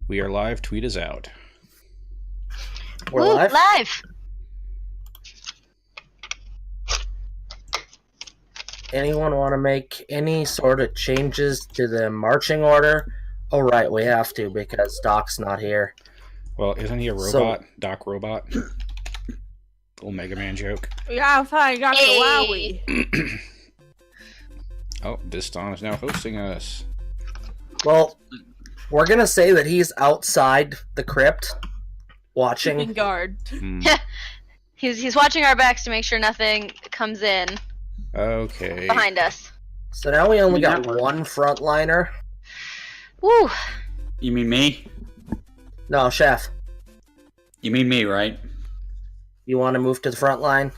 We are live. Tweet us out. We're live. Anyone want to make any sort of changes to the marching order? Oh, right, we have to because Doc's not here. Well, isn't he a robot? Doc Robot? Little Mega Man joke. Yeah, fine, got the Wowie. Oh, Disdonn is now hosting us. Well, we're going to say that he's outside the crypt watching. Keeping guard. He's watching our backs to make sure nothing comes in. Okay. Behind us. So now we only got one frontliner. Woo! You mean me? No, Chef. You mean me, right? You want to move to the front line?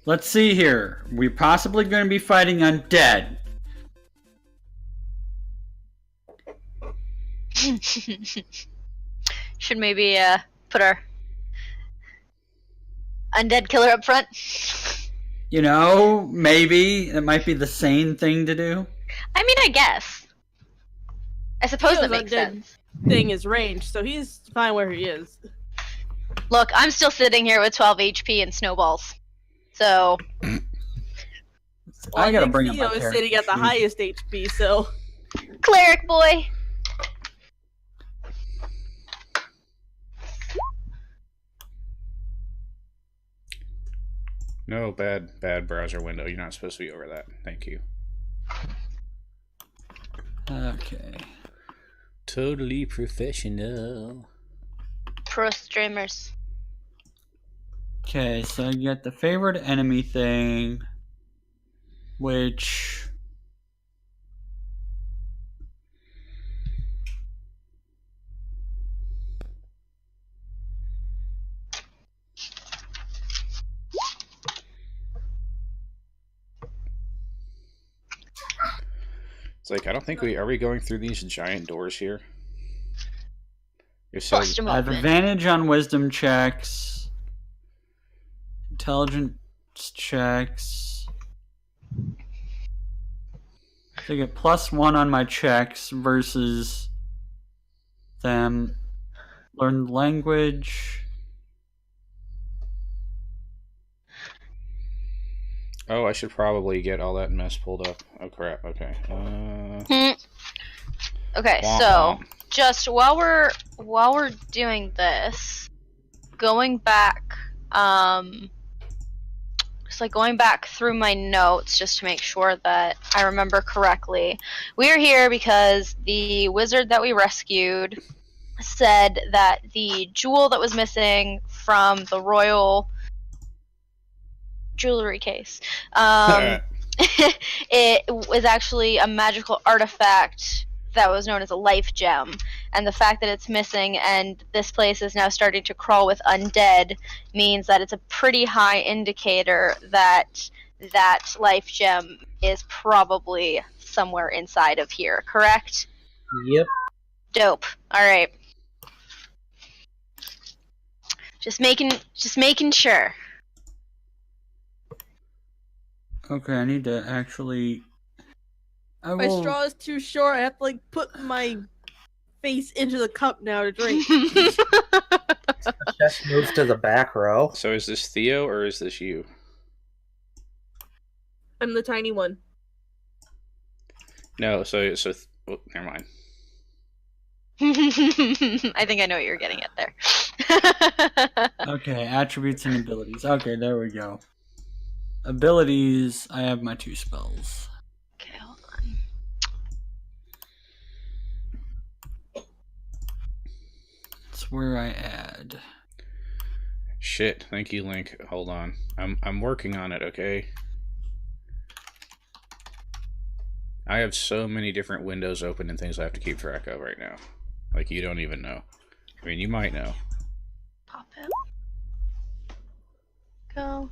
Let's see here. We're possibly going to be fighting undead. Should maybe put our undead killer up front. You know, maybe it might be the sane thing to do. I mean, I guess. I suppose that makes sense. Thing is ranged, so he's fine where he is. Look, I'm still sitting here with 12 HP and snowballs. So I gotta bring up my Theo is sitting at the highest HP, so cleric boy. No, bad browser window. You're not supposed to be over that. Thank you. Okay. Totally professional. Pro streamers. Okay, so you get the favorite enemy thing, which... It's like, I don't think are we going through these giant doors here? Bust 'em I have open. advantage on wisdom checks, intelligence checks. So I get +1 on my checks versus them. Learn language. Oh, I should probably get all that mess pulled up. Oh crap. Okay. Okay, so just while we're doing this, going back, just like going back through my notes just to make sure that I remember correctly. We are here because the wizard that we rescued said that the jewel that was missing from the royal jewelry case, it was actually a magical artifact that was known as a life gem, and the fact that it's missing and this place is now starting to crawl with undead means that it's a pretty high indicator that that life gem is probably somewhere inside of here, correct? Yep. Dope. Alright. Just making sure. Okay, I need to actually... my straw is too short. I have to like put my face into the cup now to drink. Just move to the back row. So is this Theo or is this you? I'm the tiny one. No, so oh, never mind. I think I know what you're getting at there. Okay, attributes and abilities. Okay, there we go. Abilities, I have my 2 spells. Okay, hold on. That's where I add. Shit, thank you, Link. Hold on. I'm working on it, okay? I have so many different windows open and things I have to keep track of right now. Like, you don't even know. I mean, you might know. Pop it. Go.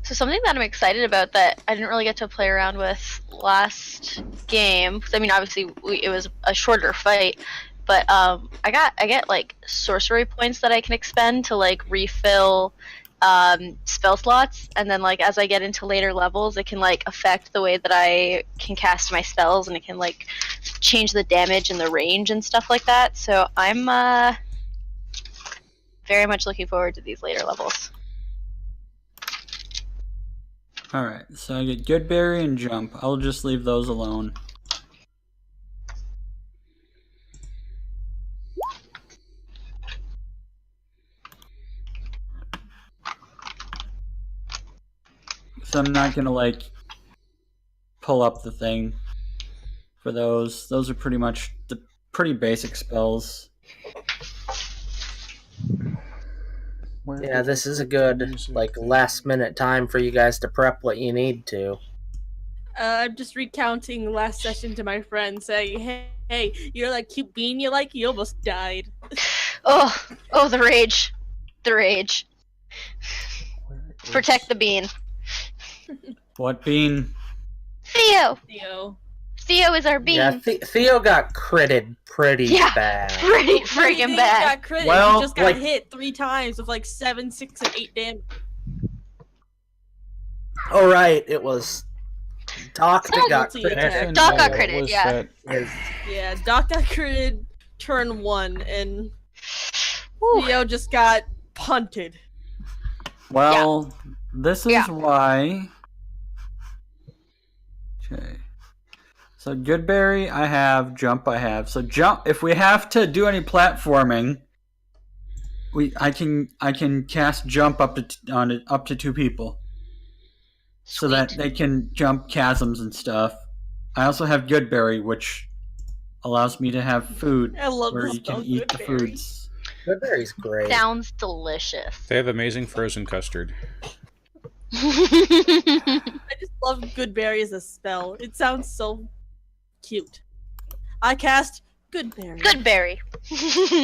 So something that I'm excited about that I didn't really get to play around with last game, because I mean obviously it was a shorter fight, but I get like sorcery points that I can expend to like refill spell slots, and then like as I get into later levels it can like affect the way that I can cast my spells, and it can like change the damage and the range and stuff like that. So I'm very much looking forward to these later levels. Alright, so I get Good Berry and Jump. I'll just leave those alone. So I'm not gonna like pull up the thing for those. Those are pretty much the pretty basic spells. Yeah, this is a good, like, last-minute time for you guys to prep what you need to. I'm just recounting last session to my friend, saying, hey, you're that cute bean you like? You almost died. Oh, the rage. The rage. Protect the bean. What bean? Theo! Theo. Theo is our bean. Yeah, Theo got critted pretty bad. Pretty freaking bad. Got critted. Well, he just got like- hit 3 times with like 7, 6, and 8 damage. Oh, right, it was Doc that got multi-attack. critted. Doc got What critted, was yeah. that? Yeah, Doc got critted turn 1, and Whew. Theo just got punted. Well, this is Yeah. why. Okay. So Goodberry I have, Jump I have. So Jump, if we have to do any platforming, I can cast Jump up to 2 people, so that they can jump chasms and stuff. I also have Goodberry, which allows me to have food I love where the you can spell eat the Goodberry. foods. Goodberry's great. Sounds delicious. They have amazing frozen custard. I just love Goodberry as a spell. It sounds so cute. I cast Goodberry. Goodberry.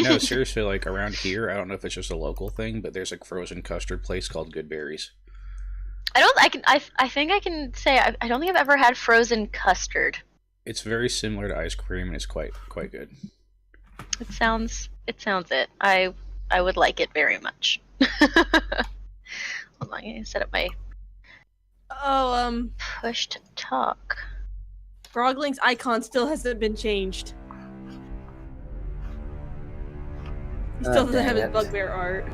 No, seriously, like around here, I don't know if it's just a local thing, but there's a frozen custard place called Good Berries. I think I can say I don't think I've ever had frozen custard. It's very similar to ice cream, and it's quite good. It sounds it. I would like it very much. Hold on, I'm gonna set up my push to talk. Frogling's icon still hasn't been changed. He still doesn't have his dang it. bugbear art.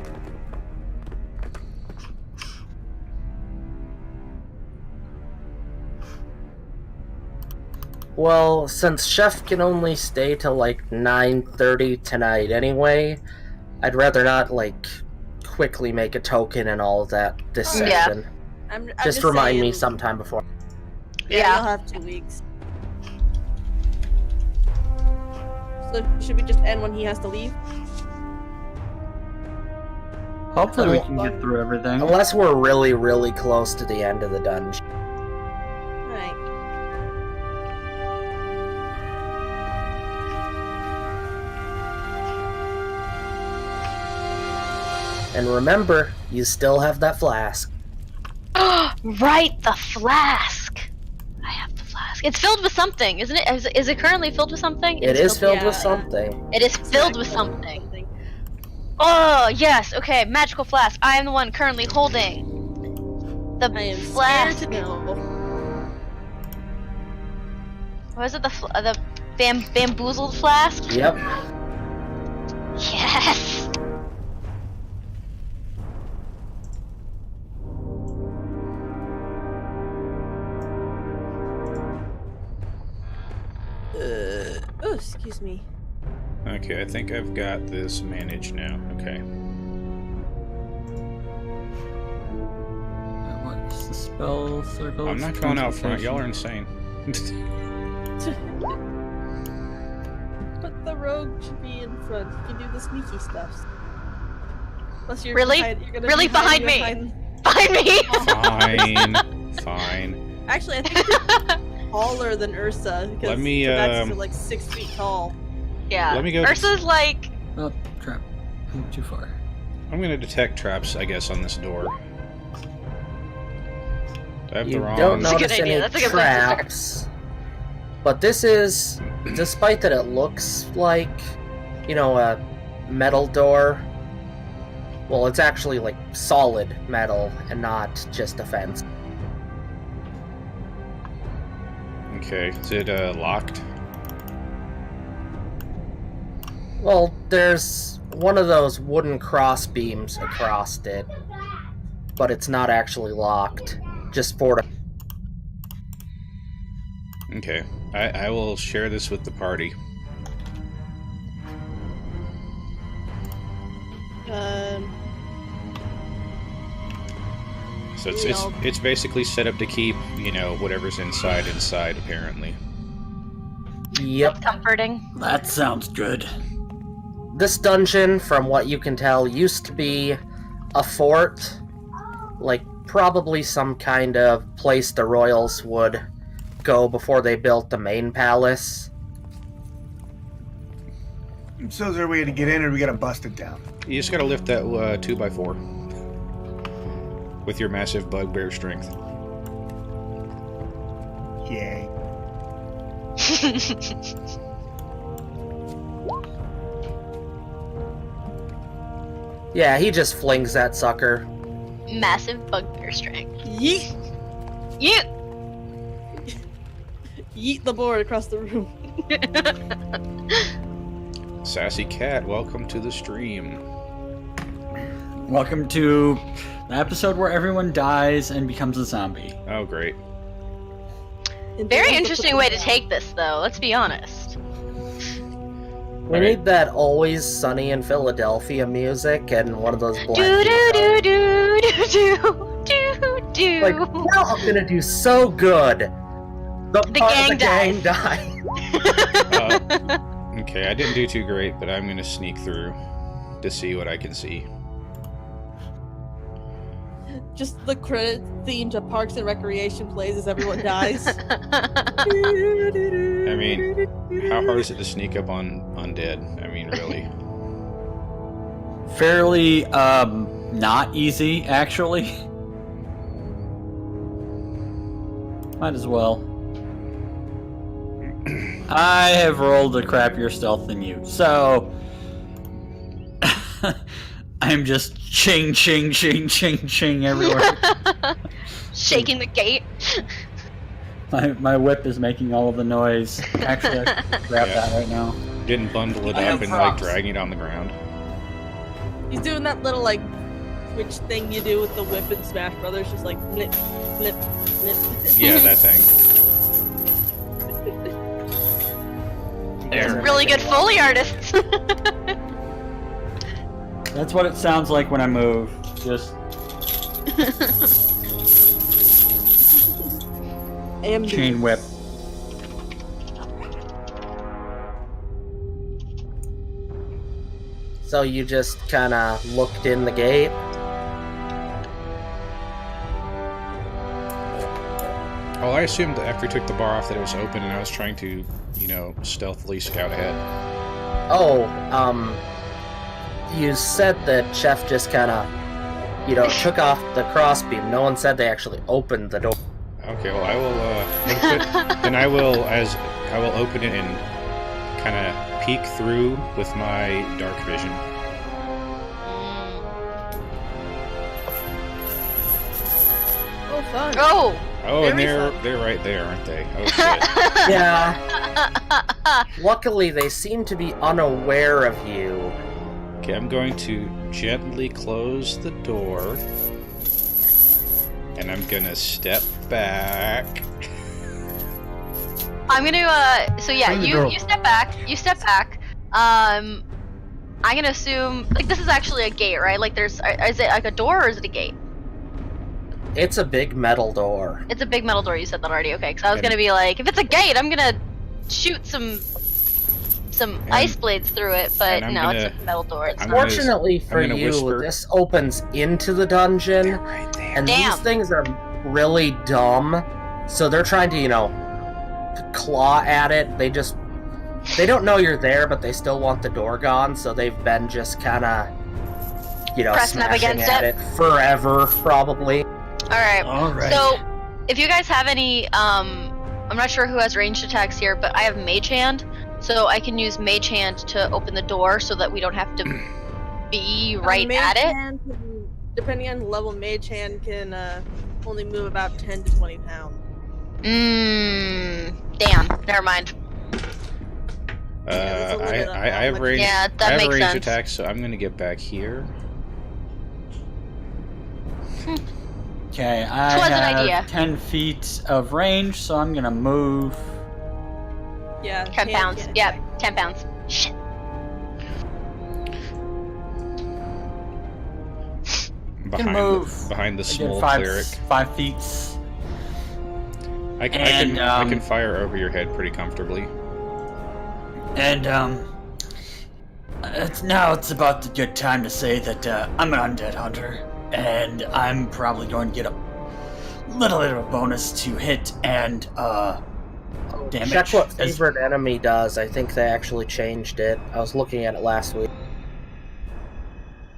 Well, since Chef can only stay till like 9:30 tonight anyway, I'd rather not like quickly make a token and all of that this Yeah. session. I'm Just remind me saying, sometime before. Yeah, I'll have 2 weeks. So should we just end when he has to leave? Hopefully we can get through everything. Unless we're really, really close to the end of the dungeon. Alright. And remember, you still have that flask. Right, the flask. I have the flask. It's filled with something, isn't it? Is it currently filled with something? It is filled with yeah. something. It is filled with something. Oh yes. Okay, magical flask. I am the one currently holding the I am flask. scared to know. What is it? The bamboozled flask? Yep. Yes. Oh, excuse me. Okay, I think I've got this managed now. Okay. What's the spell circle? I'm not going out front. Y'all are insane. But the rogue should be in front. You can do the sneaky stuff. Plus you're Really? you're gonna Really be behind me? Behind me. Fine. Fine. Actually, I think you're taller than Ursa. Because Let me, that's like 6 feet tall. Yeah. Let me go. Ursa's like. Oh, crap. I'm too far. I'm gonna detect traps, I guess, on this door. I have You the wrong. don't That's a good notice idea. any That's a good place to start. traps. But this is, despite that it looks like, you know, a metal door, well, it's actually like solid metal and not just a fence. Okay, is it locked? Well, there's one of those wooden cross beams across it, but it's not actually locked. Just for Okay, I will share this with the party. So it's basically set up to keep, you know, whatever's inside, apparently. Yep. Comforting. That sounds good. This dungeon, from what you can tell, used to be a fort. Like, probably some kind of place the royals would go before they built the main palace. So is there a way to get in, or we gotta bust it down? You just gotta lift that 2x4 with your massive bugbear strength. Yay. Yeah, he just flings that sucker. Massive bugbear strength. Yeet! Yeet! Yeet the board across the room. Sassy Cat, welcome to the stream. Welcome to the episode where everyone dies and becomes a zombie. Oh, great. Very interesting way to take this, though. Let's be honest. We need that Always Sunny in Philadelphia music and one of those black Do do people. do do do do do. Like, now I'm gonna do so good. The gang gang dies. Okay, I didn't do too great, but I'm gonna sneak through to see what I can see. Just the credit theme to Parks and Recreation plays as everyone dies. I mean, how hard is it to sneak up on undead? I mean, really. Fairly, not easy, actually. Might as well. I have rolled a crappier stealth than you, so... I'm just ching, ching, ching, ching, ching everywhere. Shaking the gate. My whip is making all of the noise. Actually, I can grab that right now. Didn't bundle it I up have and props. like dragging it on the ground. He's doing that little like switch thing you do with the whip in Smash Brothers, just like flip, flip, flip. Yeah, that thing. There's really good Foley artists. That's what it sounds like when I move. Just chain whip. So you just kind of looked in the gate. Oh, I assumed that after we took the bar off that it was open, and I was trying to, you know, stealthily scout ahead. Oh, you said that Chef just kind of, you know, took off the crossbeam. No one said they actually opened the door. Okay, well, I will and I will open it and kind of peek through with my dark vision. Oh, fun. Oh! Oh, and Very they're right there, aren't they? Oh shit! Yeah. Luckily, they seem to be unaware of you. Okay, I'm going to gently close the door, and I'm gonna step back. I'm gonna, so yeah, Close the door. you step back, I'm gonna assume, like, this is actually a gate, right? Like, is it like a door or is it a gate? It's a big metal door. It's a big metal door, you said that already, okay, because I was gonna be like, if it's a gate, I'm gonna shoot some ice blades through it, but and no, I'm it's gonna- a metal door. It's I'm not. gonna- Fortunately for I'm gonna you, whisper. this opens into the dungeon, They're right there. and Damn. these things are really dumb. So they're trying to, you know, claw at it. They don't know you're there, but they still want the door gone. So they've been just kind of, you know, Pressing up smashing against at it forever, probably. Alright, Alright. so, if you guys have any, I'm not sure who has ranged attacks here, but I have Mage Hand, so I can use Mage Hand to open the door so that we don't have to be right Mage at it. Hand can- depending on the level, Mage Hand can only move about 10 to 20 pounds. Damn, never mind. there's a limit on I how have much- range. Yeah, that I have makes range sense. attack, so I'm gonna get back here. Okay, I Pleasant have idea. 10 feet of range, so I'm gonna move. Yeah. 10 can't pounds. get Yep, attacked. 10 pounds. Shit. Behind move. behind the I did small 5 cleric. 5 feet. I And, can fire over your head pretty comfortably. And it's about the good time to say that I'm an undead hunter, and I'm probably going to get a little bit of a bonus to hit and damage. Check what as- favorite enemy does. I think they actually changed it. I was looking at it last week.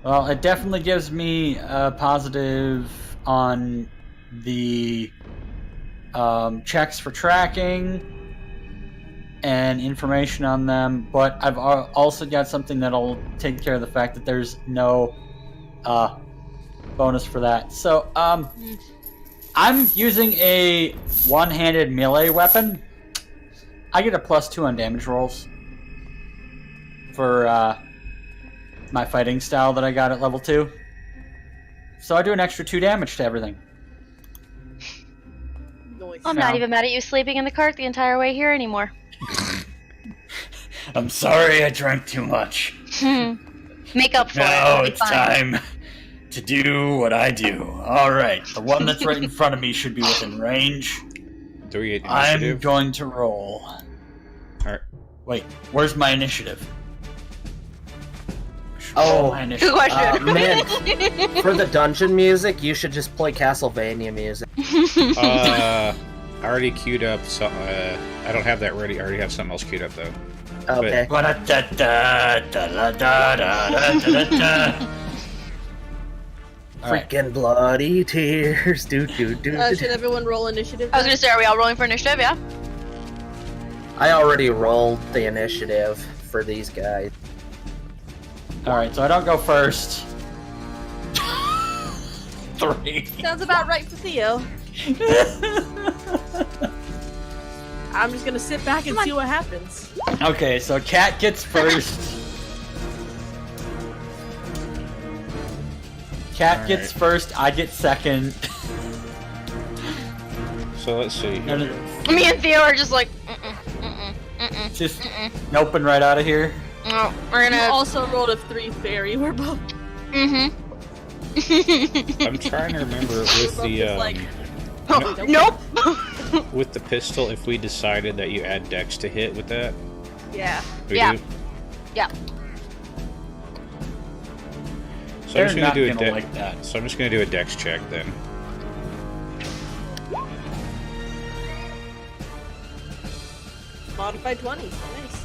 Well, it definitely gives me a positive on the checks for tracking and information on them, but I've also got something that'll take care of the fact that there's no bonus for that. So, I'm using a one-handed melee weapon. I get a +2 on damage rolls for my fighting style that I got at level 2. So I do an extra 2 damage to everything. Noise. I'm No. not even mad at you sleeping in the cart the entire way here anymore. I'm sorry I drank too much. Make up for it. Now It'll be it's fine. time to do what I do. Alright, the one that's right in front of me should be within range. Do we get I'm initiative? going to roll. Alright. Wait, where's my initiative? Oh, my Good initiative. question. Man, for the dungeon music, you should just play Castlevania music. I already queued up. So, I don't have that ready. I already have something else queued up though. Okay. Alright. Freaking bloody tears. Do do do. Should everyone roll initiative? I was then? gonna say, are we all rolling for initiative? Yeah. I already rolled the initiative for these guys. Alright, so I don't go first. 3. Sounds about right for Theo. I'm just gonna sit back and see what happens. Okay, so Cat gets first. Cat gets first, I get second. So let's see. And Here. it's Me and Theo are just like, just noping right out of here. no, we're You gonna. also rolled a 3 fairy. We're both. I'm trying to remember with the Just like- Nope. with the pistol if we decided that you add dex to hit with that. Yeah. We Yeah. do? Yeah. So They're I'm just not gonna do a gonna dex. like that. So I'm just gonna do a dex check then. Modified 20. Nice.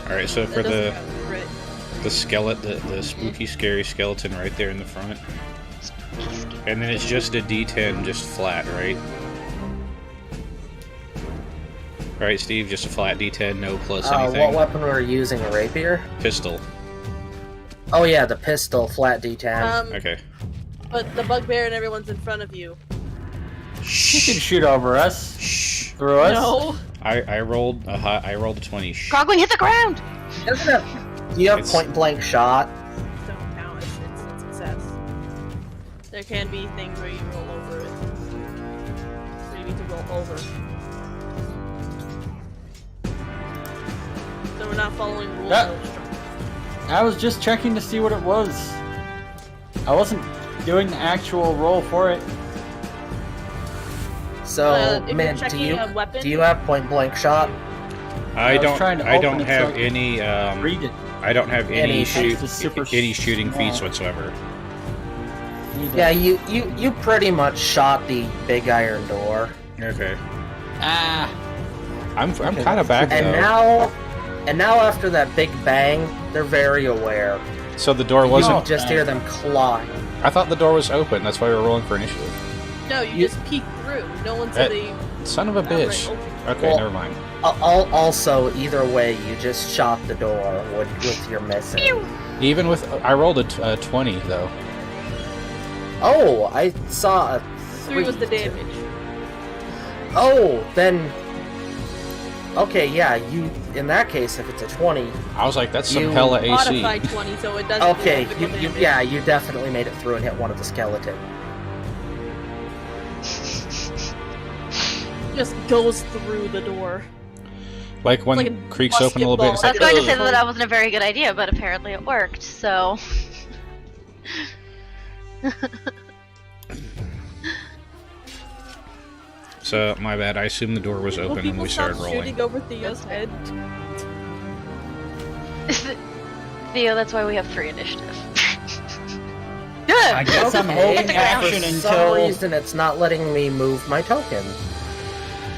All right. So for That doesn't the count for crit. the spooky, scary skeleton right there in the front, and then it's just a D10, just flat, right? Right, Steve, just a flat D10, no plus anything. What weapon were you using? A rapier? Pistol. Oh yeah, the pistol, flat D10. Okay. But the bugbear and everyone's in front of you. You can shoot over us. Shh. Through us. No. I rolled a 20. Shh. Grogwing, hit the ground. Do you have It's- point blank shot? Don't count. It's success. There can be things where you roll over it. Where you need to roll over. So we're not following rules. Yeah. or instructions. I was just checking to see what it was. I wasn't doing the actual roll for it. So, If you're man, checking a weapon, do you have point blank shot? I was trying to don't open it have so I any Read it. I don't have any Any shoot It's super any shooting small. feats whatsoever. Read it. Yeah, you pretty much shot the big iron door. Okay. Ah. I'm Okay, kind of back And though. now after that big bang, they're very aware. So the door You wasn't. just hear them clawing. I thought the door was open. That's why we were rolling for initiative. no, you just peek through. No one said they. Son of a bitch. outright opened. Okay, Well- never mind. Also, either way, you just shot the door with your missing. Even with I rolled a 20 though. Oh, I saw a 3 was the too. damage. Oh, then Okay, yeah, you. In that case, if it's a 20, I was like, that's some You hella AC. Modified 20, so it doesn't. do okay, physical damage. yeah, you definitely made it through and hit one of the skeleton. Just goes through the door. Like when Like a creaks open a little bit. It's I like, was going to say "Ugh." that wasn't a very good idea, but apparently it worked, so... So, my bad. I assumed the door was Will open and people we stop started rolling. shooting over Theo's head? Theo, that's why we have 3 initiative. I guess I'm holding Okay, action for some until reason, it's not letting me move my token.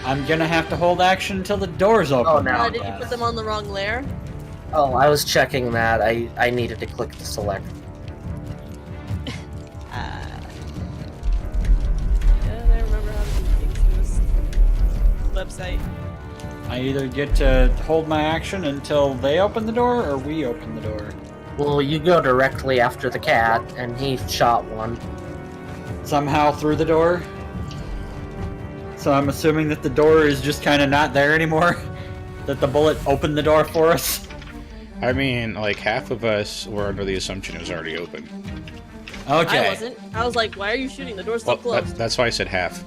I'm gonna have to hold action until the door's open. Oh, no. I Did you guess. put them on the wrong layer? Oh, I was checking that. I needed to click the select. Yeah, I remember how to do things in this website. I either get to hold my action until they open the door or we open the door. Well, you go directly after the cat, and he shot one. Somehow through the door. So I'm assuming that the door is just kind of not there anymore. That the bullet opened the door for us. I mean, like, half of us were under the assumption it was already open. Okay. I wasn't. I was like, why are you shooting? The door's still Well, closed. that's why I said half.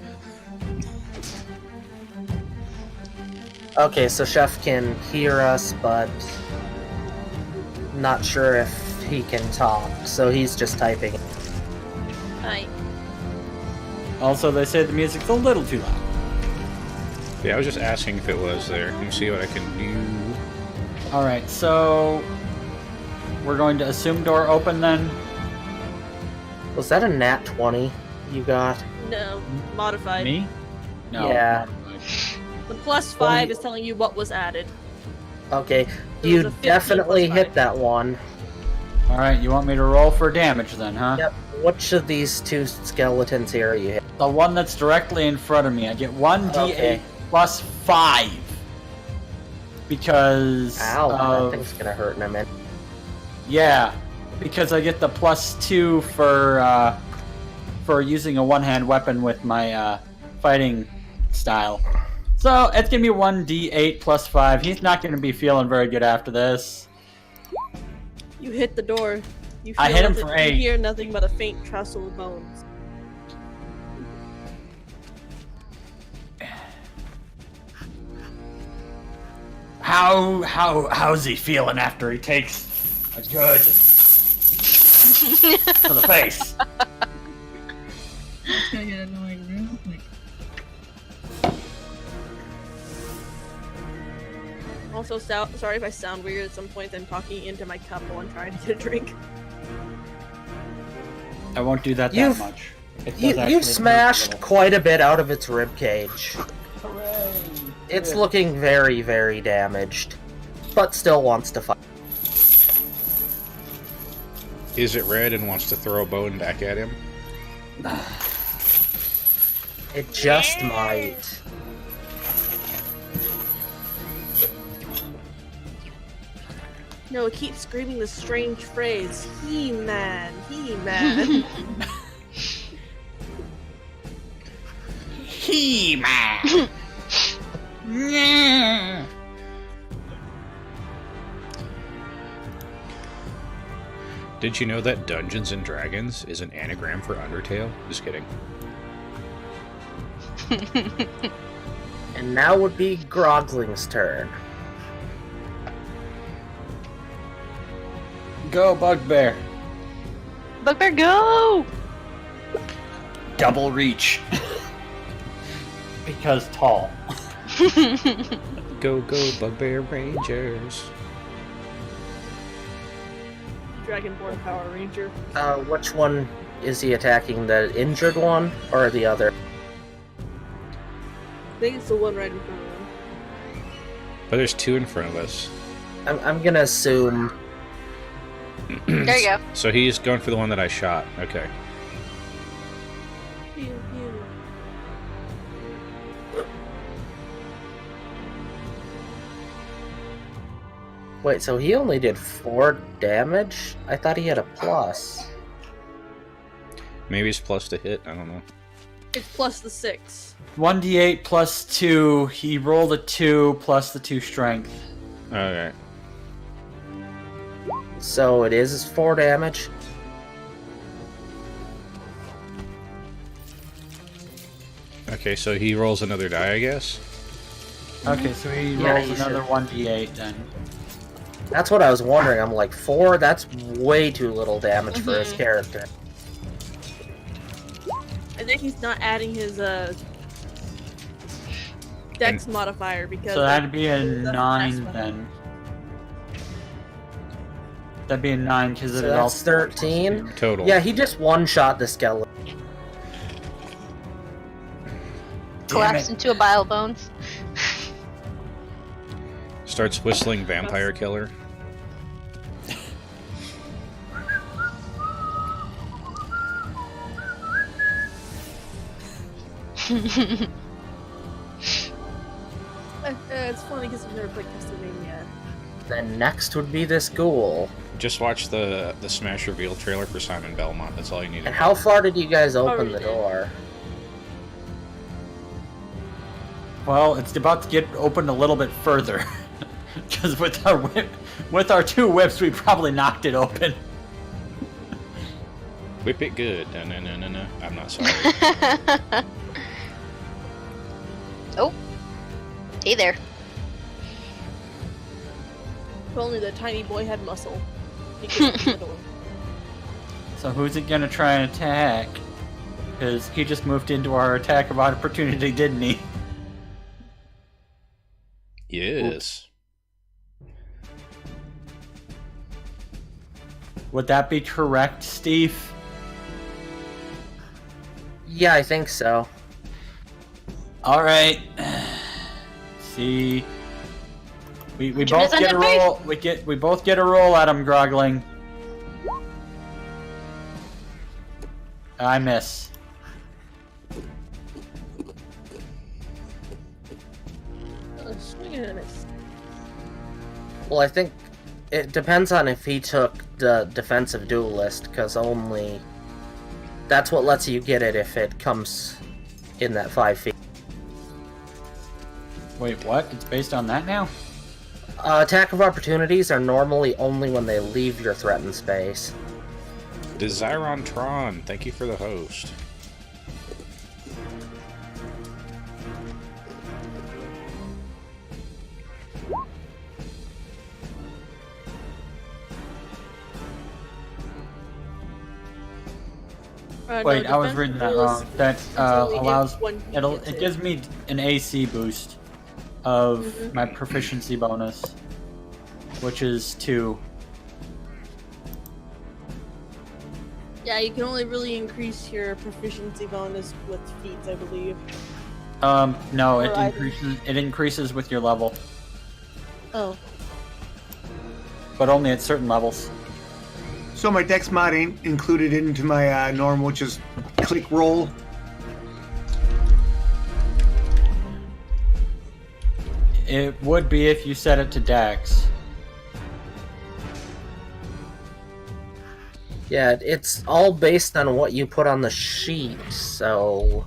Okay, so Chef can hear us, but not sure if he can talk, so he's just typing. Hi. Also, they say the music's a little too loud. Yeah, I was just asking if it was there. Let me see what I can do. Alright, so we're going to assume door open then. Was that a nat 20 you got? No, modified. Me? No. Yeah. The +5 is telling you what was added. Okay, There you was a 15 definitely plus hit 5. that one. Alright, you want me to roll for damage then, huh? Yep. Which of these two skeletons here you hit? The one that's directly in front of me. I get 1d8 Okay. plus 5. Because Ow, that of... thing's gonna hurt in a minute. Yeah, because I get the +2 for using a one-hand weapon with my fighting style. So it's gonna be 1d8 plus 5. He's not gonna be feeling very good after this. You hit the door. You I feel hit him nothing- for 8. You hear nothing but a faint trestle of bones. How's he feeling after he takes a good to the face? It's gonna get annoying real quick. Also, sorry if I sound weird at some point. I'm talking into my cup while I'm trying to get a drink. I won't do that You've- much. It does You actually hurt a smashed little. quite a bit out of its rib cage. Hooray. It's Good. looking very, very damaged, but still wants to fight. Is it red and wants to throw a bone back at him? It just might. No, it keeps screaming this strange phrase. He-Man, He-Man. He-Man. Did you know that Dungeons and Dragons is an anagram for Undertale? Just kidding. And now would be Grogling's turn. Go, Bugbear. Bugbear, go! Double reach. Because tall. Go, go, Bugbear Rangers. Dragonborn Power Ranger. Which one is he attacking? The injured one or the other? I think it's the one right in front of him. But there's two in front of us. I'm gonna assume. There you go. So he's going for the one that I shot. Okay. Pew, pew. Wait, so he only did 4 damage? I thought he had a plus. Maybe it's plus to hit. I don't know. It's plus the 6. 1d8 plus 2. He rolled a 2 plus the 2 strength. Okay. So it is 4 damage. Okay, so he rolls another die, I guess. Okay, so he Yeah, rolls he another should. 1d8 then. That's what I was wondering. I'm like, 4? That's way too little damage for his character. I think he's not adding his dex modifier because So that'd be a that's 9 one. then. That'd be a 9 because So it that's also 13? Total. Yeah, he just one-shot the skeleton. Collapsed into a bile bones. Starts whistling vampire killer. It's funny because I've never played Castlevania. Then next would be this ghoul. Just watch the Smash reveal trailer for Simon Belmont. That's all you need to And know. how far did you guys open the Already. door? Well, it's about to get opened a little bit further. Because with our 2 whips, we probably knocked it open. Whip it good. No. I'm not sorry. Oh. Hey there. If only the tiny boy had muscle. He could open the door. So who's it gonna try and attack? Because he just moved into our attack of opportunity, didn't he? Yes. Would that be correct, Steve? Yeah, I think so. Alright. See. We Which both one is on get a that roll. We both get a roll at him, Grogling. I miss. Swing and a miss. Well, I think it depends on if he took the defensive duelist, because only that's what lets you get it if it comes in that 5 feet. Wait, what? It's based on that now? Attack of opportunities are normally only when they leave your threatened space. Desiron Tron, thank you for the host. Wait, No, I was defensive reading that duelist wrong. That only allows gives one it hit. gives me an AC boost of Mhm. my proficiency bonus, which is 2. Yeah, you can only really increase your proficiency bonus with feats, I believe. No, Or either. it increases with your level, Oh. but only at certain levels. So my dex mod ain't included into my normal, just click roll. It would be if you set it to Dex. Yeah, it's all based on what you put on the sheet, so...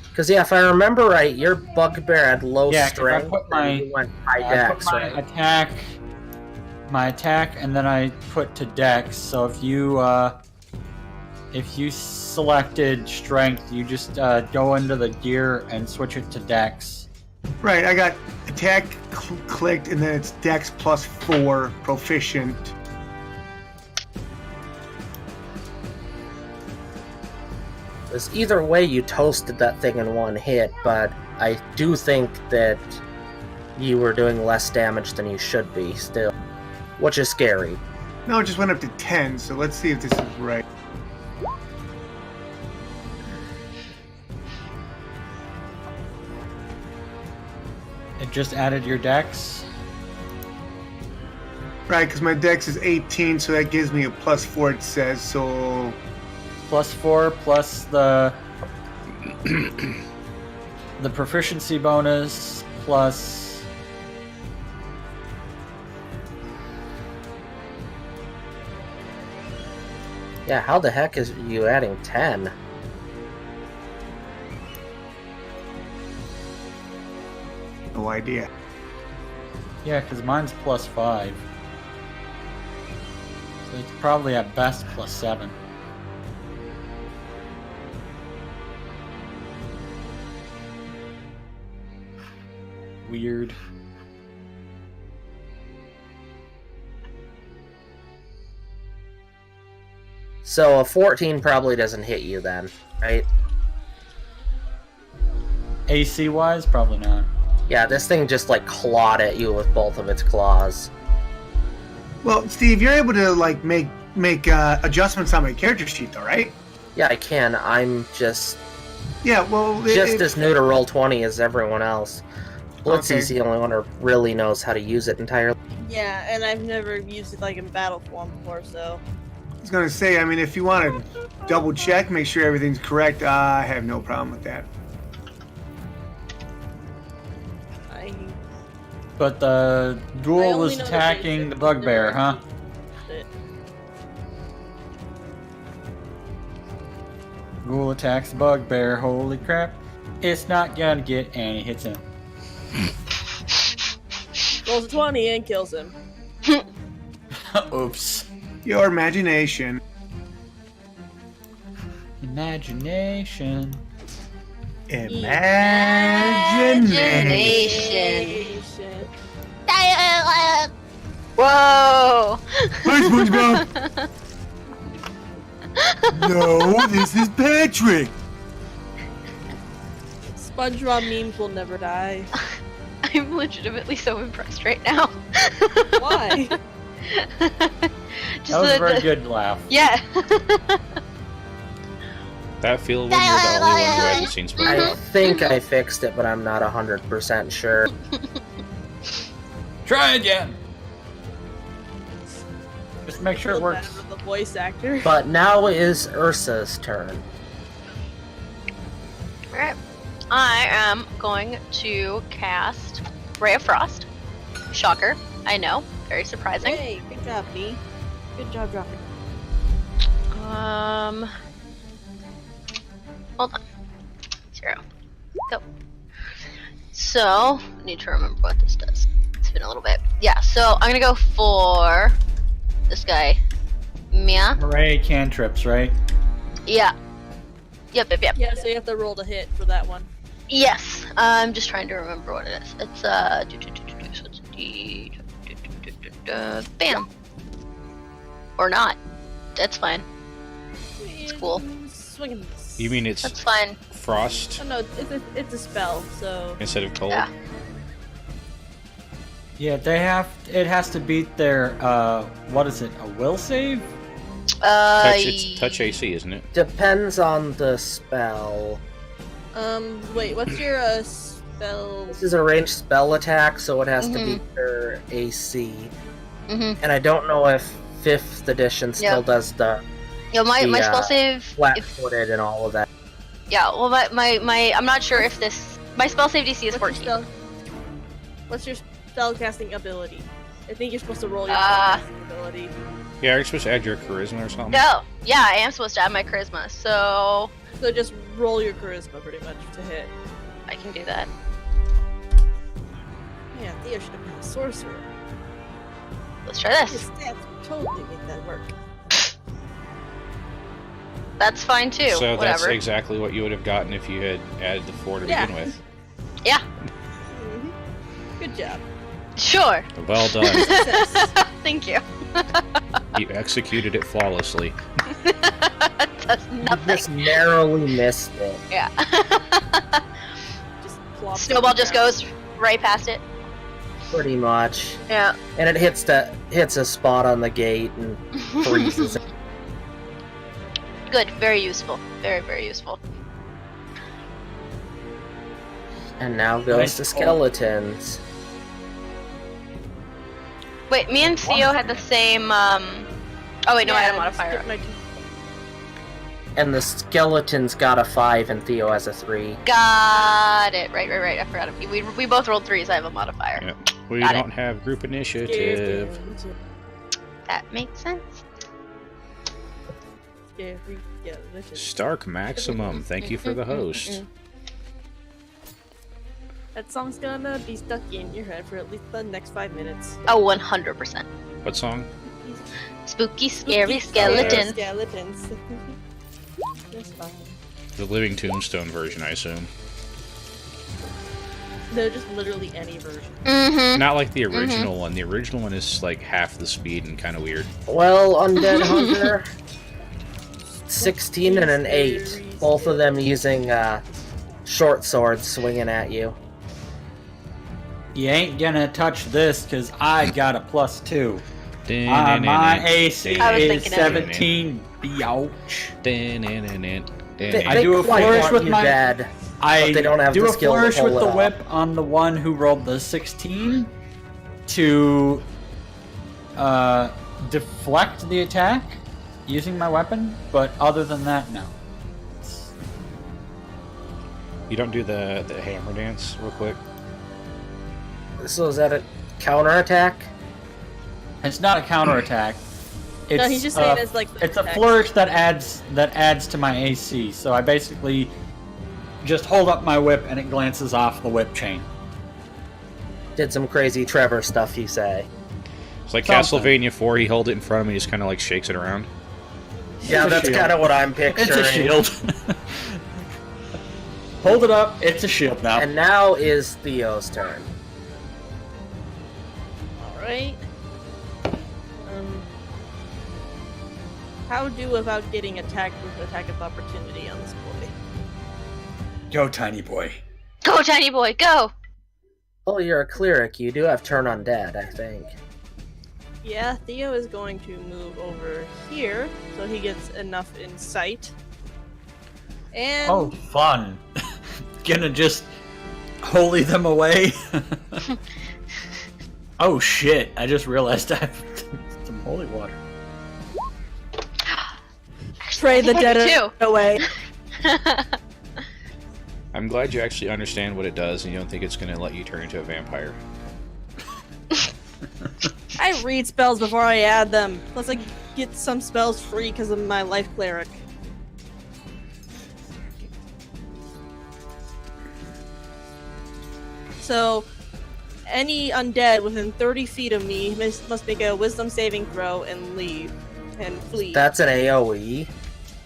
Because, yeah, if I remember right, your bugbear had low Yeah, 'cause I strength, put my- and you went high I dex, put right? my attack, and then I put to Dex. So if you selected Strength, you just go into the gear and switch it to Dex. Right, I got attack clicked, and then it's dex plus 4 proficient. Because either way, you toasted that thing in one hit, but I do think that you were doing less damage than you should be still, which is scary. No, it just went up to 10, so let's see if this is right. It just added your Dex. Right, because my dex is 18, so that gives me a plus 4, it says, so... Plus 4 plus the proficiency bonus plus Yeah, how the heck is you adding 10? No idea. Yeah, because mine's +5. So it's probably at best +7. Weird. So a 14 probably doesn't hit you then, right? AC wise, probably not. Yeah, this thing just like clawed at you with both of its claws. Well, Steve, you're able to like make adjustments on my character sheet, though, right? Yeah, I can. I'm just Yeah. Well, as new to Roll20 as everyone else. Blitzy's Okay. the only one who really knows how to use it entirely. Yeah, and I've never used it like in battle form before, so. I was gonna say, I mean, if you want to double check, make sure everything's correct, I have no problem with that. But the ghoul only was know the attacking basic the bugbear, huh? shit. Ghoul attacks the bugbear. Holy crap. It's not gonna get any hits in. Rolls a 20 and kills him. Oops. Your imagination. Imagination. Imagination. Whoa! Hi, SpongeBob. No, this is Patrick. SpongeBob memes will never die. I'm legitimately so impressed right now. Why? That was a very good laugh. Yeah. That feel when you're the only one who hasn't seen I SpongeBob. think I fixed it, but I'm not 100% sure. Try again. Just make sure it Feel works. bad with the voice actor. But now is Ursa's turn. Alright. I am going to cast Ray of Frost. Shocker. I know. Very surprising. Hey, good job, B. Good job dropping. Hold on. 0. Go. So, I need to remember what this does. It's been a little bit. Yeah, so I'm gonna go for this guy. Mia. Hooray, cantrips, right? Yeah. Yep. Yeah, so you have to roll to hit for that one. Yes. I'm just trying to remember what it is. It's so it's bam. Or not. That's fine. It's cool. Swing and miss. You mean it's That's fine. frost Oh, no, it's a spell, so. instead of cold? Yeah. Yeah, it has to beat their, what is it, a will save? It's touch AC, isn't it? Depends on the spell. Wait, what's your spell? This is a ranged spell attack, so it has to Mhm. beat their AC. Mm-hmm. And I don't know if 5th edition still Yep. does the Yeah, my The, spell save. flat-footed and all of that. Yeah, well, my I'm not sure if this. My spell save DC is 14. What's your spell casting ability? I think you're supposed to roll your Ah. spell casting ability. Yeah, you're supposed to add your charisma or something. No, yeah, I am supposed to add my charisma, so So just roll your charisma pretty much to hit. I can do that. Yeah, Theo should have been a sorcerer. Let's try His this. stats would totally make that work. That's fine too. So that's Whatever. exactly what you would have gotten if you had added the 4 to Yeah. begin with. Yeah, Mhm. Good job. sure. Well done. Success. Thank you. You executed it flawlessly. That's You nothing. just narrowly missed it. Yeah. Just plop Snowball it just down. goes right past it. Pretty much. Yeah. And it hits a spot on the gate and freezes it. Good. Very useful. Very, very useful. And now goes Nice. to skeletons. Wait, me and Theo had the same. Oh wait, no, I had a Yeah, modifier. skip my- And the skeletons got a 5 and Theo has a 3. Got it. Right. I forgot. We both rolled 3s. I have a modifier. Yeah. We Got it. don't have group initiative. That makes sense. scary skeleton. Stark Maximum, thank you for the host. That song's gonna be stuck in your head for at least the next 5 minutes. Oh, 100%. What song? Spooky, scary Scary skeletons. Skeletons. That's fine. The Living Tombstone version, I assume. They're just literally any version. Mm-hmm. Not like the original one. The original one is like half the speed and kind of weird. Well, Undead Hunter, 16 and an 8. Both of them using short swords swinging at you. You ain't gonna touch this because I got a +2. My AC I was is thinking of 17. Ouch. They I do a quite flourish want with you my- dead, I but they don't have do the a skill to flourish pull with it the off. whip on the one who rolled the 16 to deflect the attack using my weapon, but other than that, no. You don't do the hammer dance real quick? So is that a counterattack? It's not a counterattack. It's, No, he's just saying it's like it's a text. flourish that adds to my AC. So I basically just hold up my whip and it glances off the whip chain. Did some crazy Trevor stuff, you say? It's like Something. Castlevania 4, he held it in front of me, just kind of like shakes it around. Yeah, a that's shield. kind of what I'm picturing. It's a shield. Hold it up. It's a shield now. And now is Theo's turn. Alright. How do without getting attacked with attack of opportunity on this boy? Go, tiny boy. Go, tiny boy, go! Oh, you're a cleric. You do have turn undead, I think. Yeah, Theo is going to move over here so he gets enough in sight. And Oh, fun. Gonna just holy them away. Oh shit, I just realized I have some holy water. pray the dead Too. away. I'm glad you actually understand what it does and you don't think it's going to let you turn into a vampire. I read spells before I add them. Plus I get some spells free because of my life cleric. So, any undead within 30 feet of me must make a wisdom saving throw and leave. And flee. That's an AoE.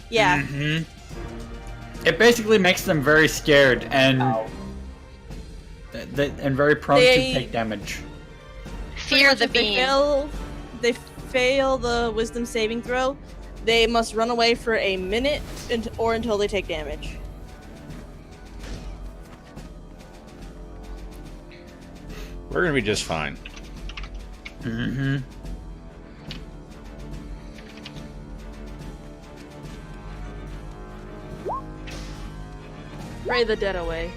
Yeah. Mm-hmm. It basically makes them very scared and and very prone to take damage. Fear the If they beam. they fail the wisdom saving throw, they must run away for a minute or until they take damage. We're going to be just fine. Mm-hmm. Pray the dead away.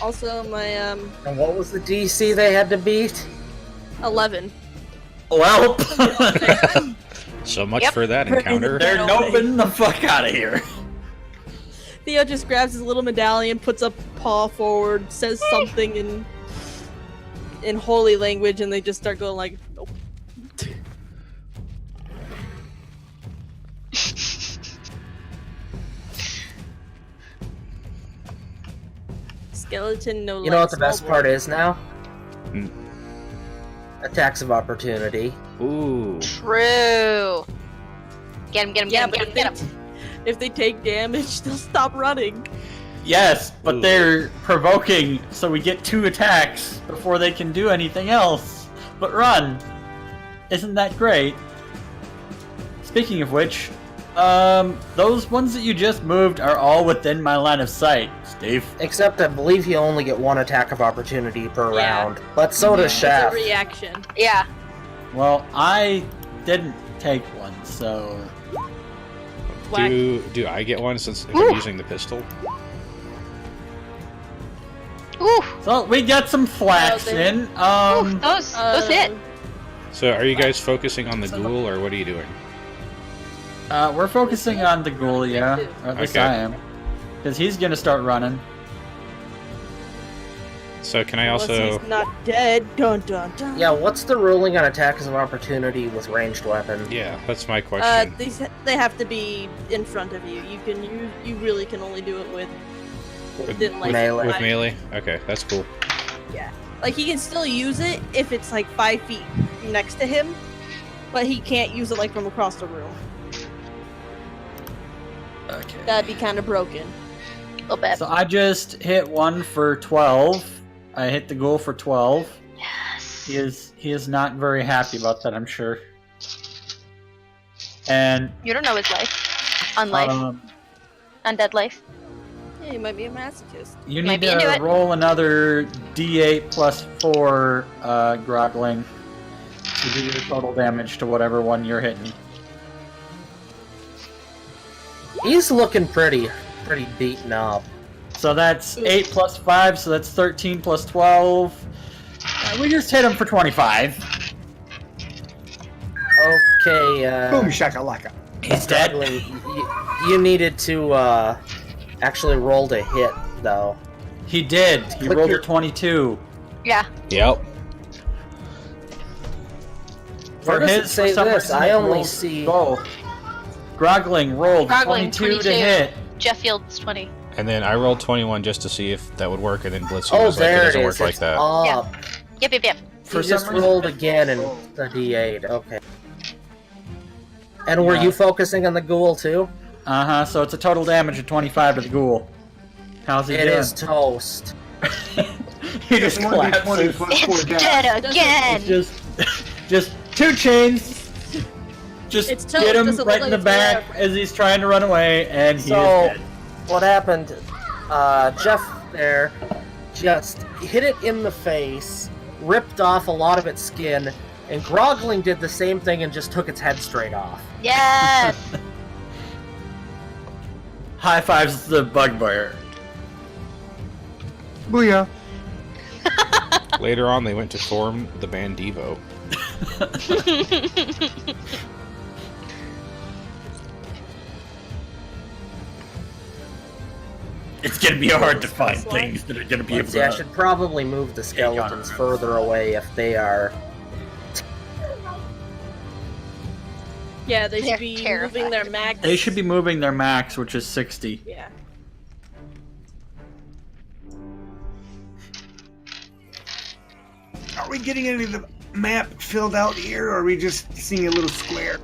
Also, my And what was the DC they had to beat? 11. Well, So much Yep. for that encounter. they're noping the fuck out of here. Theo just grabs his little medallion, puts a paw forward, says something in holy language, and they just start going like, nope. Skeleton no. You know what the best part is now? Hmm. Attacks of opportunity. Ooh. True. Get him, get him, Yeah, get but him, get him. if they take damage, they'll stop running. Yes, but Ooh. they're provoking, so we get 2 attacks before they can do anything else but run. Isn't that great? Speaking of which, those ones that you just moved are all within my line of sight, Steve. Except I believe you only get 1 attack of opportunity per Yeah. round. But so does It's a Shaft. reaction. Yeah. Well, I didn't take one, so... Whack. Do I get one since if Ooh. I'm using the pistol? Ooh. So, we got some flax Oh, they- in. Ooh, those hit. So are you guys focusing on the ghoul or what are you doing? We're focusing on the ghoul, yeah. Or at least Okay. I am. Because he's gonna start running. So can I Unless also? he's not dead. Dun dun dun. Yeah, what's the ruling on attacks of opportunity with ranged weapons? Yeah, that's my question. They have to be in front of you. You really can only do it with melee. With melee? Okay, that's cool. Yeah. Like, he can still use it if it's, like, 5 feet next to him, but he can't use it, like, from across the room. Okay. That'd be kind of broken. A little bit. So I just hit one for 12. I hit the goal for 12. Yes. He is not very happy about that, I'm sure. And You don't know his life. Unlife. Undead life. Yeah, he might be a masochist. you Might need be into to it. roll another D8 plus 4, Grogling, to do your total damage to whatever one you're hitting. He's looking pretty beaten up. So that's 8 plus 5, so that's 13 plus 12. We just hit him for 25. Okay, Boom shakalaka. He's dead. You needed to actually roll to hit, though. He did. He Click rolled a your- 22. Yeah. Yep. Where does it say some this? reason, I it only rolled see... both. Grogling rolled Grogling, 22 to hit. Jeff Fields 20. And then I rolled 21 just to see if that would work, and then Blitzy Oh, was like, it there it doesn't is. work like It's that. up. Yep. For He just some reason, rolled it again and rolled. the D8. Okay. And were Yeah. you focusing on the ghoul too? Uh-huh, so it's a total damage of 25 to the ghoul. How's he It doing? is toast. He just 1d20 collapses. plus 4 It's damage. dead again! It's just 2 chains. Just It's toast, get him doesn't right look in like the it's back there. as he's trying to run away, and he So, is dead. what happened? Jeff there just hit it in the face, ripped off a lot of its skin, and Grogling did the same thing and just took its head straight off. Yes! High fives the bugbear. Booyah. Later on, they went to form the band Devo. It's gonna be hard to find things that are gonna be Let's see, I should probably move the skeletons further away if they are... Yeah, they They're should be moving their max. They should be moving their max, which is 60. Yeah. Are we getting any of the map filled out here, or are we just seeing a little square?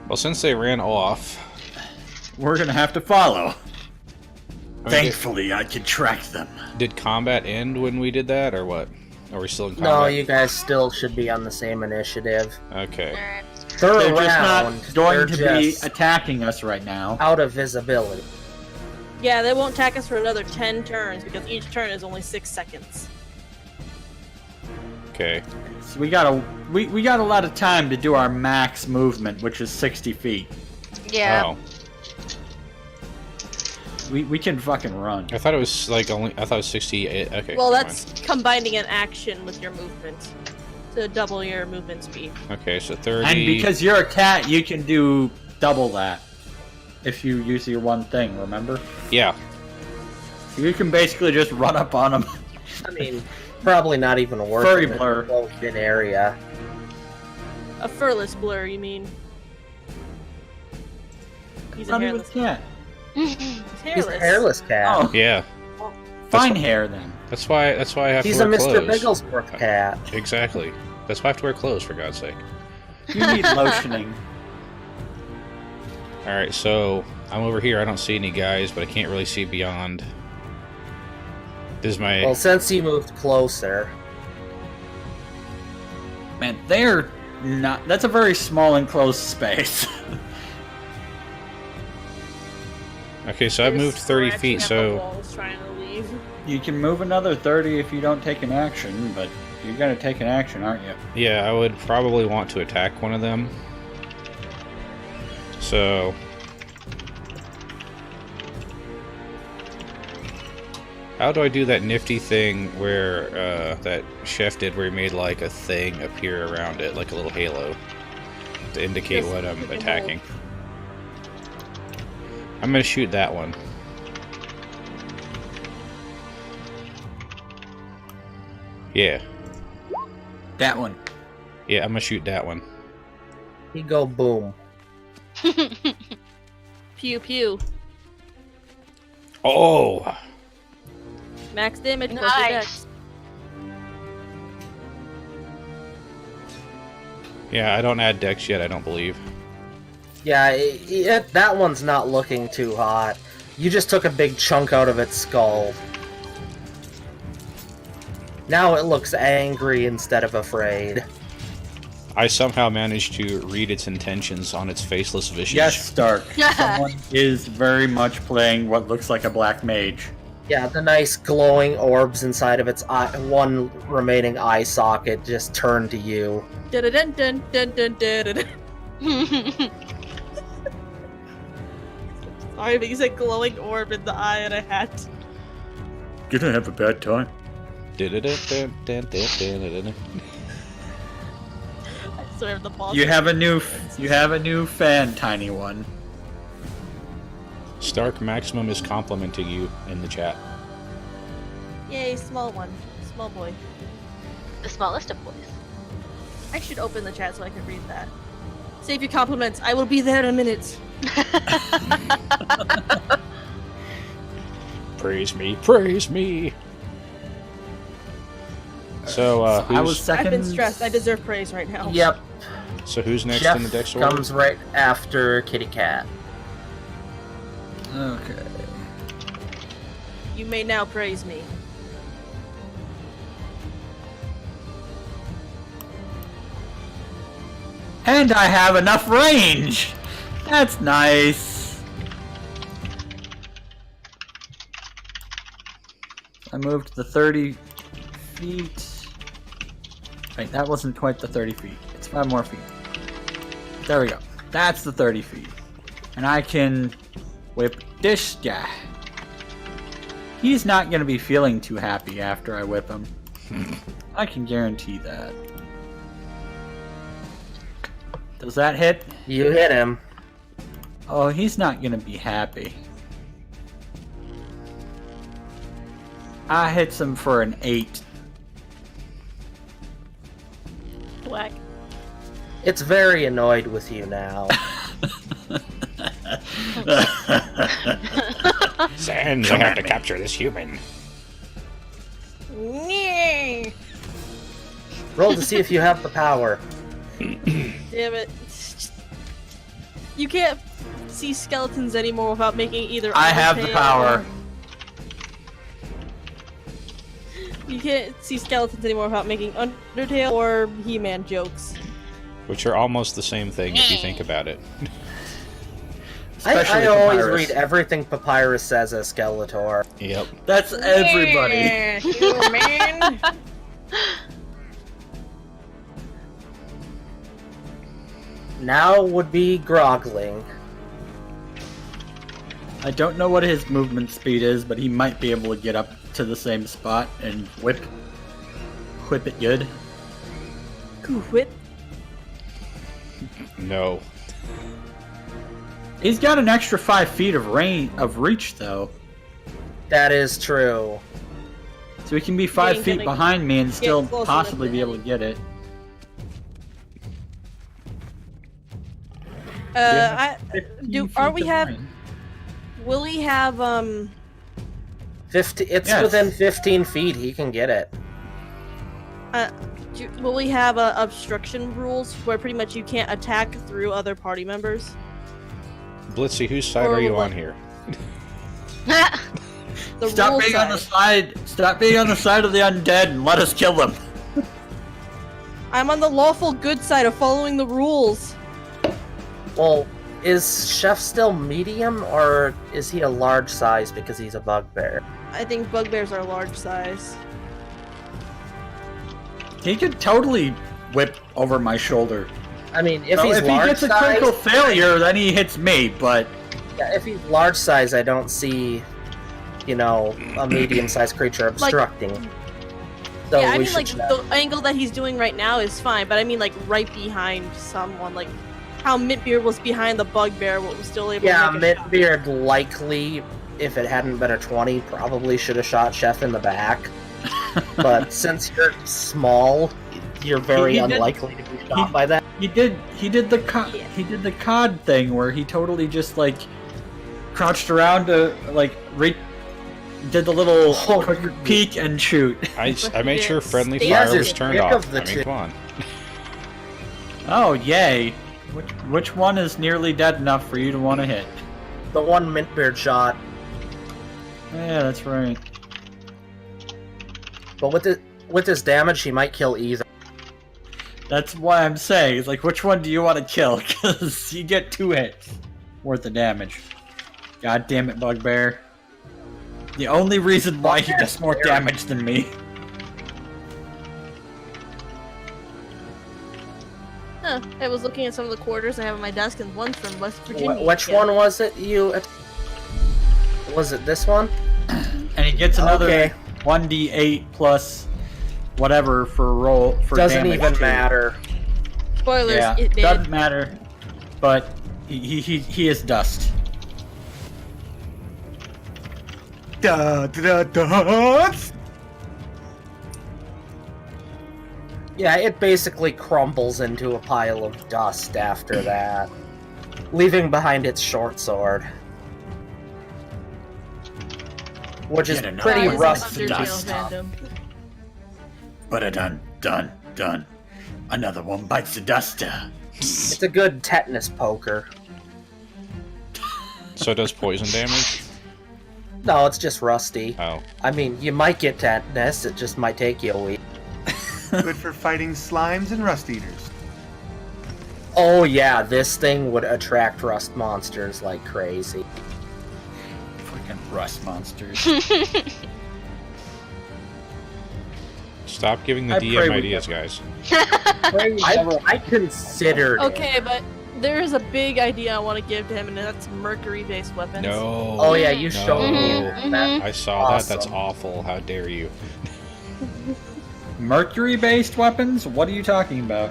Well, since they ran off, We're gonna have to follow. I mean, Thankfully, I can track them. did combat end when we did that, or what? Are we still in combat? No, you guys still should be on the same initiative. Okay. Alright. They're They're just around. not going They're to be just attacking us right now. out of visibility. Yeah, they won't attack us for another 10 turns because each turn is only 6 seconds. Okay. So we got a lot of time to do our max movement, which is 60 feet. Yeah. Oh, We can fucking run. I thought it was like only. I thought it was 68. Okay. Well, never that's combining an action with your movement to double your movement speed. mind. Okay, so 30. And because you're a cat, you can do double that if you use your one thing, remember? Yeah. You can basically just run up on them. I mean, probably not even worth Furry it in blur. a closed-in area. A furless blur, you mean? He's a Not even hairless. cat. He's He's hairless. a hairless cat. Oh, Yeah. fine hair then. That's why I have He's to a wear Mr. clothes. Bigglesworth cat. Exactly. That's why I have to wear clothes, for God's sake. You need lotioning. Alright, so I'm over here. I don't see any guys, but I can't really see beyond. This is my. Well, since he moved closer, Man, they're not. That's a very small enclosed space. Okay, so I've moved 30 feet, so. Walls trying to leave. You can move another 30 if you don't take an action, but you're gonna take an action, aren't you? Yeah, I would probably want to attack one of them. So. How do I do that nifty thing where that chef did, where he made like a thing appear around it, like a little halo, to indicate Just what I'm click and attacking? I'm gonna shoot that one. Yeah. That one. Yeah, I'm gonna shoot that one. He go boom. Pew pew. Oh! Max damage plus Nice. your dex. Yeah, I don't add dex yet, I don't believe. Yeah, that one's not looking too hot. You just took a big chunk out of its skull. Now it looks angry instead of afraid. I somehow managed to read its intentions on its faceless visage. Yes, Stark. Someone is very much playing what looks like a black mage. Yeah, the nice glowing orbs inside of its eye, one remaining eye socket just turned to you. Dun dun dun dun dun dun dun. Sorry, but you said glowing orb in the eye and I had to. Gonna have a bad time. I swear the boss. You have a new fan, tiny one. Stark Maximum is complimenting you in the chat. Yay, small one. Small boy. The smallest of boys. I should open the chat so I can read that. Save your compliments. I will be there in a minute. Praise me, praise me. So, I was who's, second. I've been stressed. I deserve praise right now. Yep, so who's next Jeff in the dex order? comes right after Kitty Cat. Okay. You may now praise me. And I have enough range! That's nice. I moved the 30 feet. Wait, that wasn't quite the 30 feet. It's 5 more feet. There we go. That's the 30 feet. And I can whip this guy. He's not going to be feeling too happy after I whip him. I can guarantee that. Does that hit? You hit him. Oh, he's not going to be happy. I hits him for an 8. Whack. It's very annoyed with you now. Sans, I have to capture this human. Nyeh. Roll to see if you have the power. Damn it. You can't see skeletons anymore without making either I have the Undertale power. You can't see skeletons anymore without making Undertale or He-Man jokes. Which are almost the same thing if you think about it. Especially I always Papyrus. read everything Papyrus says as Skeletor. Yep. That's everybody. Yeah, human. Now would be Grogling. I don't know what his movement speed is, but he might be able to get up to the same spot and whip it good. Whip. No. He's got an extra 5 feet of reach though, That is true. so he can be 5 Getting feet kinda- behind me and still close enough possibly to be able him. to get it. I 15 do. feet Are we of have? range. Will we have it's Yes. within 15 feet. He can get it. will we have obstruction rules where pretty much you can't attack through other party members? Blitzy, whose side Or are you what- on here? The Stop rule being on the side. side. Stop being on the side of the undead and let us kill them. I'm on the lawful good side of following the rules. Well, is Chef still medium, or is he a large size because he's a bugbear? I think bugbears are large size. He could totally whip over my shoulder. I mean, if So he's if he large gets a size, critical failure, then he hits me. But yeah, if he's large size, I don't see, a medium-sized creature obstructing. So yeah, I we mean, should like, check. the angle that he's doing right now is fine, but I mean, like, right behind someone, like, how Mintbeard was behind the bugbear, but was still able Yeah, to make a shot. Mintbeard likely, if it hadn't been a 20, probably should have shot Chef in the back. But since you're small, you're very He did- unlikely to be shot by that. He did the COD thing where he totally just like crouched around to like did the little quick peek and shoot. I made sure friendly He fire has was his turned pick off. of the I mean, two. come on. Oh yay! Which one is nearly dead enough for you to want to hit? The one Mintbeard shot. Yeah, that's right. But with his damage, he might kill either. That's why I'm saying, it's like, which one do you want to kill? Because you get 2 hits worth of damage. God damn it, Bugbear. The only reason why he does more damage than me. Huh. I was looking at some of the quarters I have on my desk, and one's from West Virginia. Which one was it Was it this one? And he gets another Okay. 1d8 plus whatever for roll for Doesn't damage. even too. matter. Spoilers, Yeah, it did. doesn't matter. But he is dust. Da da da. Yeah, it basically crumbles into a pile of dust after that, leaving behind its short sword. Which is Get another pretty Guys in rusty. Undertale dust. fandom. But a done. Another one bites the dust. It's a good tetanus poker. So it does poison damage? No, it's just rusty. Oh. I mean, you might get tetanus, it just might take you a week. Good for fighting slimes and rust eaters. Oh yeah, this thing would attract rust monsters like crazy. Freaking rust monsters. Stop giving the I DM pray we ideas, guys. I considered it. Okay, but there is a big idea I want to give to him, and that's mercury-based weapons. No. Oh yeah, you No. showed me Mhm, that. I saw that. That's Awesome. awful. How dare you? Mercury-based weapons? What are you talking about?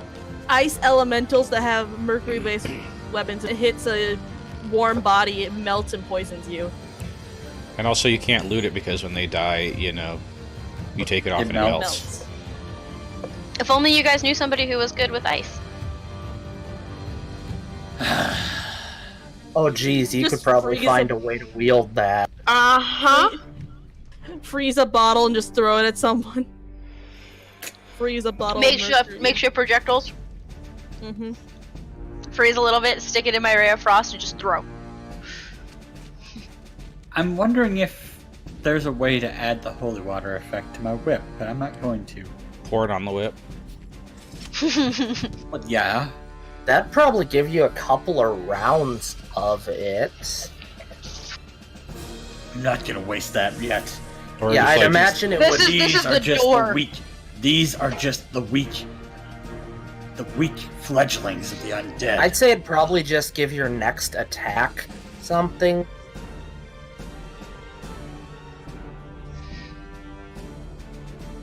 Ice elementals that have mercury-based weapons. It hits a warm body, it melts and poisons you. And also, you can't loot it because when they die, you know, you take it off It and it melts. melts. If only you guys knew somebody who was good with ice. Oh geez, you Just could probably freeze find it. a way to wield that. Uh-huh. Freeze a bottle and just throw it at someone. Freeze a bottle. Make sure projectiles. Mm-hmm. Freeze a little bit, stick it in my ray of frost, and just throw. I'm wondering if there's a way to add the holy water effect to my whip, but I'm not going to. Pour it on the whip. But yeah. That'd probably give you a couple of rounds of it. I'm not gonna waste that yet. Or Yeah, just, I'd like, imagine it This would. is- These are the just door. the weak. These are just the weak fledglings of the undead. I'd say it'd probably just give your next attack something.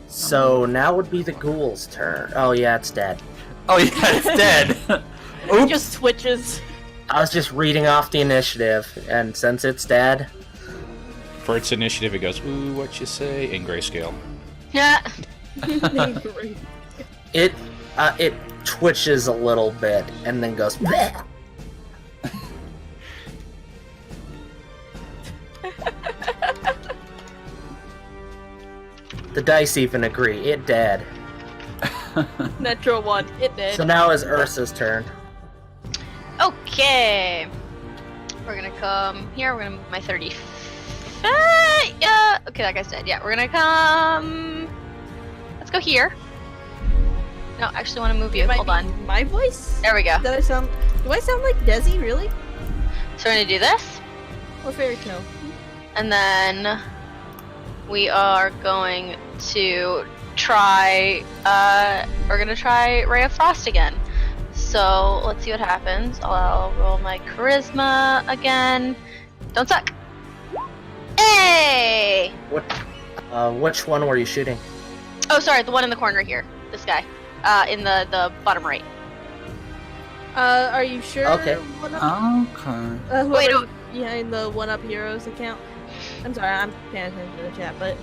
So now would be the ghoul's turn. Oh yeah, it's dead. Oh yeah, it's dead. It Oops. just switches. I was just reading off the initiative, and since it's dead, For its initiative, it goes, ooh, what you say, in grayscale. Yeah. it twitches a little bit and then goes. Bleh. The dice even agree. It dead. Natural 1. It did. So now is Ursa's turn. Okay. We're gonna come here. We're gonna move my 30. Yeah. Okay, that guy's dead. Yeah, we're gonna come. Let's go here. No, I actually want to move you. It might Hold be on. My voice? There we go. Do I sound like Desi, really? So we're gonna do this, Or Fairy Tale? and then we are going to try. We're gonna try Ray of Frost again. So let's see what happens. I'll roll my charisma again. Don't suck. Hey! Which one were you shooting? Oh, sorry, the one in the corner here. This guy. In the bottom right. Are you sure? Okay. One up, Okay. Wait, whoever's behind the One Up Heroes account. I'm sorry, I'm paying attention to the chat, but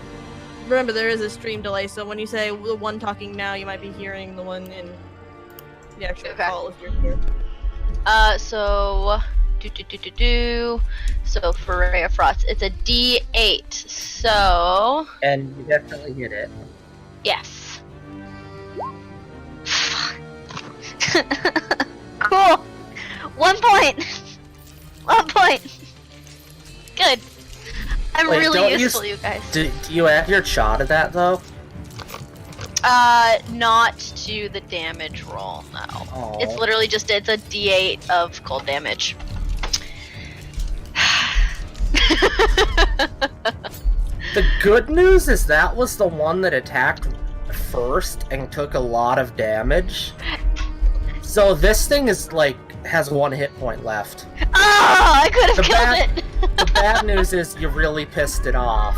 remember, there is a stream delay, so when you say the one talking now, you might be hearing the one in the actual call if you're here. So for Ray of Frost, it's a D8. So And you definitely hit it. yes. Cool. 1 point. 1 point. Good. I'm Wait, really don't you useful, you guys. Do you add your shot at that though? Not to the damage roll, no. Aw. It's literally just, it's a D8 of cold damage. The good news is that was the one that attacked first and took a lot of damage. So this thing is like has 1 hit point left. Oh, I could have The killed bad- it! The bad news is you really pissed it off.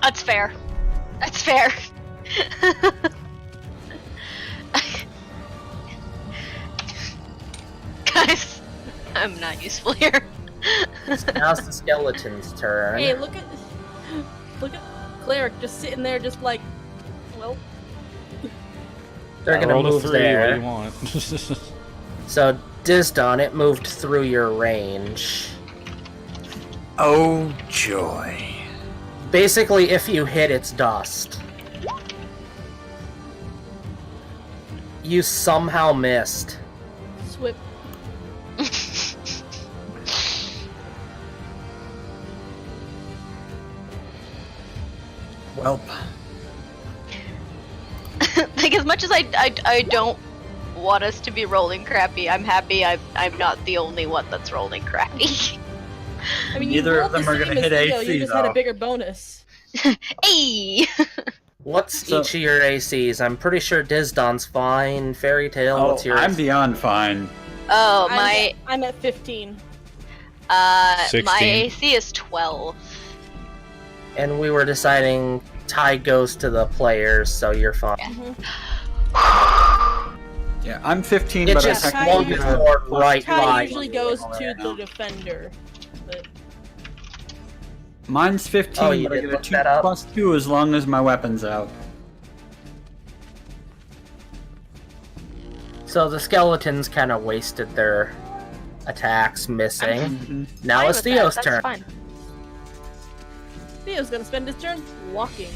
That's fair. That's fair. Guys, I'm not useful here. Now's the skeleton's turn. Hey, look at Cleric just sitting there, just like, well, They're I gonna rolled a move 3. there. What do you want? So Disdonn, it moved through your range. Oh joy. Basically, if you hit, it's dust. You somehow missed. swip. Welp. Like, as much as I don't want us to be rolling crappy, I'm happy I'm not the only one that's rolling crappy. I mean, Neither you of rolled them the are gonna same as hit Theo, AC, you just had though. a bigger bonus. Hey! What's So- each of your ACs? I'm pretty sure Disdon's fine. Fairy Tale, Oh, what's yours? I'm beyond fine. Oh, my I'm at 15. my 16. AC is 12. And we were deciding tie goes to the players, so you're fine. Yeah, I'm 15, It but just I Ty won't usually- forward right Tie by. usually goes All to right the now. defender. But Mine's 15, Oh, you but I did get a look 2 that up? plus 2 as long as my weapon's out. So the skeletons kind of wasted their attacks, missing. Mhm. Now Fine it's with that, Theo's that's turn. fine. Theo's gonna spend his turn walking.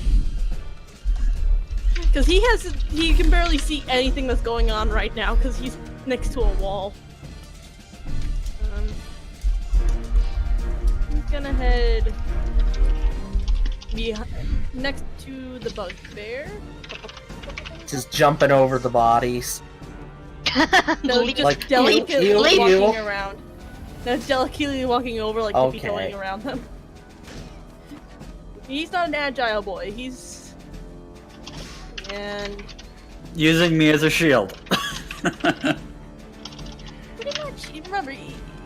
Because he can barely see anything that's going on right now because he's next to a wall. He's gonna head next to the bugbear. Just jumping over the bodies. No, Leap. just Like, delicately you- walking around. No, delicately walking over, like Okay. tippy-toeing around them. He's not an agile boy. He's and Using me as a shield. pretty much. Remember,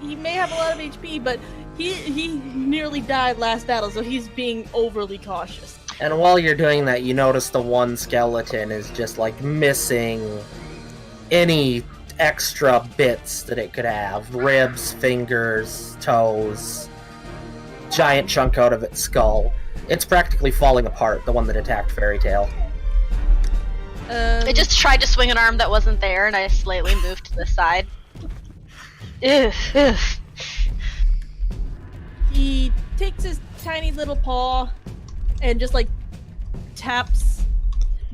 he may have a lot of HP, but he nearly died last battle, so he's being overly cautious. And while you're doing that, you notice the one skeleton is just like missing any extra bits that it could have. Ribs, fingers, toes. Giant chunk out of its skull. It's practically falling apart, the one that attacked Fairy Tale. I just tried to swing an arm that wasn't there, and I slightly moved to the side. Ugh, ugh. He takes his tiny little paw and just like taps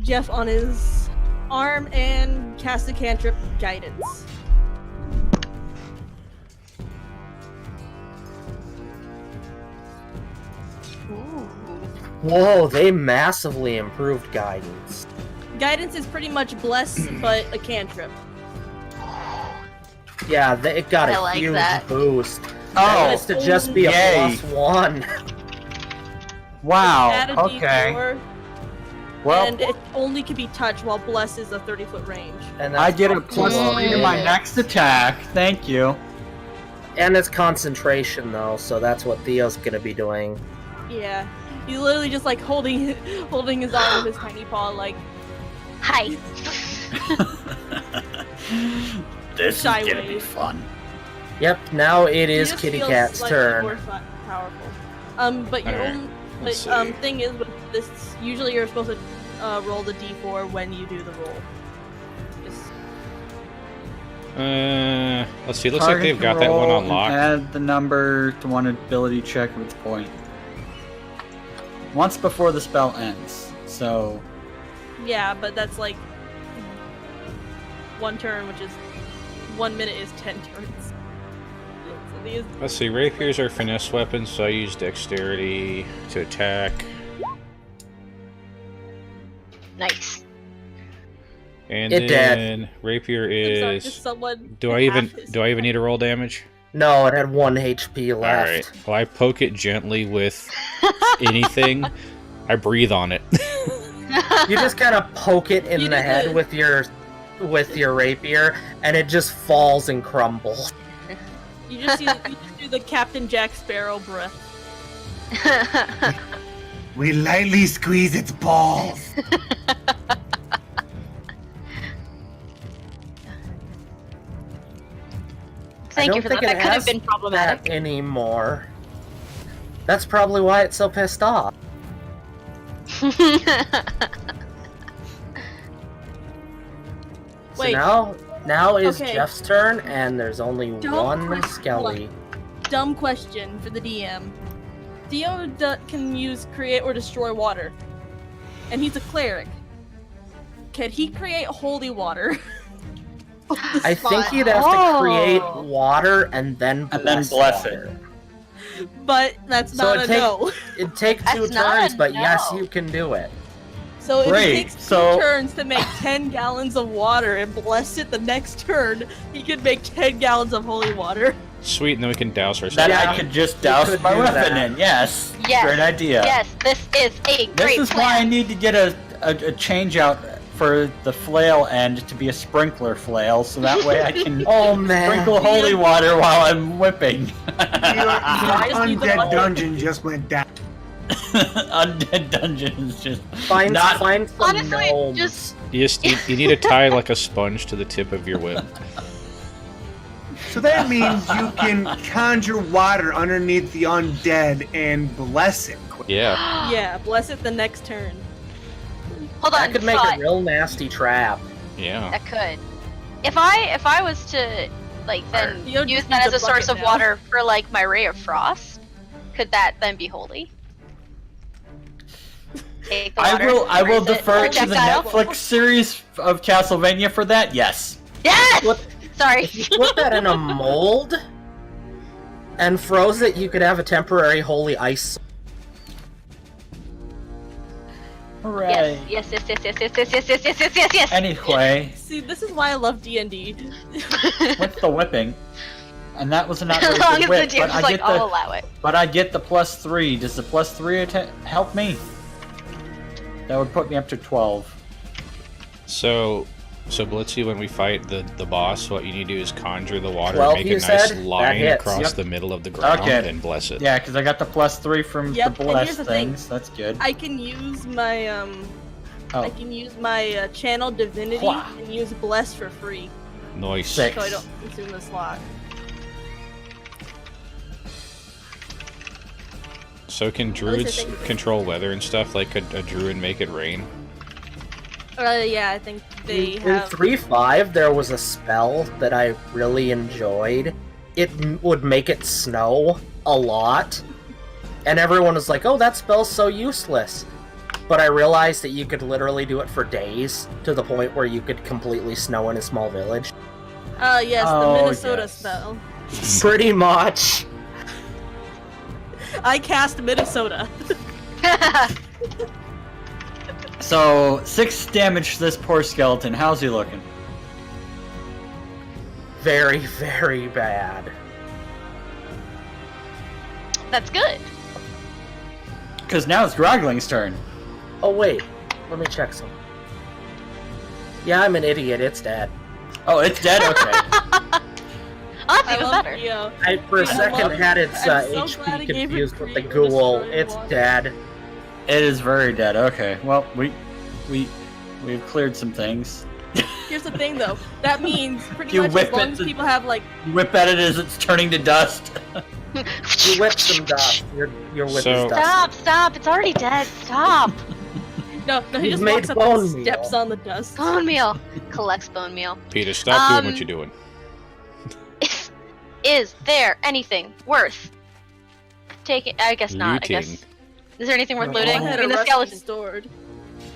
Jeff on his arm and casts a cantrip guidance. Whoa, they massively improved guidance. Guidance is pretty much bless, but a cantrip. Yeah, it got I a like huge that. boost. That Oh, used to just be a yay. +1. wow. Add a Okay. D4, Well, and it only can be touched while bless is a 30-foot range. And I that's get a up to plus a 3 to my minute. next attack. Thank you. And it's concentration though, so that's what Theo's gonna be doing. Yeah, he's literally just like holding his arm with his tiny paw, like Hi. This Shy is gonna be wave. fun. Yep, now it he is just Kitty feels Cat's slightly turn. more powerful. But your Alright. own Let's But see. thing is, with this, usually you're supposed to roll the d4 when you do the roll. Just, Let's see. Looks like Target they've can got that one roll on and lock. Add the number to one ability check of its point. Once before the spell ends. So yeah, but that's like 1 turn, which is 1 minute is 10 turns. So these, Let's see. Rapiers are finesse weapons, so I use dexterity to attack. Nice. And It then rapier I'm sorry, is. just someone Do I even half his- need to roll damage? No, it had 1 HP left. All right. Well, I poke it gently with anything. I breathe on it. You just kind of poke it in You the did head good. with your rapier, and it just falls and crumbles. You just do the Captain Jack Sparrow breath. We lightly squeeze its balls. Thank you for that. That could have been problematic. That anymore. That's probably why it's so pissed off. So Wait. now is Okay. Jeff's turn, and there's only Don't one press skelly. Dumb question for the DM. Dio can use create or destroy water, and he's a cleric. Can he create holy water? On the I think spot? you'd have to create Oh. water and then bless water. But that's So not it a take- no. It'd take 2 That's not turns, a but yes, no. you can do it. So if Great, it takes 2 so- turns to make 10 gallons of water and bless it the next turn, he could make 10 gallons of holy water. Sweet, and then we can douse ourselves. that Yeah, I could just you douse could my do weapon that. in. Yes. Yes. Great idea. Yes, this is a This great is plan. why I need to get a change out for the flail end to be a sprinkler flail, so that way I can Oh man. sprinkle holy water while I'm whipping. Your just need the undead ball. dungeon just went down. Undead dungeons just Find not. some Honestly, gnomes. just You need to tie like a sponge to the tip of your whip. So that means you can conjure water underneath the undead and bless it. Yeah. Yeah, bless it the next turn. hold on. That could make thought. a real nasty trap. Yeah. That could. If I was to like then You use just that need as a the source bucket of now. water for like my ray of frost, could that then be holy? Take the water, I will raise it, defer to the projectile. Netflix series of Castlevania for that. Yes. Yes. What- Sorry. If you put that in a mold and froze it, you could have a temporary holy ice. Hooray. Yes. Yes. Anyway, See, this is why I love D&D. what's the whipping? And that was not As very long good as the whip, DM's but I like, get I'll the allow it. but I get the +3. Does the +3 help me? That would put me up to 12. So Blitzy, when we fight the boss, what you need to do is conjure the water, 12, make a you nice said? That line hits. across Yep. the middle of the ground, Okay. and bless it. Yeah, because I got the +3 from Yep, the and bless here's the thing. things. That's good. I can use my Oh. I can use my channel divinity Wha- and use bless for free, Nice. Sick. so I don't consume the slot. So can druids control weather and stuff? Like could a druid make it rain? Yeah, I think they In have. 3.5, there was a spell that I really enjoyed. It would make it snow a lot, and everyone was like, "Oh, that spell's so useless." But I realized that you could literally do it for days, to the point where you could completely snow in a small village. Yes, Oh, the Minnesota yes. spell. Pretty much. I cast Minnesota. So 6 damage to this poor skeleton. How's he looking? Very, very bad. That's good. Because now it's Grogling's turn. Oh wait, let me check some. Yeah, I'm an idiot. It's dead. Oh, it's dead. Okay. Oh, that's I even love better. Dio. I for a I second love had it. its I'm so glad I HP gave him confused with the create or ghoul. destroy It's water. dead. It is very dead. Okay. Well, we've cleared some things. Here's the thing, though. That means pretty You much whip as long it as to- people have like You whip at it as it's turning to dust. You whip some dust. Your whip So- is dust. Stop! It's already dead. Stop. No, he You've just made walks up bone and meal. steps on the dust. Bone meal. Collects bone meal. Peter, stop doing what you're doing. Is there anything worth taking? I guess not. I guess. Looting. Is there anything worth No. looting? I had I mean, a the rusty skeleton. sword.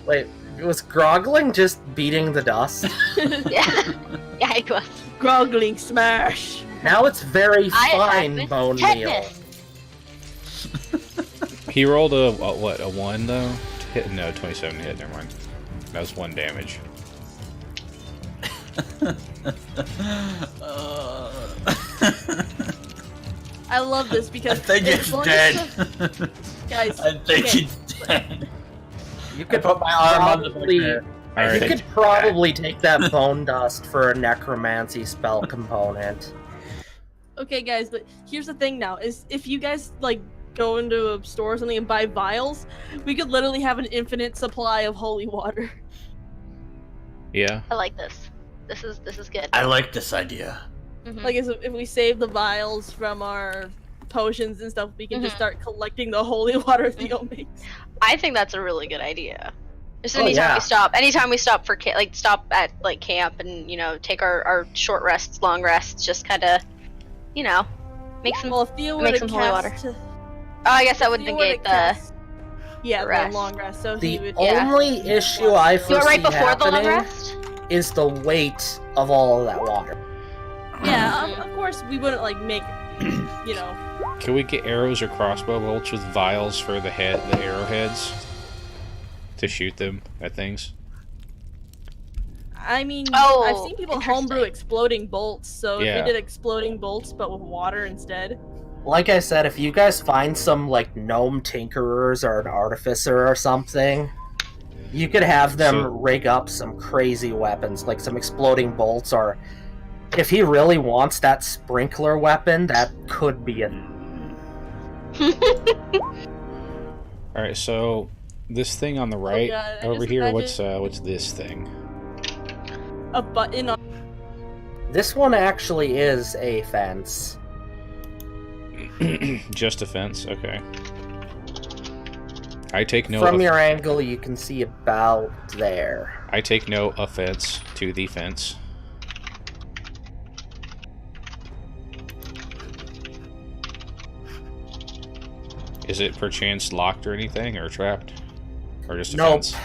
Wait, was Grogling just beating the dust? Yeah. Yeah, it was. Grogling smash. Now it's very I attack fine with bone meal. tetanus. He rolled a 1 though? Hit, no, 27 hit, never mind. That was 1 damage. I love this because I think as it's long dead. as guys, I think okay, it's dead. You I could put my arm on the probably, bugbear. Alright. you could probably take that bone dust for a necromancy spell component. okay, guys. But here's the thing now: is if you guys like go into a store or something and buy vials, we could literally have an infinite supply of holy water. Yeah. I like this. This is good. I like this idea. Mhm. Like, if we save the vials from our potions and stuff, we can just start collecting the holy water Theo makes. I think that's a really good idea. Just Oh, anytime we stop for stop at like camp and take our short rests, long rests, just kind of, make some. Well, if Theo were make to some holy water. cast, Oh, I guess that would Theo were to negate the. cast- yeah, rest. the long rest. So The he would. only issue I Do it foresee right before the long happening rest. is the weight of all of that water. Yeah, of course we wouldn't like make, Can we get arrows or crossbow bolts with vials for the arrowheads? To shoot them at things? I mean, Oh, I've seen people homebrew interesting. exploding bolts, so Yeah. if we did exploding bolts but with water instead. Like I said, if you guys find some like gnome tinkerers or an artificer or something, you could have them So- rig up some crazy weapons, like some exploding bolts, or if he really wants that sprinkler weapon, that could be a. Alright, so this thing on the right God, I over just here, imagine- what's this thing? A button on. This one actually is a fence. Just a fence, okay. I take no From your angle, you can see about there. I take no offense to the fence. Is it perchance locked or anything, or trapped? Or just a Nope. fence?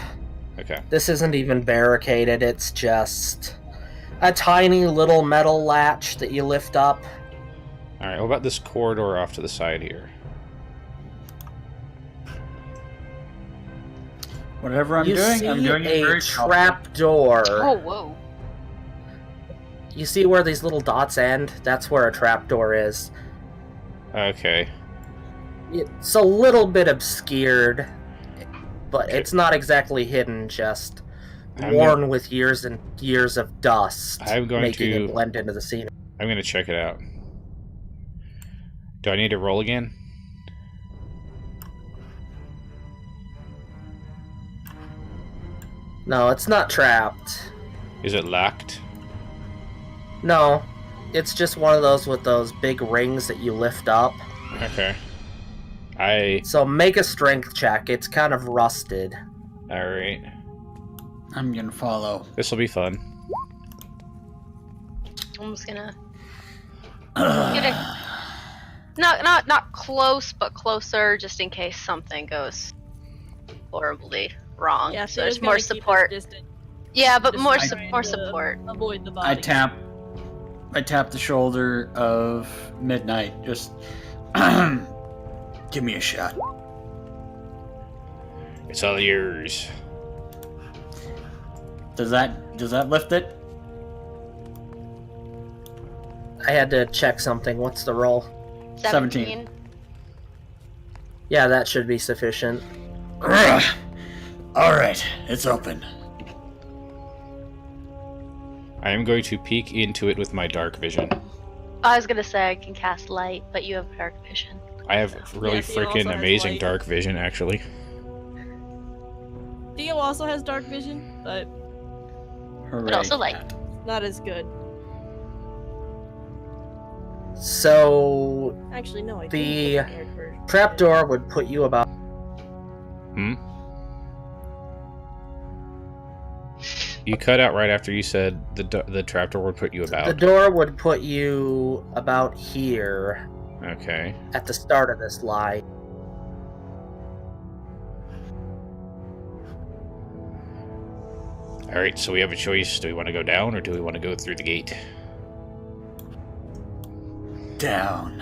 Okay. This isn't even barricaded, it's just a tiny little metal latch that you lift up. Alright, what about this corridor off to the side here? Whatever I'm You doing, see I'm doing it a very trap door. Oh, whoa. You see where these little dots end? That's where a trap door is. Okay. It's a little bit obscured, but it's not exactly hidden, just I'm worn with years and years of dust, I'm going making to- it blend into the scene. I'm gonna check it out. Do I need to roll again? No, it's not trapped. Is it locked? No, it's just one of those with those big rings that you lift up. Okay. So make a strength check. It's kind of rusted. Alright. I'm gonna follow. This will be fun. I'm just gonna get it. Not close, but closer, just in case something goes horribly wrong. Yeah, so Theo's there's more gonna keep his support. distance, Yeah, but just more trying more to support. Avoid the body. I tap the shoulder of Midnight. Just give me a shot. It's all yours. Does that lift it? I had to check something. What's the roll? 17. Yeah, that should be sufficient. All right, it's open. I am going to peek into it with my dark vision. I was gonna say I can cast light, but you have dark vision. I have really Yeah, Theo also freaking has amazing light. dark vision, actually. Theo also has dark vision, but Hooray. But also light. not as good. So Actually, no, I The didn't put aired version. trapdoor would put you about. Hmm? You cut out right after you said the trapdoor would put you about. The door would put you about here Okay. at the start of this line. Alright, so we have a choice. Do we want to go down or do we want to go through the gate? Down.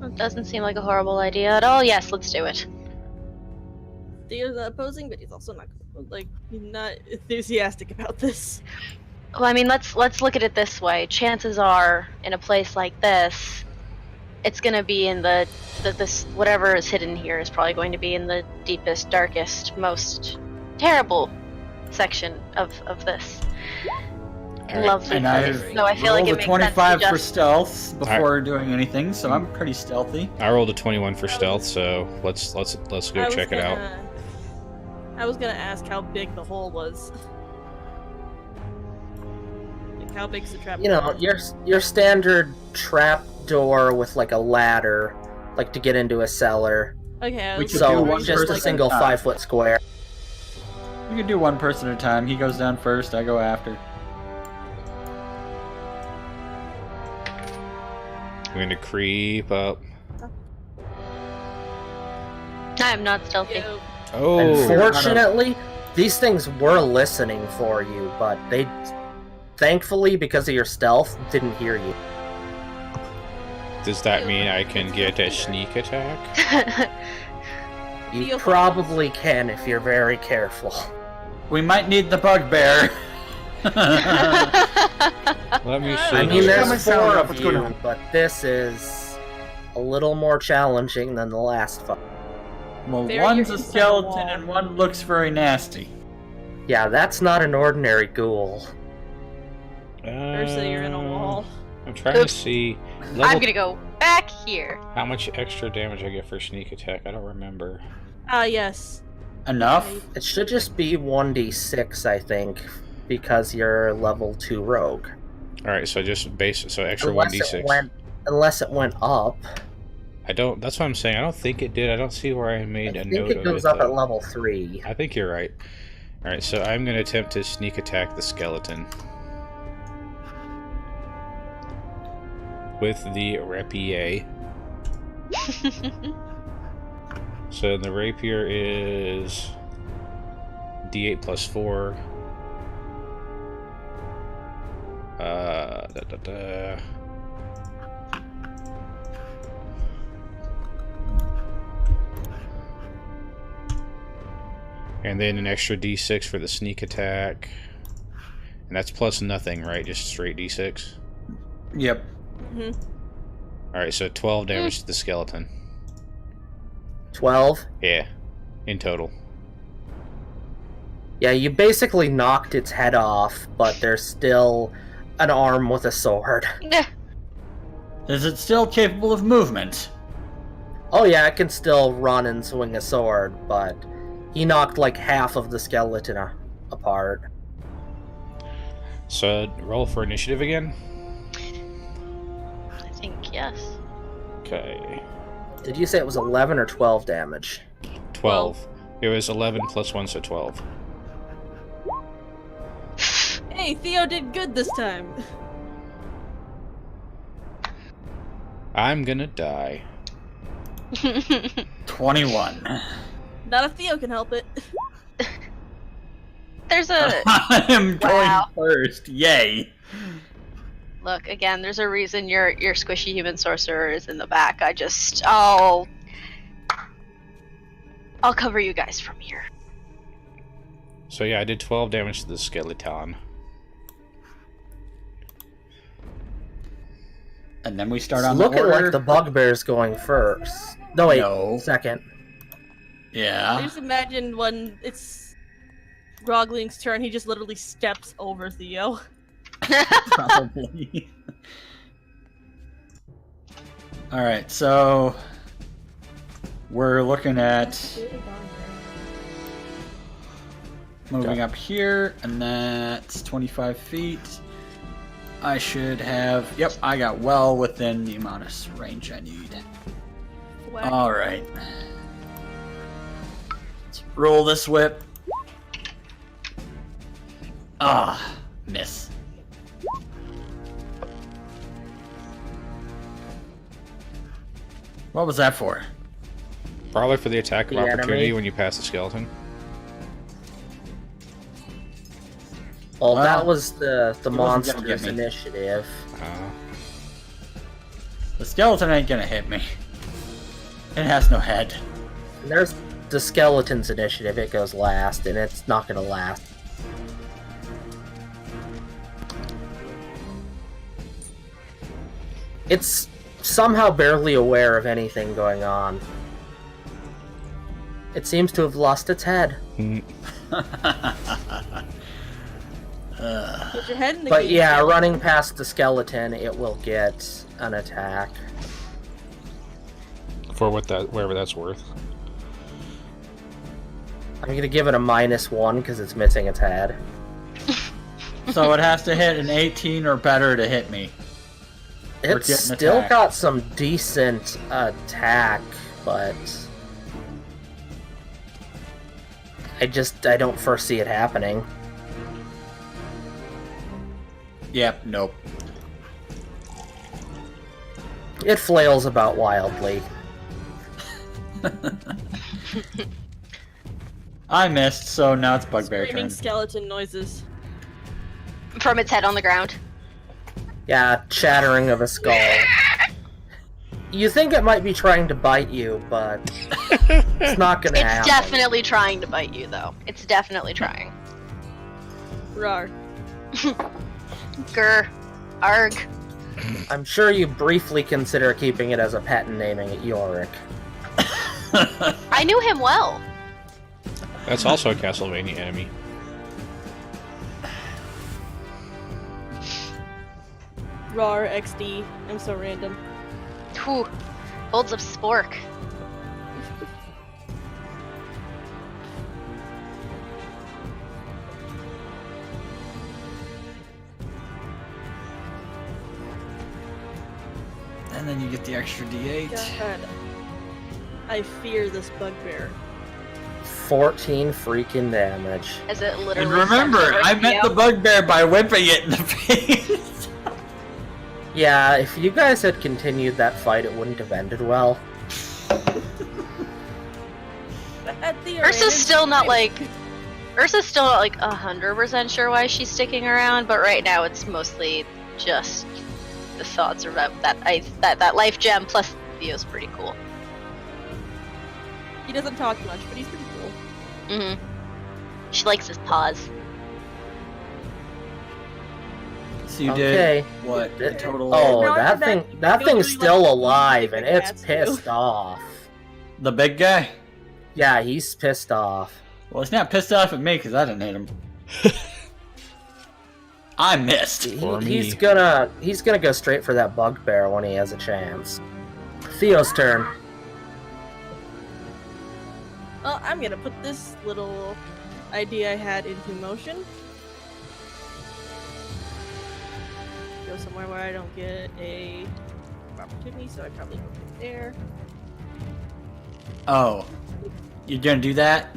It doesn't seem like a horrible idea at all. Yes, let's do it. Theo's not opposing, but he's also not he's not enthusiastic about this. Well, I mean, let's look at it this way. Chances are, in a place like this, it's gonna be in this whatever is hidden here is probably going to be in the deepest, darkest, most terrible section of this. Alright. Lovely. And I've So I feel like rolled it a makes 25 sense to for just... stealth before doing anything, so I'm pretty stealthy. I rolled a 21 for stealth, so let's go check it out. I was gonna ask how big the hole was. Like, how big's the trap? You know, your standard trap door with like a ladder, like to get into a cellar. Okay, I We was could do So one just a person single at a time. 5-foot square. You can do one person at a time. He goes down first, I go after. I'm gonna creep up. I'm not stealthy. Yo, Oh! Unfortunately, these things were listening for you, but they, thankfully, because of your stealth, didn't hear you. Does that mean I can get a sneak attack? You Feel probably can if you're very careful. We might need the bugbear. Let me see. I mean, here. there's Coming sound 4 up, of what's going you, on? but this is a little more challenging than the last fight. Well, There, one's you're a inside a skeleton wall. and one looks very nasty. Yeah, that's not an ordinary ghoul. Ursula, you're in a wall. I'm trying to Oops. see I'm level, gonna go back here. how much extra damage I get for sneak attack. I don't remember. Ah, yes. Enough? It should just be 1d6, I think, because you're level 2 rogue. Alright, so just so extra Unless 1d6. unless it went up. I don't. That's what I'm saying. I don't think it did. I don't see where I made I a think note it of goes it. up at though. level 3. I think you're right. Alright, so I'm going to attempt to sneak attack the skeleton. With the rapier. So the rapier is d8 plus 4. And then an extra d6 for the sneak attack. And that's plus nothing, right? Just straight d6? Yep. Hmm. Alright, so 12 damage to the skeleton. 12? Yeah, in total. Yeah, you basically knocked its head off, but there's still an arm with a sword. Is it still capable of movement? Oh yeah, it can still run and swing a sword, but he knocked like half of the skeleton apart. So roll for initiative again. I think yes. Okay. Did you say it was 11 or 12 damage? 12. It was 11 plus 1, so 12. Hey, Theo did good this time. I'm gonna die. 21. Not if Theo can help it. There's a I am going Wow. first. Yay. look again. There's a reason your squishy human sorcerer is in the back. I'll cover you guys from here. So yeah, I did 12 damage to the skeleton. And then we start It's on looking the order. like the bugbear's going first. No, wait, No. second. I Yeah. just imagine when it's Grogling's turn, he just literally steps over Theo. Probably. Alright, so we're looking at moving up here, and that's 25 feet. I should have... Yep, I got well within the amount of range I need. Whack. Alright. Let's roll this whip. Ah, miss. What was that for? Probably for the attack of The opportunity enemy. when you pass the skeleton. Well, Wow. that was the wasn't gonna monster's get me. initiative. The skeleton ain't gonna hit me. It has no head. And there's the skeleton's initiative. It goes last, and it's not gonna last. It's somehow barely aware of anything going on. It seems to have lost its head. Mm. Put your head in the But game. yeah, running past the skeleton, it will get an attack. For whatever that's worth. I'm gonna give it a -1 because it's missing its head. So it has to hit an 18 or better to hit me. Or It's get an still attack. got some decent attack, but I don't foresee it happening. Yep, nope. It flails about wildly. I missed, so now it's Bugbear Screaming turn. skeleton noises. From its head on the ground. Yeah, chattering of a skull. You think it might be trying to bite you, but it's not gonna It's happen. definitely trying to bite you, though. It's definitely trying. Rar. Grr. Arg. I'm sure you briefly consider keeping it as a pet and naming it Yorick. I knew him well. That's also a Castlevania enemy. Rar XD. I'm so random. Whew. Holds up spork. And then you get the extra D8. God. I fear this bugbear. 14 freaking damage. As it literally. And remember, sends it I right met to the you. Bugbear by whipping it in the face. Yeah, if you guys had continued that fight, it wouldn't have ended well. At the Ursa's end, still not I- like. Ursa's still not like 100% sure why she's sticking around, but right now it's mostly just the thoughts about that life gem plus Theo's pretty cool. He doesn't talk much, but he's pretty cool. Mhm. She likes his paws. So you Okay. did what? A total. Oh, Now that that- thing, that you'll thing's do, still like, alive, and like it's cats do. pissed off. The big guy? Yeah, he's pissed off. Well, he's not pissed off at me because I didn't hit him. I missed. For me. He's gonna go straight for that bugbear when he has a chance. Theo's turn. Well, I'm gonna put this little idea I had into motion. Go somewhere where I don't get a opportunity, so I probably go right there. Oh, you're gonna do that?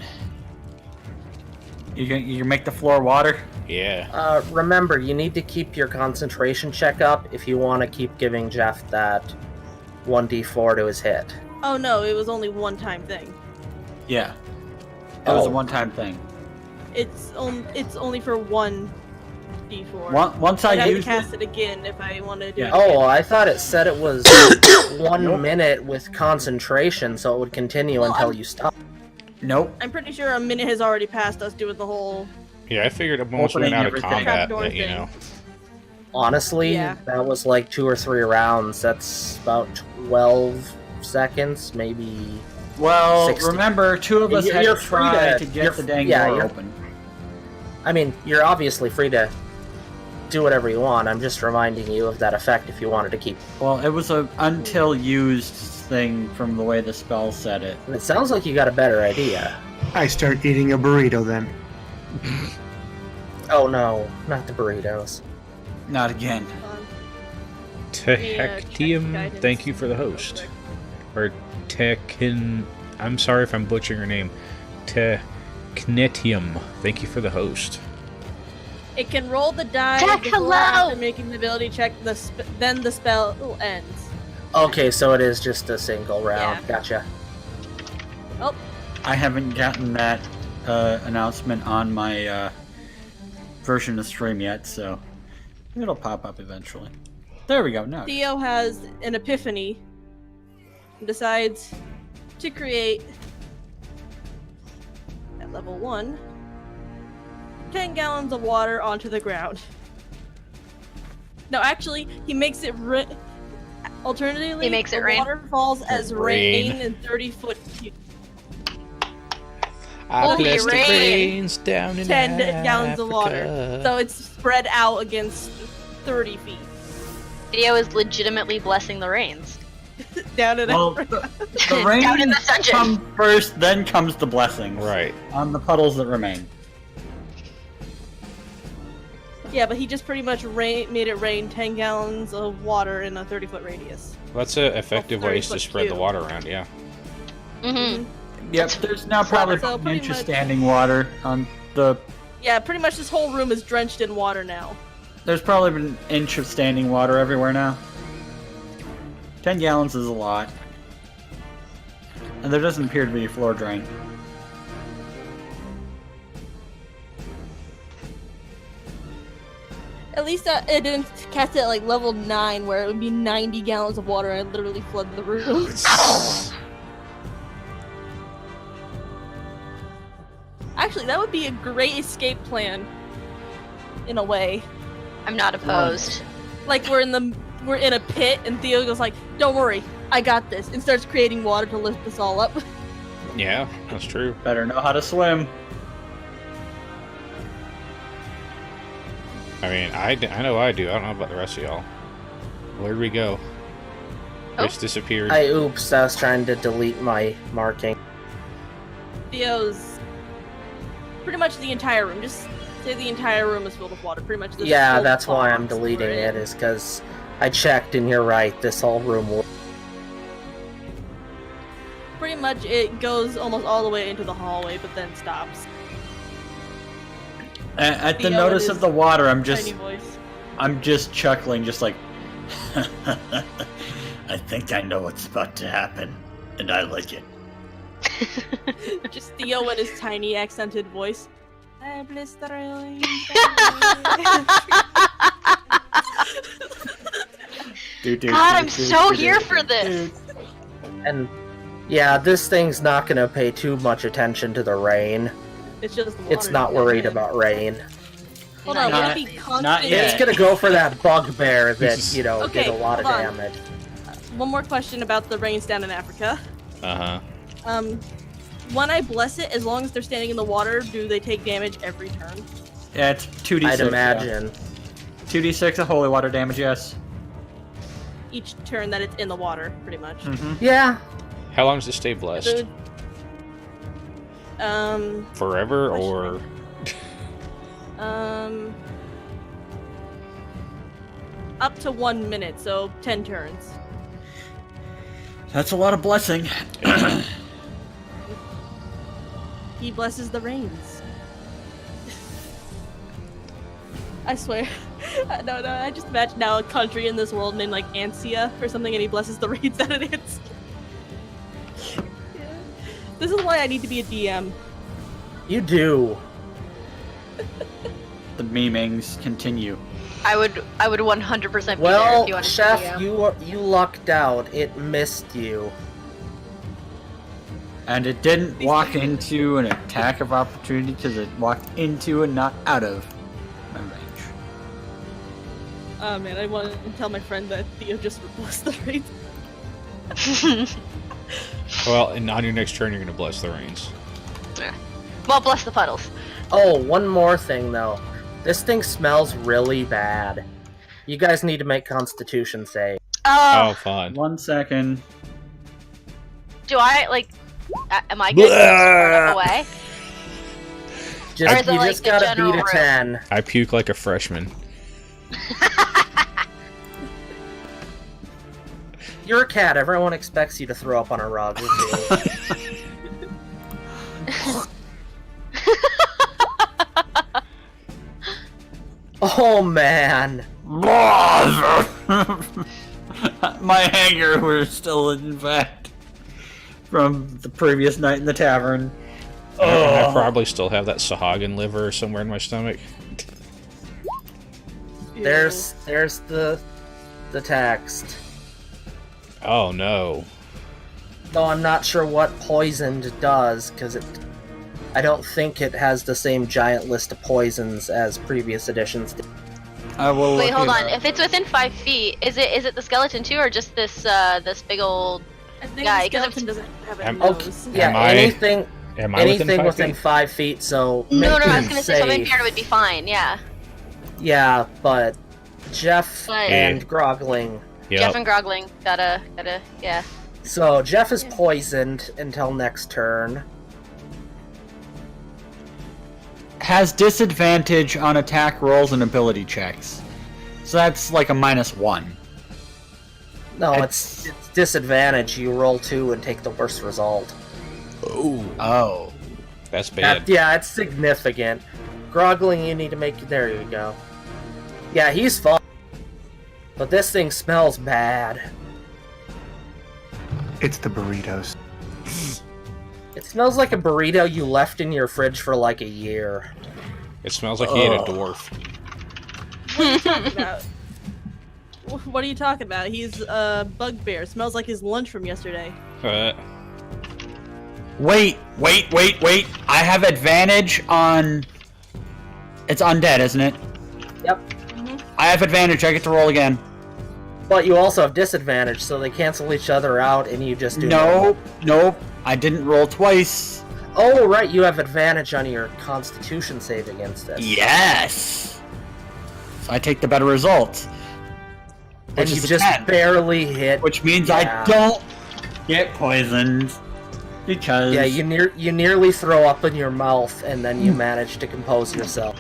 You gonna make the floor water? Yeah. Remember, you need to keep your concentration check up if you want to keep giving Jeff that 1d4 to his hit. Oh no, it was only one time thing. Yeah. It was a Oh. one-time thing. It's only for one d4. Once I I'd have to used cast it, it again if I want to do Yeah. it. Oh, again. I thought it said it was 1 Nope. minute with concentration, so it would continue Well, until I'm- you stop. nope. I'm pretty sure a minute has already passed us doing the whole. Yeah, I figured once we went Opening out of everything. combat Trapdoor that, you thing. know. Honestly, Yeah. that was like 2 or 3 rounds. That's about 12 seconds, maybe. Well, 60. remember, 2 of us You're- had you're to free try to- to get you're- the dang yeah, door you're- open. I mean, you're obviously free to do whatever you want. I'm just reminding you of that effect if you wanted to keep. Well, it was a until used thing from the way the spell said it. It sounds like you got a better idea. I start eating a burrito then. Oh no, not the burritos. Not again. Tehectium, guidance. thank you for the host. Or Tekin, I'm sorry if I'm butchering your name. Technetium, thank you for the host. It can roll the die Jack, before hello! after making the ability check, then the spell ends. Okay, so it is just a single round. Yeah. Gotcha. Oh, I haven't gotten that announcement on my version of stream yet, so it'll pop up eventually. There we go. Now. Theo has an epiphany and decides to create, at level 1, 10 gallons of water onto the ground. No, actually, he makes it alternatively, He makes it the rain? water falls as Rain. rain in 30-foot cubes. I Holy bless the rain. rains down in 10 Africa. gallons of water. So it's spread out against 30 feet. Theo is legitimately blessing the rains. Down in Well, Africa. the rain Down in the dungeon. comes first, then comes the blessings. Right. On the puddles that remain. Yeah, but he just pretty much made it rain 10 gallons of water in a 30-foot radius. That's an effective way to 30-foot spread the cube. water around, yeah. Mm-hmm. Yep, there's now probably So an pretty inch of much- standing water on the. Yeah, pretty much this whole room is drenched in water now. There's probably an inch of standing water everywhere now. 10 gallons is a lot. And there doesn't appear to be a floor drain. At least it didn't cast it at like level 9 where it would be 90 gallons of water and literally flood the room. Actually, that would be a great escape plan. In a way. I'm not opposed. Like we're in a pit and Theo goes like, "Don't worry, I got this," and starts creating water to lift us all up. Yeah, that's true. Better know how to swim. I mean, I know I do. I don't know about the rest of y'all. Where'd we go? Oh. Which disappeared. I was trying to delete my marking. Theo's pretty much the entire room. Just say the entire room is filled with water. Pretty much. This Yeah, whole that's why I'm box deleting we're in. it, is because I checked and you're right, this whole room will... Pretty much, it goes almost all the way into the hallway, but then stops. At the Theo notice and of the water, I'm Tiny voice. just chuckling, just like. I think I know what's about to happen, and I like it. Just Theo and his tiny accented voice. I bless the rain. God, I'm so here for this. And yeah, this thing's not gonna pay too much attention to the rain. It's just water. It's not worried about rain. Hold on, Not- would it be constant? not yet. It's gonna go for that bugbear that, you know, Okay, did a lot of hold on. damage. One more question about the rains down in Africa. Uh-huh. When I bless it, as long as they're standing in the water, do they take damage every turn? Yeah, it's 2d6. I'd yeah. imagine. 2d6 of holy water damage, yes. Each turn that it's in the water, pretty much. Mm-hmm. Yeah. How long does it stay blessed? Forever or... Up to 1 minute, so 10 turns. That's a lot of blessing. He blesses the rains. I swear. No, I just imagine now a country in this world named like Ansia or something, and he blesses the rains out of Ansia. Yeah. This is why I need to be a DM. You do. The memings continue. I would 100% be there if Well, you wanted Chef, to. you lucked out. It missed you. And it didn't walk into an attack of opportunity because it walked into and not out of my range. Oh man, I want to tell my friend that Theo just blessed the rains. Well, and on your next turn, you're going to bless the rains. Well, bless the puddles. Oh, one more thing though. This thing smells really bad. You guys need to make Constitution save. Oh, Oh, fun. 1 second. do I like? Am I good to run away? Just, Or is it you like just the gotta general beat a room? 10. I puke like a freshman. You're a cat. Everyone expects you to throw up on a rug. Oh man. My hanger was still infected from the previous night in the tavern. I probably still have that Sahagin liver somewhere in my stomach. There's the text. Oh no. Though I'm not sure what poisoned does, because I don't think it has the same giant list of poisons as previous editions did. I will. Wait, hold on. If it's within 5 feet, is it the skeleton too, or just this big old I think guy? the 'Cause skeleton doesn't have a Am- nose. Yeah, Am I anything within 5 feet? 5 feet, so No, make I it was gonna say so safe. Mintbeard would be fine. Yeah. Yeah, but Jeff But- and Grogling. Yep. Jeff and Grogling gotta, yeah. So Jeff is poisoned until next turn. Has disadvantage on attack rolls and ability checks. So that's like a -1. No, it's disadvantage. You roll 2 and take the worst result. Oh. That's bad. Yeah, it's significant. Grogling, you need to make... There you go. Yeah, he's fine. But this thing smells bad. It's the burritos. It smells like a burrito you left in your fridge for like a year. It smells like he ate a dwarf. About. What are you talking about? He's a bugbear. Smells like his lunch from yesterday. Wait. I have advantage on... It's undead, isn't it? Yep. I have advantage. I get to roll again. But you also have disadvantage, so they cancel each other out and you just do... Nope. I didn't roll twice. Oh, right, you have advantage on your Constitution save against this. Yes! So I take the better result. And Which you is a just 10. barely hit. Which means Yeah. I don't get poisoned. Because... Yeah, you nearly throw up in your mouth, and then you manage to compose yourself.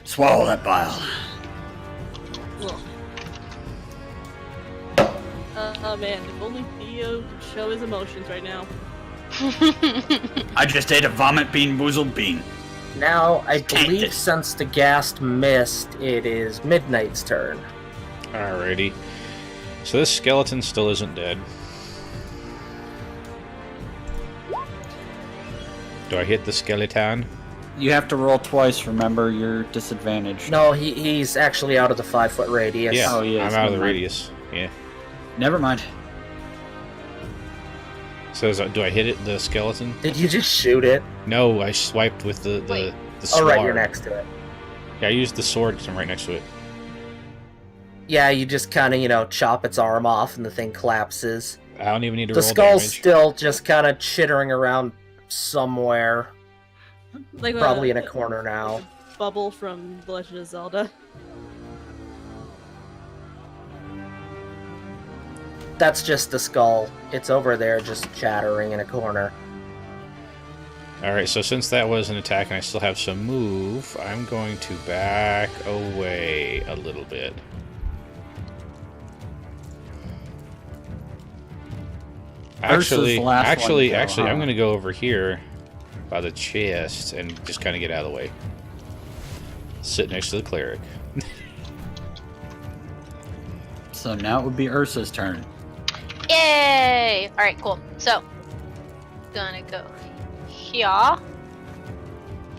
Swallow that bile. Oh man, if only Theo could show his emotions right now. I just ate a vomit bean boozled bean. Now, I Take believe this. since the ghast missed, it is Midnight's turn. Alrighty. So this skeleton still isn't dead. Do I hit the skeleton? You have to roll twice, remember your disadvantage. No, he's actually out of the 5-foot radius. Yeah, Oh, yes, I'm out of the never mind. radius. Yeah. Never mind. So do I hit it, the skeleton? Did you just shoot it? No, I swiped with the Wait. sword. Oh, right, you're next to it. Yeah, I used the sword because I'm right next to it. Yeah, you just kind of, chop its arm off and the thing collapses. I don't even need to The roll skull's damage. still just kind of chittering around somewhere. Like Probably in a corner now. Bubble from The Legend of Zelda. That's just the skull. It's over there just chattering in a corner. Alright, so since that was an attack and I still have some move, I'm going to back away a little bit. Actually, the last one to go, huh? I'm going to go over here by the chest and just kind of get out of the way. Sit next to the cleric. So now it would be Ursa's turn. Yay! Alright, cool. So, gonna go here.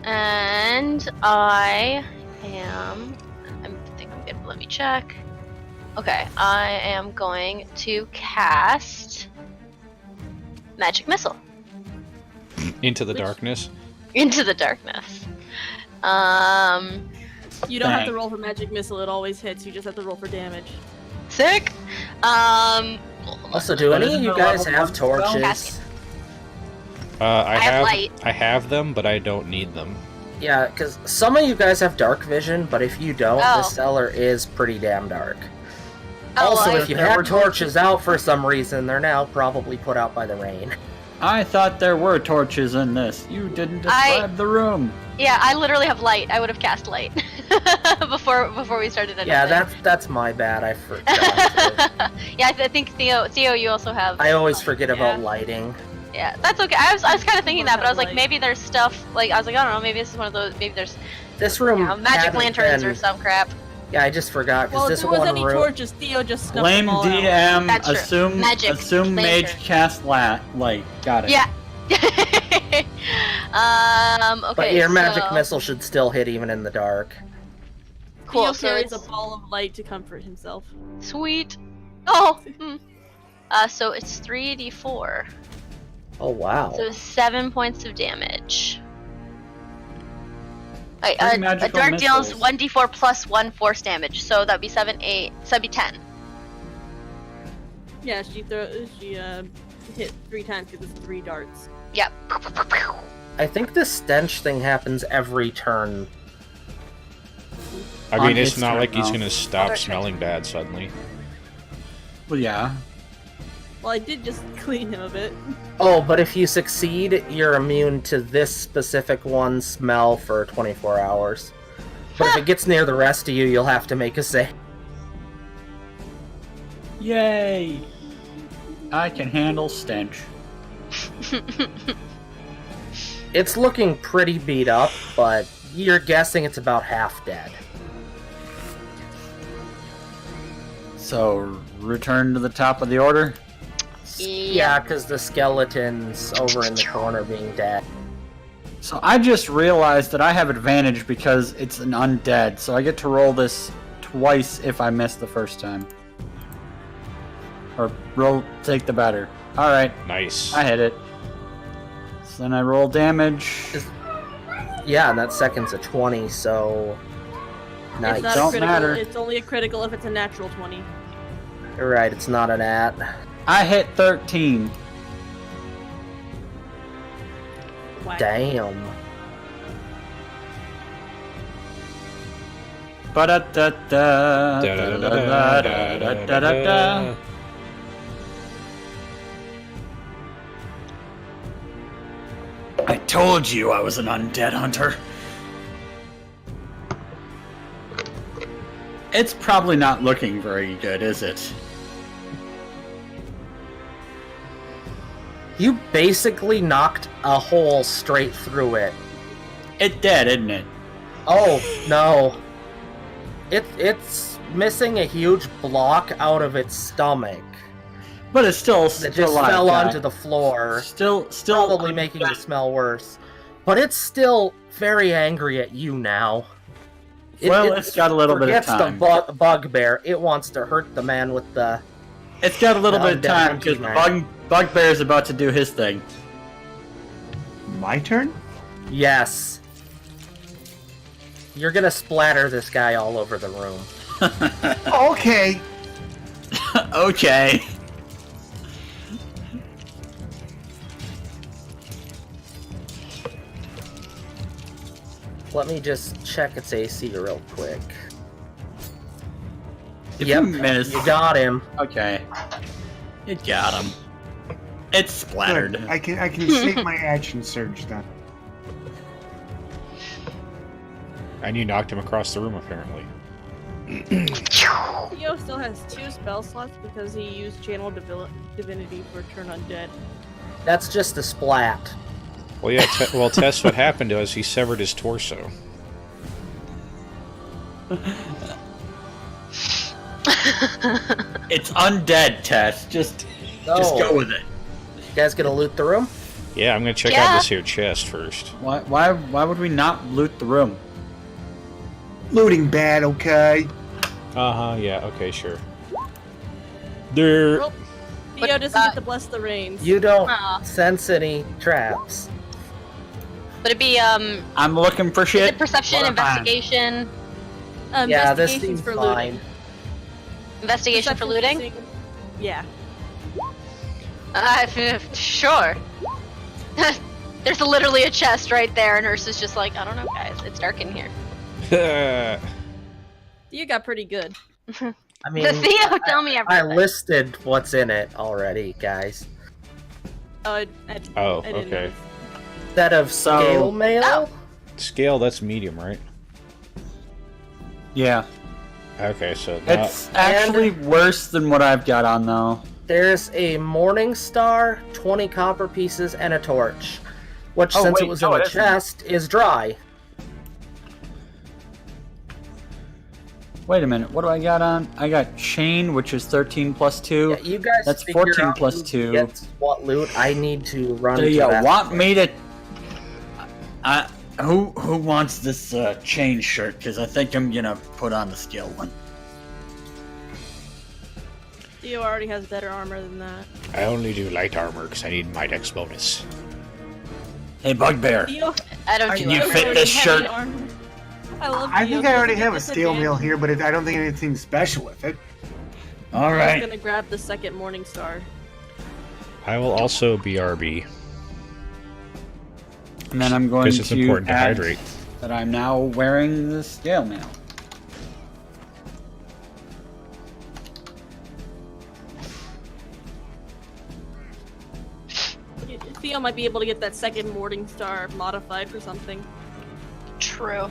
And I think I'm good, but let me check. Okay, I am going to cast Magic Missile Into the darkness. into the darkness. You don't have Dang. to roll for magic missile, it always hits, you just have to roll for damage. Sick! Also, do But any of isn't you it guys level have 1 spell? torches? Casket. I have light. I have them, but I don't need them. Yeah, because some of you guys have dark vision, but if you don't, Oh. this cellar is pretty damn dark. Oh, Also, I- if you there had were torches out for some reason, they're now probably put out by the rain. I thought there were torches in this. You didn't describe the room. Yeah, I literally have light. I would have cast light. before we started anything. Yeah, that's my bad. I forgot. Yeah, I think Theo, you also have. I always forget about lighting. Yeah, that's okay. I was kind of thinking that, but I was like, Light. maybe there's stuff. Like, I was like, I don't know. Maybe this is one of those. Maybe there's This room magic hadn't lanterns been- or some crap. Yeah, I just forgot because Well, if this there was one any room. torches, Theo just snuffed Blame them all out. DM. That's true. Assume Magic assume mage lantern. cast light. Got it. Yeah. Okay. But your magic so- missile should still hit even in the dark. Cool. Theo So carries it's a ball of light to comfort himself. sweet. Oh. So it's 3d4. Oh wow. So 7 points of damage. Three A magical dart deals missiles. 1d4 plus 1 force damage, so that'd be 7, 8, so that'd be 10. Yeah, she hit 3 times because it's 3 darts. Yep. I think this stench thing happens every turn. I On mean, it's his not turn, like he's though. gonna stop Other smelling bad suddenly. Well, yeah. Well, I did just clean him a bit. Oh, but if you succeed, you're immune to this specific one smell for 24 hours. But if it gets near the rest of you, you'll have to make a save. Yay! I can handle stench. It's looking pretty beat up, but you're guessing it's about half dead. So, return to the top of the order. Yeah, because the skeleton's over in the corner being dead. So I just realized that I have advantage because it's an undead, so I get to roll this twice if I miss the first time. Or take the better. Alright, Nice. I hit it. So then I roll damage. Yeah, and that second's a 20, so... Nice. It's not Don't a critical. matter. It's only a critical if it's a natural 20. You're right, it's not an at. I hit 13. Whack. Damn. Ba-da-da-da, da-da-da-da-da-da-da-da. I told you I was an undead hunter. It's probably not looking very good, is it? You basically knocked a hole straight through it. It did, isn't it? Oh, no. It's missing a huge block out of its stomach. But it's still That just alive, fell guy. onto the floor. Still Probably making the smell worse. But it's still very angry at you now. Well, it's got a little bit of forgets time. the bugbear. It wants to hurt the man with the... It's got a little bit of Undead time hunting because man. Bugbear is about to do his thing. My turn? Yes. You're gonna splatter this guy all over the room. Okay. Okay. Let me just check its AC real quick. If Yep, you miss, you got him. okay. You got him. It's splattered. Good. I can take my action surge then. And you knocked him across the room, apparently. Theo still has 2 spell slots because he used Channel Divinity for Turn Undead. That's just a splat. Well, yeah. Tess, what happened to us? He severed his torso. It's undead, Tess. Just Oh, go with it. You guys gonna loot the room? Yeah, I'm gonna check Yeah. out this here chest first. Why would we not loot the room? Looting bad, okay? Yeah. Okay, sure. There. Well, Theo doesn't get to bless the reins. You don't Aw. sense any traps. Would it be I'm looking for is shit. it perception, What am I? investigation, Yeah, this Investigations seems for fine. looting. investigation for Perception looting? Yeah. Sure. There's literally a chest right there, and Ursa's just like, I don't know, guys. It's dark in here. You got pretty good. I mean, Theo, tell me I everything. listed what's in it already, guys. Oh, I Oh, didn't okay. notice. Instead of So- scale mail? Oh. Scale, that's medium, right? Yeah. Okay, so now... It's actually worse than what I've got on, though. There's a Morning Star, 20 copper pieces, and a torch. Which, since it was in the chest, is dry. Wait a minute, what do I got on? I got chain, which is 13 plus 2. Yeah, you guys That's figure 14 out plus who 2. gets what loot. I need to run Do to you that. want me to... who wants this chain shirt? Because I think I'm gonna put on the skill one. Theo already has better armor than that. I only do light armor because I need my dex bonus. Hey, Bugbear. Theo, I don't Can do you it. fit this shirt? I think I already have a steel mail here, but I don't think anything special with it. All I'm right. gonna grab the second Morning Star. I will also BRB. And then I'm going Because it's to important to add hydrate. that I'm now wearing the scale mail. Theo might be able to get that second Morning Star modified for something. True.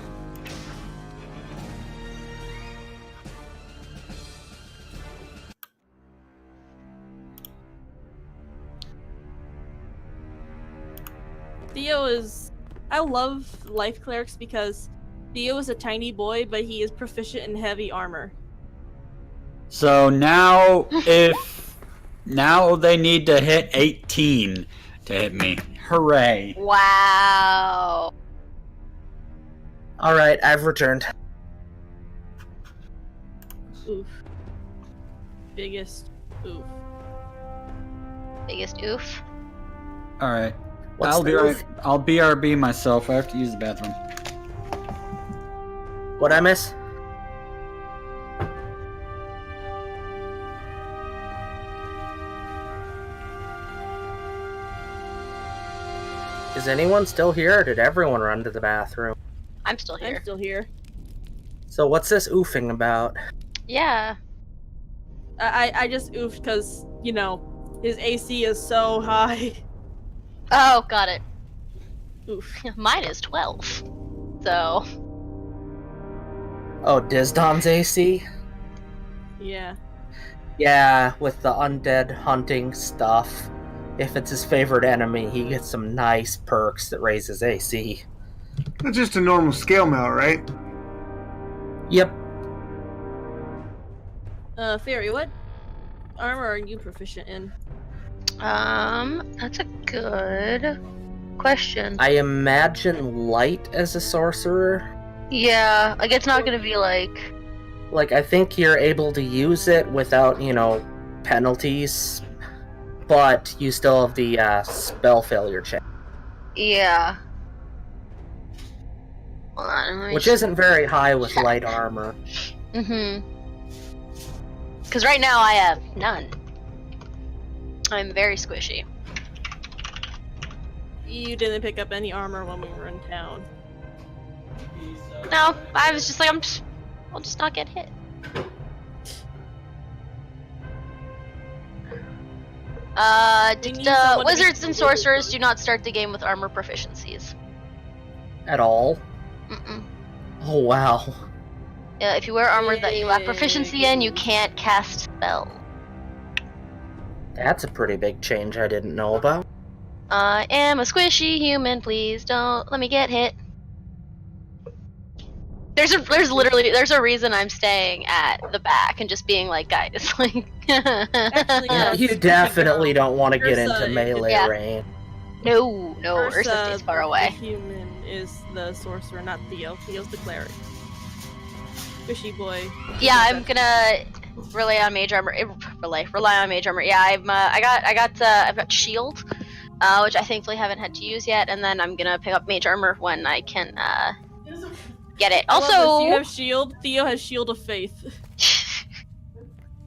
Theo is... I love life clerics because Theo is a tiny boy, but he is proficient in heavy armor. So now, now they need to hit 18 to hit me. Hooray! Wow. Alright, I've returned. Oof. Biggest oof. Biggest oof. All right. What's I'll the be right. oof? I'll BRB myself. I have to use the bathroom. What'd I miss? Is anyone still here, or did everyone run to the bathroom? I'm still here. I'm still here. So what's this oofing about? Yeah. I just oofed because, you know, his AC is so high. Oh, got it. Oof. Mine is 12. So. Oh, Disdonn's AC? Yeah. Yeah, with the undead hunting stuff. If it's his favorite enemy, he gets some nice perks that raise his AC. It's just a normal scale mail, right? Yep. Fairy, what armor are you proficient in? That's a good question. I imagine light as a sorcerer. Yeah, like it's not gonna be like. Like, I think you're able to use it without, you know, penalties. But you still have the spell failure check. Yeah. Hold on, Which isn't very high with light armor. Mm-hmm. Because right now I have none. I'm very squishy. You didn't pick up any armor when we were in town. No, I was just like, I'll just not get hit. We need someone to be Wizards and sorcerers do not start the game with armor proficiencies. At all. Mm-mm. Oh, wow. If you wear armor that you lack proficiency in, you can't cast spell. That's a pretty big change I didn't know about. I am a squishy human, please don't let me get hit. There's a reason I'm staying at the back and just being like, guys, like. Actually, yeah. You definitely don't want to get Ursa, into melee yeah. range. No, Ursa stays far away. The human is the sorcerer, not Theo. Theo's the cleric. Squishy boy. Yeah, I'm gonna rely on mage armor. Rely on mage armor. Yeah, I've got shield, which I thankfully haven't had to use yet, and then I'm gonna pick up mage armor when I can get it. I love Also, this. You have shield. Theo has shield of faith.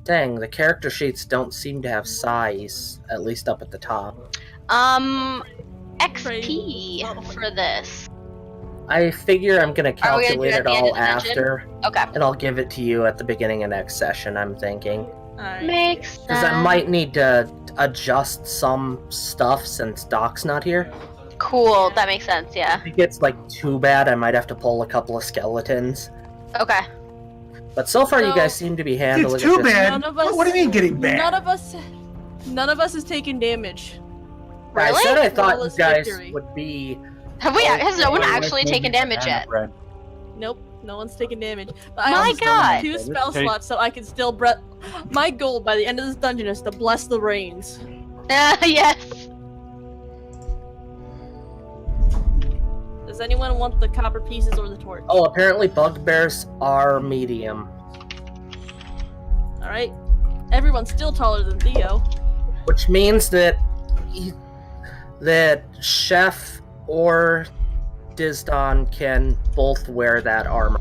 Dang, the character sheets don't seem to have size, at least up at the top. XP for this. I figure I'm gonna Are we gonna do calculate it it at the end all of the session? after, Okay, and I'll give it to you at the beginning of next session, I'm thinking. Alright. makes sense. Because I might need to adjust some stuff since Doc's not here. Cool, that makes sense. Yeah. If it gets, like, too bad, I might have to pull a couple of skeletons. Okay. But so far, you So- guys seem to be handling It's too it. just- bad. None of us. What do you mean getting bad? None of us is taking damage. I Really? said I thought you Flawless guys victory. would be. Has no one Wait, actually maybe taken damage yet? Right. Nope, no one's taking damage. But I My also still God. have 2 spell Okay. slots, so I can still breath. My goal by the end of this dungeon is to bless the rains. Yes. Does anyone want the copper pieces or the torch? Oh, apparently bugbears are medium, All right. Everyone's still taller than Theo. which means that that Chef or Disdonn can both wear that armor.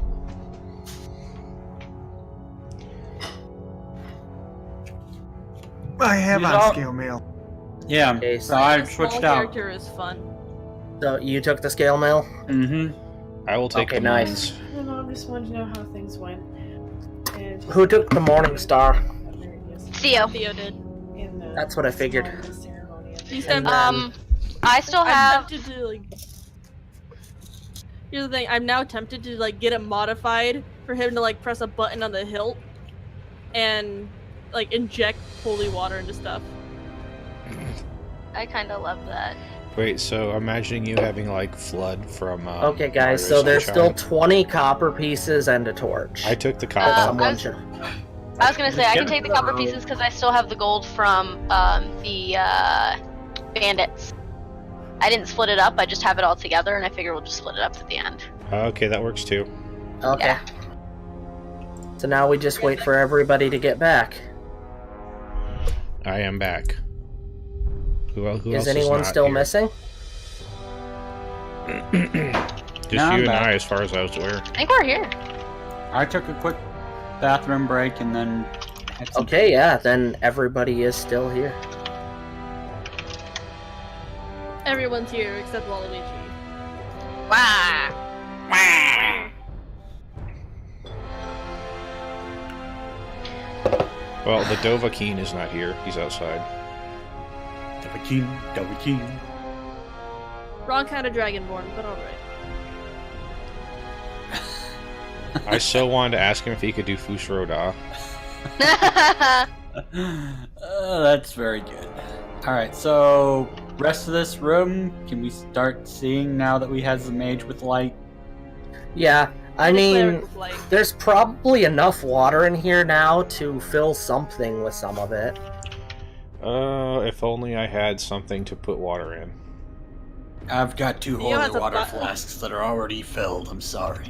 I have You on don't- scale mail. Yeah, Okay, so I A small switched out. character is fun. So you took the scale mail? Mm-hmm. I will take Okay, the nice. moons. I don't know, I just wanted to know how things went. And Who took the Morning Star? Theo. Theo did. in the That's what I figured. ceremony. These And times, I still I'm have. tempted to like. Here's the thing. I'm now tempted to like get it modified for him to like press a button on the hilt, and like inject holy water into stuff. I kind of love that. Wait, so imagining you having like flood from. Okay, guys, Mario so there's still Sunshine. 20 copper pieces and a torch. I took the That copper. someone was- should. I was gonna say I can Get take the the copper road. pieces because I still have the gold from the bandits. I didn't split it up. I just have it all together, and I figure we'll just split it up at the end. Okay, that works too. Okay. Yeah. So now we just wait for everybody to get back. I am back. Who else Is is anyone not still here? missing? Just No, I'm you and back. I, as far as I was aware. I think we're here. I took a quick bathroom break and then had some Okay, yeah, then everybody is still here. Everyone's here except Waluigi. Wah! Well, the Dovahkiin is not here. He's outside. double key. Wrong kind of dragonborn, but alright. I so wanted to ask him if he could do Fushroda. That's very good. Alright, so rest of this room, can we start seeing now that we have the mage with light? Yeah, I The mean, cleric with light. there's probably enough water in here now to fill something with some of it. If only I had something to put water in. I've got 2 Theo has holy a water bu- flasks that are already filled, I'm sorry.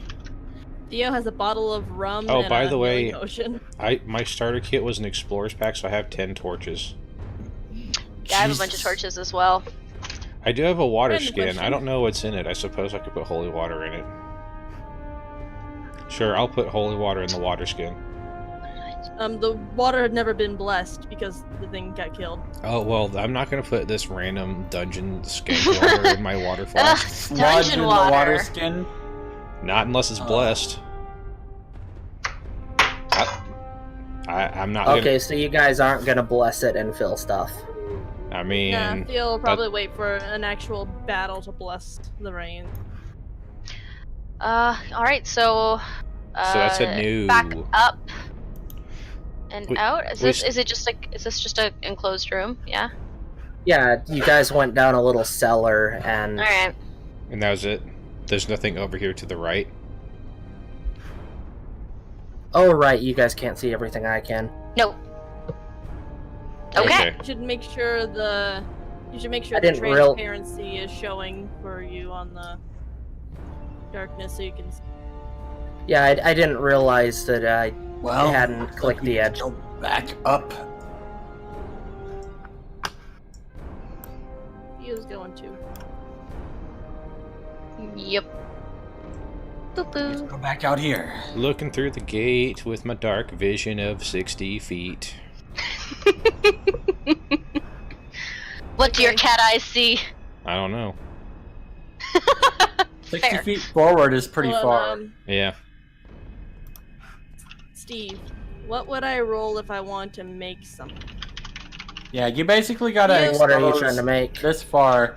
Theo has a bottle of rum. Oh, and by a the way- healing potion. My starter kit was an explorer's pack, so I have 10 torches. Yeah, I have a bunch of Jesus. torches as well. I do have a water Random skin. question. I don't know what's in it. I suppose I could put holy water in it. Sure, I'll put holy water in the water skin. The water had never been blessed because the thing got killed. Oh, well, I'm not going to put this random dungeon skank water in my water flask. Ugh, Sludge dungeon in water. the water skin? Not unless it's blessed. I'm not Okay, so you guys aren't gonna bless it and fill stuff. gonna... I mean... Nah, Theo will probably wait for an actual battle to bless the rain. Alright, so that's a new... back up and We- out. Is we this s- is it just like is this just a enclosed room? Yeah. Yeah, you guys went down a little cellar and Alright. And that was it? There's nothing over here to the right? oh right, you guys can't see everything I can. No. Okay. You should make sure the I the didn't real- transparency is showing for you on the darkness so you can see. Yeah, I didn't realize that I Well, hadn't clicked the edge. go back up. Theo's going to. Yep. Boop Let's boo. go back out here. Looking through the gate with my dark vision of 60 feet. What do your cat eyes see? I don't know. 60 Fair. feet forward is pretty Well, far. Yeah. Steve, what would I roll if I want to make something? Yeah, you basically gotta What are you expose trying to make? this far.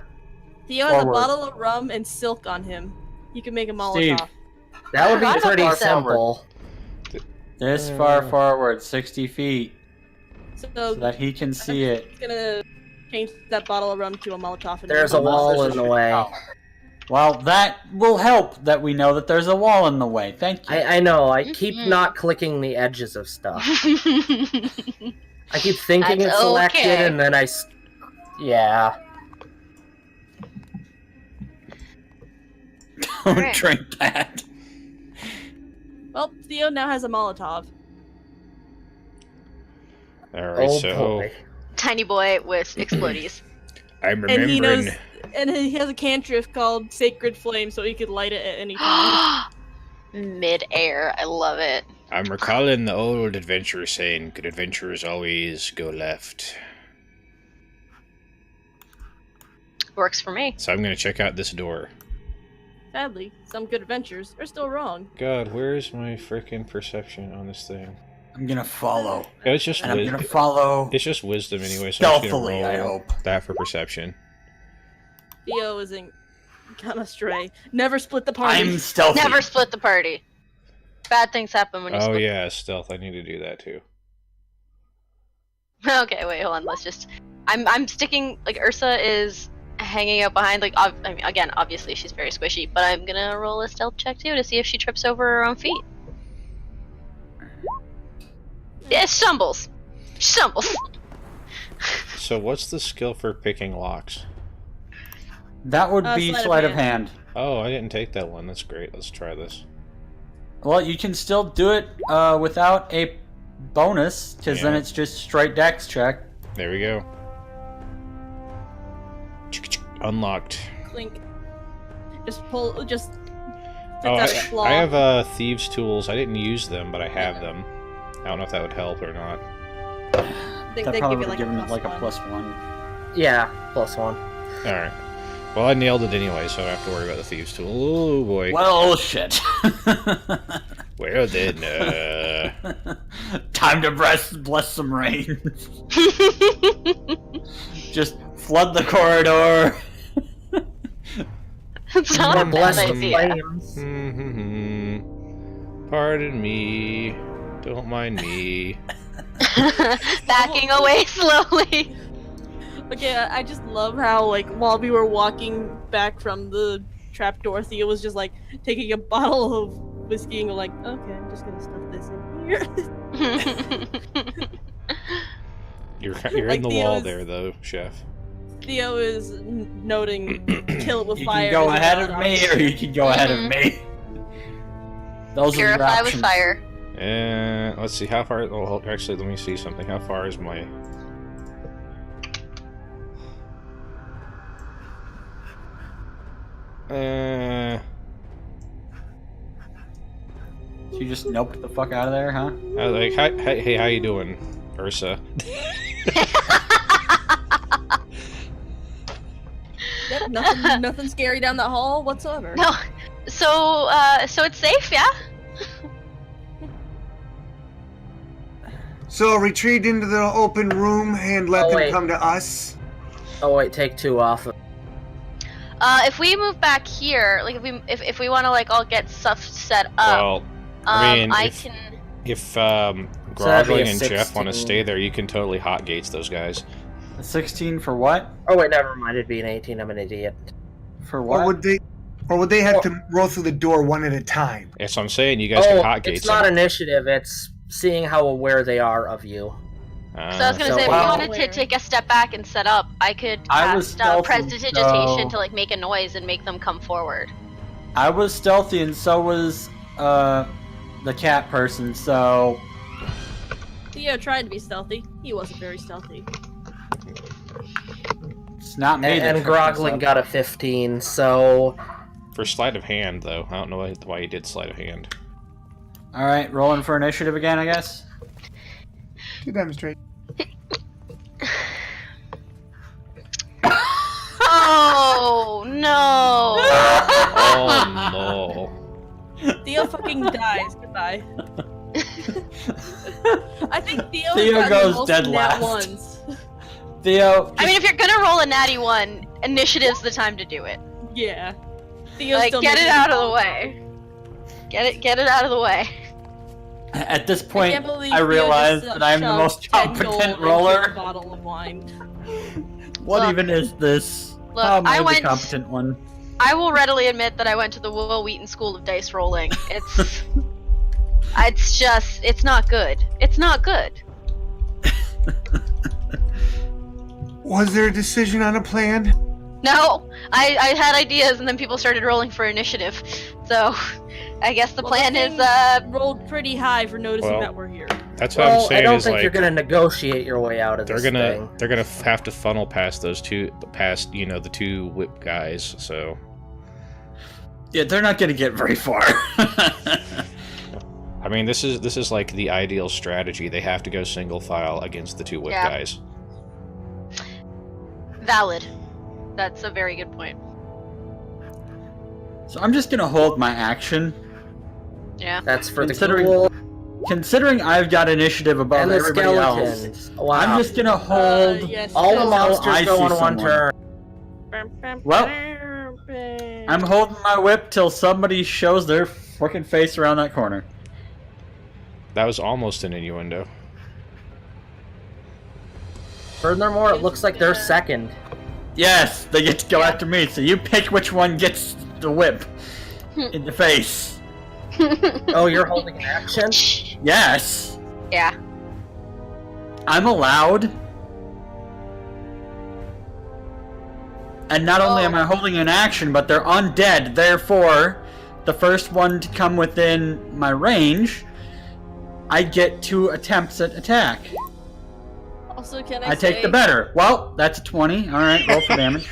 Theo has a Forward. bottle of rum and silk on him. You can make a Molotov. Steve. That would I be don't pretty think so. simple. This far forward, 60 feet, So so that he can see it. It's gonna change that bottle of rum to a Molotov. And There's a wall in the way. Well, that will help that we know that there's a wall in the way. Thank you. I know, I keep not clicking the edges of stuff. I keep thinking That's it's selected, okay. and then yeah. Don't Alright. drink that. Well, Theo now has a Molotov. Alright, Oh so boy. Tiny boy with explodies. I'm And he remembering. knows, and he has a cantrip called Sacred Flame, so he could light it at any time. Mid-air. I love it. I'm recalling the old adventurer saying, "Good adventurers always go left." Works for me. So I'm gonna check out this door. Sadly, some good adventures are still wrong. God, where's my freaking perception on this thing? I'm gonna follow. It's just And I'm gonna follow It's just wisdom anyway, so I'm just stealthily, gonna I roll hope. that for perception. Theo isn't gonna stray. Never split the party. I'm stealthy. Never split the party. Bad things happen when you Oh split. yeah, stealth. I need to do that too. Okay, wait, hold on. Let's just. I'm sticking. Like Ursa is hanging out behind. Like, I mean, again, obviously she's very squishy, but I'm gonna roll a stealth check too to see if she trips over her own feet. Yeah, stumbles. Stumbles. So what's the skill for picking locks? That would be sleight of sleight of hand. hand. Oh, I didn't take that one. That's great. Let's try this. Well, you can still do it without a bonus, because then Yeah. it's just straight dex check. There we go. Unlocked. Clink. Just pull. Just. Oh, That's a claw. I have thieves' tools. I didn't use them, but I have them. I don't know if that would help or not. I think That they probably give you would have given it like a plus +1. Yeah, +1. All right. Well, I nailed it anyway, so I don't have to worry about the thieves' tool. Oh boy. Well, shit. Well then, Time to bless some rain. Just flood the corridor. It's not Or a bless bad the idea. flames. Pardon me. Don't mind me. Backing away slowly. Okay, I just love how, like, while we were walking back from the trapdoor, Theo was just, like, taking a bottle of whiskey and go like, okay, I'm just gonna stuff this in here. You're Like in the Theo wall is- there, though, Chef. Theo is noting kill it with You fire. can go as a ahead of nod. me, or you can go ahead of me. Those are your Purify with options. fire. And let's see how far. Oh, actually, let me see something. How far is my? So you just noped the fuck out of there, huh? I was like, hey, how you doing, Ursa? Yep, nothing scary down that hall whatsoever. No. So it's safe, yeah? So retreat into the open room and let Oh, them wait. come to us. Oh wait, take 2 off. If we move back here, like if we want to like all get stuff set up, Well, I mean, I if- can. If that'd be a Groveling and Jeff want to 16. stay there, you can totally hot gates those guys. A 16 for what? Oh wait, never mind. It'd be an 18. I'm an idiot. For Or what? would they have to roll through the door one at a time? That's what I'm saying. You guys can hot gates it's not them. initiative. It's seeing how aware they are of you. So I was gonna So say, if well- we wanted to take a step back and set up, I could I was cast stealthy, prestidigitation so- to like make a noise and make them come forward. I was stealthy, and so was the cat person. So Theo tried to be stealthy. He wasn't very stealthy. it's not me. And Grogling got a 15. So For sleight of hand, though, I don't know why you did sleight of hand. All right, rolling for initiative again, I guess. To demonstrate. Oh no! Oh Theo fucking dies. Goodbye. I think Theo, Theo has gotten goes the most dead nat last. ones. Theo, I mean, if you're gonna roll a natty one, initiative's the time to do it. Yeah. Theo Like, still get makes it out of the way. Get it out of the way. At this point, can't believe I Theo realize just, that I'm the most shoved 10 competent gold into a roller. bottle of wine. What Look. even is this? Look, How am I I the went- competent one? I will readily admit that I went to the Will Wheaton School of Dice Rolling. It's it's not good. It's not good. Was there a decision on a plan? No, I had ideas and then people started rolling for initiative. So, I guess the plan is rolled pretty high for noticing Well, that we're here. That's what I'm Well, saying. I don't is think like you're gonna negotiate your way out of they're this gonna thing. have to funnel past those two, past the two whip guys. So Yeah, they're not gonna get very far. I mean, this is like the ideal strategy. They have to go single file against the two whip Yeah. guys. valid. That's a very good point. So I'm just gonna hold my action. Yeah. That's for the Considering- ghoul Considering I've got initiative above and the everybody else, skeletons. Wow. I'm just gonna hold. Yes, All the until monsters I go see on one someone. turn. Well, I'm holding my whip till somebody shows their freaking face around that corner. That was almost an innuendo. Furthermore, it looks like they're second. Yes, they get to go Yeah. after me. So you pick which one gets the whip in the face. Oh, you're holding action? Yes, Yeah. I'm allowed. And not only Oh. am I holding an action, but they're undead. Therefore, the first one to come within my range, I get 2 attempts at attack. Also, can I take the better. Well, that's a 20. All right, roll for damage.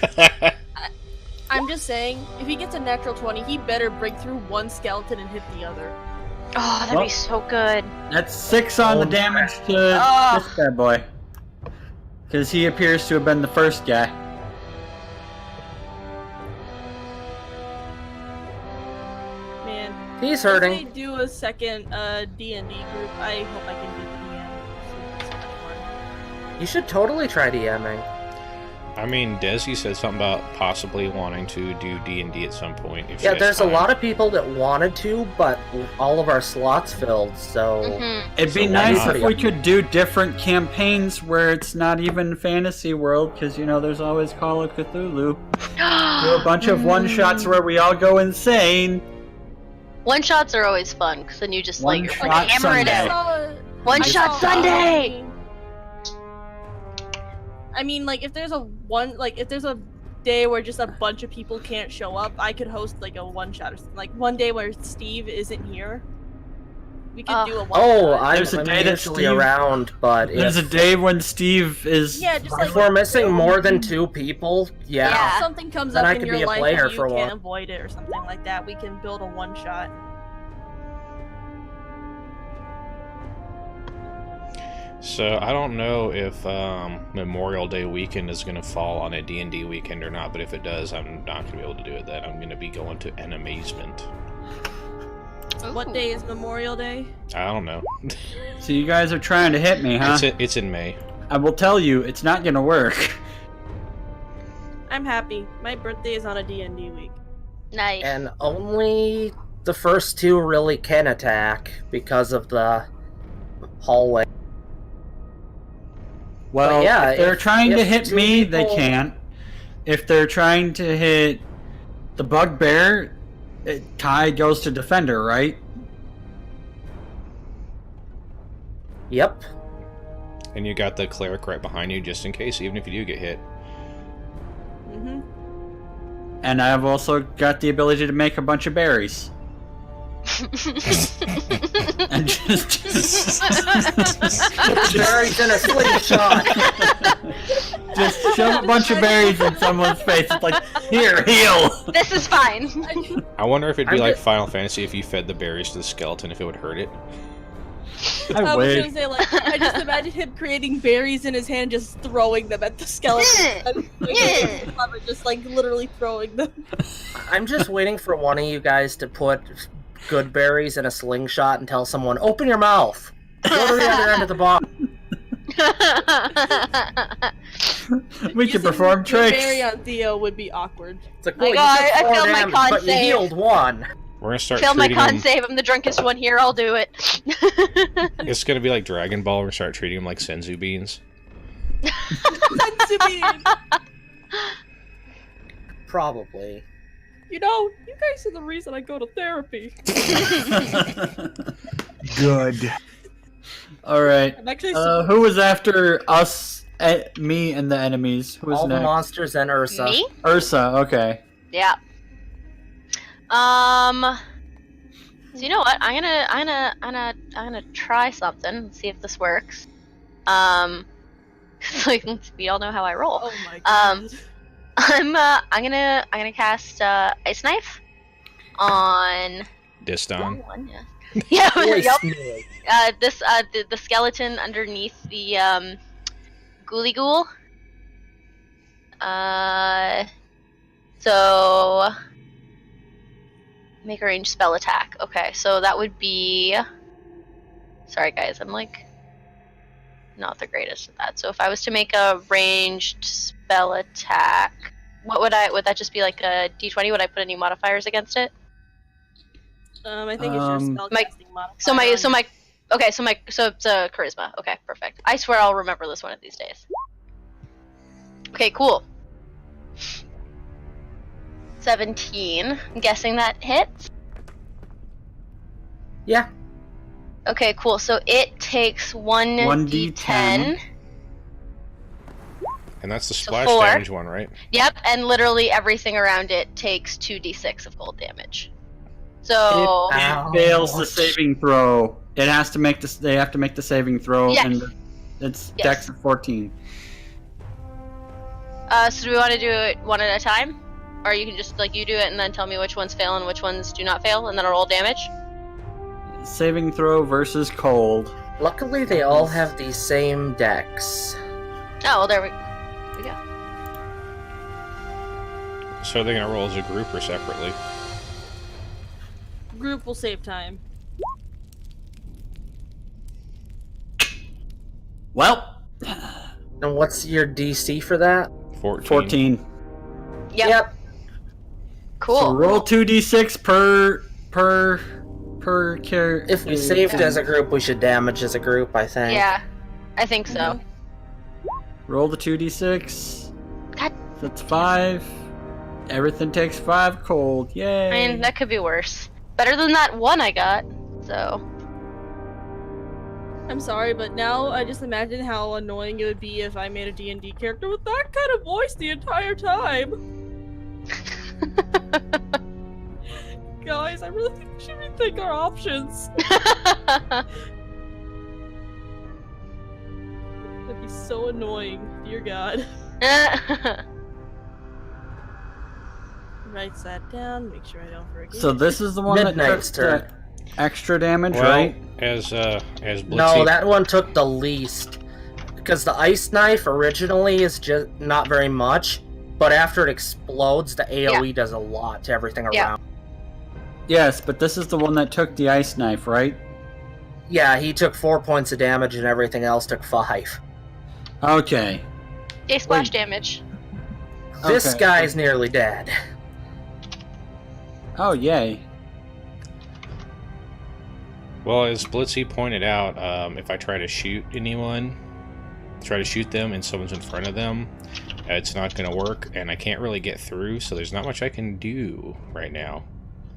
I'm just saying, if he gets a natural 20, he better break through one skeleton and hit the other. Oh, that'd Well- be so good. That's 6 on the damage to Oh. this bad boy. Because he appears to have been the first guy. Man, He's if hurting. they do a second D&D group, I hope I can be the DM. So much fun. You should totally try DMing. I mean, Desi said something about possibly wanting to do D&D at some point. If she Yeah, has there's a time. lot of people that wanted to, but all of our slots filled, so... Mhm. It'd be So nice why if not? we could do different campaigns where it's not even fantasy world, because there's always Call of Cthulhu. Do a bunch of one-shots where we all go insane. One shots are always fun because then you just One like shot hammer it Sunday. out. One I shot saw- Sunday. I mean, like, if there's a day where just a bunch of people can't show up, I could host like a one shot or something. Like one day where Steve isn't here, we could do a one. Oh, shot. I'm There's a day that usually Steve- around, but There's a if, day when Steve is... Yeah, just if like we're missing more than 2 people, yeah. Yeah. if something comes Then up I in could your be a life player and you for can't one. avoid it or something like that, we can build a one shot. So I don't know if Memorial Day weekend is going to fall on a D&D weekend or not, but if it does, I'm not going to be able to do it then. I'm going to be going to an amazement. What day is Memorial Day? I don't know. So you guys are trying to hit me, huh? It's in May. I will tell you, it's not gonna work. I'm happy. My birthday is on a D&D week. Nice. And only the first 2 really can attack because of the hallway. Well, But yeah, if they're if- trying to if hit 2 me, they people- can't. If they're trying to hit the bugbear, Kai goes to defender, right? Yep. And you got the cleric right behind you just in case, even if you do get hit. Mm-hmm. And I've also got the ability to make a bunch of berries. And just Barry's in a slingshot. just shove a bunch of berries in someone's face. It's like, here, heal. This is fine. I wonder if it'd be I'm like just- Final Fantasy if you fed the berries to the skeleton, if it would hurt it. I was wish. gonna say, like, I just imagine him creating berries in his hand, just throwing them at the skeleton. Just like literally throwing them. I'm just waiting for one of you guys to put good berries in a slingshot and tell someone, open your mouth. Go to the other end of the box. We can Using perform the tricks. berry on Theo would be awkward. It's like, Like, well, oh, you took I 4 failed my damage, con but you save. healed 1. We're gonna start Failed my treating con them. save. I'm the drunkest one here. I'll do it. It's gonna be like Dragon Ball. We're gonna start treating them like senzu beans. Probably. You know, you guys are the reason I go to therapy. Good. All right. I'm actually Who was after us? Me and the enemies. Who was All the next? monsters and Ursa. Me? Ursa. Okay. Yeah. So you know what? I'm gonna try something. See if this works. Like we all know how I roll. Oh my god. I'm gonna cast Ice Knife on Disdonn. one. Yeah. Voice Yup. noise. The skeleton underneath the ghoulie ghoul. So make a ranged spell attack. Okay, so that would be. Sorry guys, I'm like not the greatest at that. So if I was to make a ranged spell attack, what would that just be like a D20? Would I put any modifiers against it? I think it's your spellcasting modifier. So it's a charisma. Okay, perfect. I swear I'll remember this one of these days. Okay, cool. 17. I'm guessing that hits. Yeah. Okay, cool. So it takes 1d10. And that's the splash 4. damage one, right? Yep, and literally everything around it takes 2d6 of cold damage. So Ow. It fails the saving throw. It has to make this. They have to make the saving throw, Yes. and it's Yes. Dex of 14. so do we want to do it one at a time? Or you can just, like, you do it and then tell me which ones fail and which ones do not fail, and then I'll roll damage? Saving throw versus cold. Luckily, they all have the same decks. Oh, well, there we go. So are they gonna roll as a group or separately? Group will save time. Well, And what's your DC for that? 14. 14. Yep. Cool. So roll 2d6 per character. If we saved as a group, we should damage as a group, I think. Yeah, I think so. Roll the 2d6. God. That's 5. Everything takes 5 cold. Yay. I mean, that could be worse. Better than that one I got, so. I'm sorry, but now I just imagine how annoying it would be if I made a D&D character with that kind of voice the entire time. Guys, I really think we should rethink our options. That'd be so annoying, dear God. Write that down, make sure I don't forget. So this is the one Midnight's that took turn. the extra damage, Well, right? as Blitzy. No, that one took the least. Because the ice knife originally is just not very much, but after it explodes, the AoE does a lot to everything Yeah. around. Yes, but this is the one that took the ice knife, right? Yeah, he took 4 points of damage and everything else took 5. Okay. Yay, splash damage. This Okay. guy's nearly dead. Oh, yay. Well, as Blitzy pointed out, if I try to shoot them and someone's in front of them, it's not going to work, and I can't really get through, so there's not much I can do right now.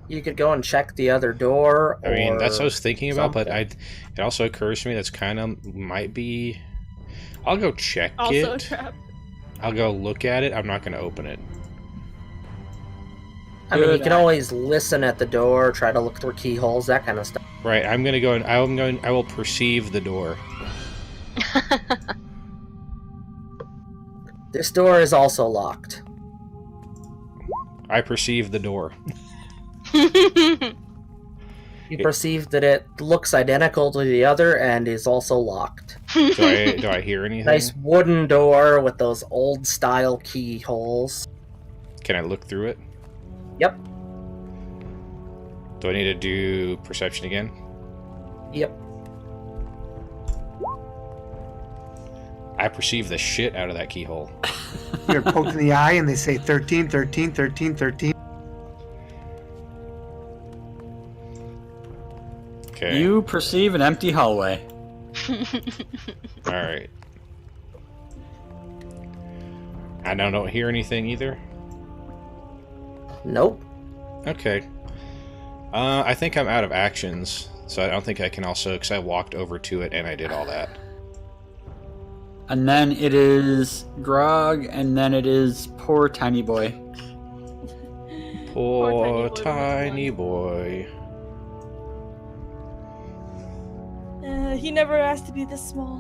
You could go and check the other door. I mean, that's what I was thinking about, but something. it also occurs to me that's kind of might be. I'll go check Also a it. trap. I'll go look at it. I'm not going to open it. I mean, you Good. can always listen at the door, try to look through keyholes, that kind of stuff. Right. I'm going to go and I will perceive the door. This door is also locked. I perceive the door. You perceive that it looks identical to the other and is also locked. Do I hear anything? Nice wooden door with those old style keyholes. Can I look through it? Yep. Do I need to do perception again? Yep. I perceive the shit out of that keyhole. You're poked in the eye and they say 13, 13, 13, 13. Okay. You perceive an empty hallway. Alright. I don't hear anything either. Nope. Okay. I think I'm out of actions, so I don't think I can also, because I walked over to it and I did all that. And then it is Grog, and then it is poor tiny boy. Poor tiny boy. He never asked to be this small.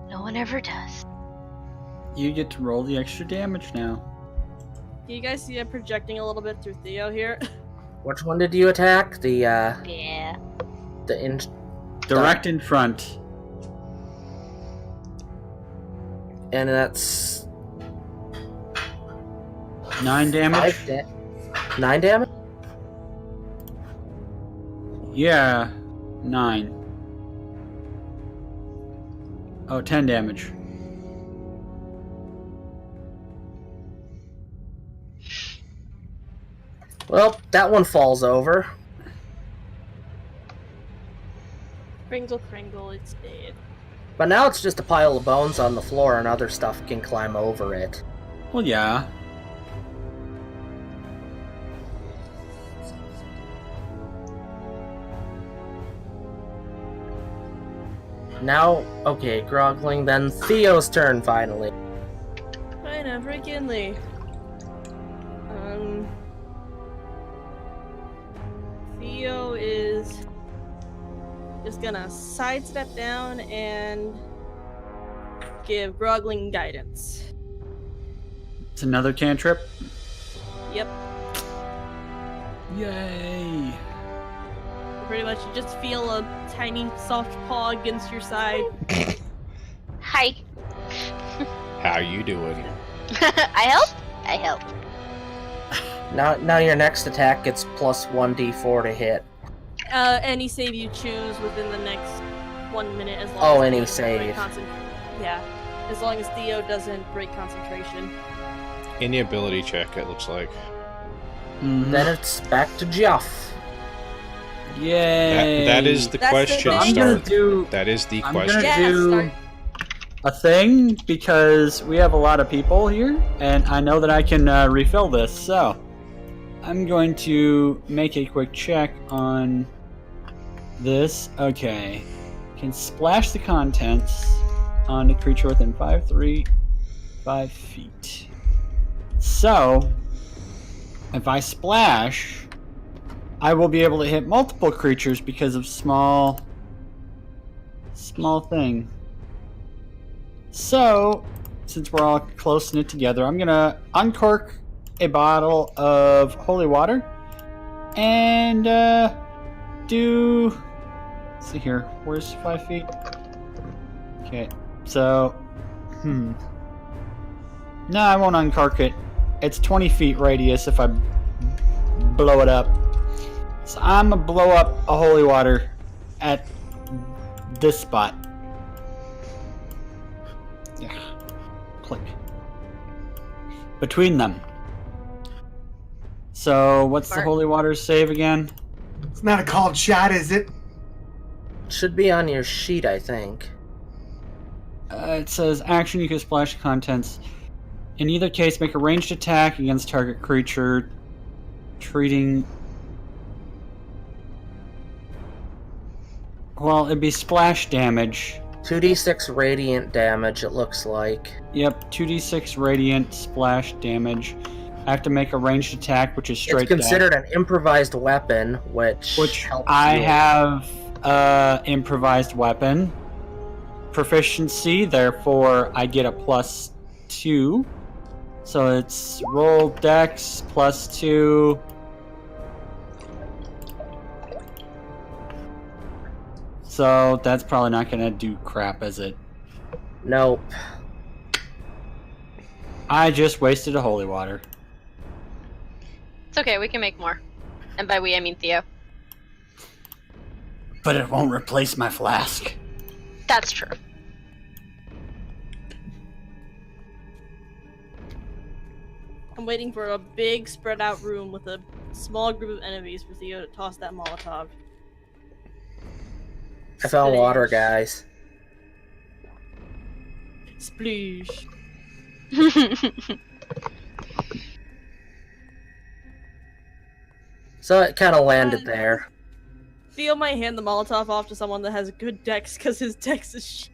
No one ever does. You get to roll the extra damage now. Do you guys see I'm projecting a little bit through Theo here? Which one did you attack? The Yeah. Direct in front. and that's 9 damage? 9 damage? Yeah, 9. Oh, 10 damage. Well, that one falls over. Kringle, Kringle, it's dead. But now it's just a pile of bones on the floor and other stuff can climb over it. Well, yeah. Now, okay, Grogling, then Theo's turn finally. Fine, I'm freaking Theo is just gonna sidestep down and give Grogling guidance. It's another cantrip. Yep. Yay! Pretty much you just feel a tiny soft paw against your side. Hi. How you doing? I help? I help. Now your next attack gets plus 1d4 to hit. Any save you choose within the next 1 minute, as long Oh, as any Theo doesn't break save. Yeah, as long as Theo doesn't break concentration. Any ability check, it looks like. Mhm. Then it's back to Jeff. Yay! That is the That's the question, thing. I'm gonna Start. do That is the I'm question. gonna Yeah, do start. a thing because we have a lot of people here, and I know that I can refill this. So I'm going to make a quick check on this. Okay, can splash the contents on a creature within 5 feet. So if I splash, I will be able to hit multiple creatures because of small thing. So, since we're all close knit together, I'm gonna uncork a bottle of holy water and do. Let's see here. Where's 5 feet? Okay, so no, I won't uncork it. It's 20 feet radius if I blow it up. So I'm gonna blow up a holy water at this spot. Yeah. Click. Between them. So what's the Smart. holy water save again? It's not a called shot, is it? Should be on your sheet, I think. It says action, you can splash contents. In either case, make a ranged attack against target creature, treating. Well, it'd be splash damage. 2d6 radiant damage, it looks like. Yep, 2d6 radiant splash damage. I have to make a ranged attack, which is straight It's considered an improvised weapon, which helps I you. have improvised weapon proficiency, therefore I get a +2. So it's roll dex +2. So that's probably not gonna do crap, is it? Nope. I just wasted a holy water. It's okay, we can make more. And by we, I mean Theo. But it won't replace my flask. That's true. I'm waiting for a big spread out room with a small group of enemies for Theo to toss that Molotov. I found water, Sploosh. guys. Sploosh. So it kind of landed there. Theo might hand the Molotov off to someone that has good dex, because his dex is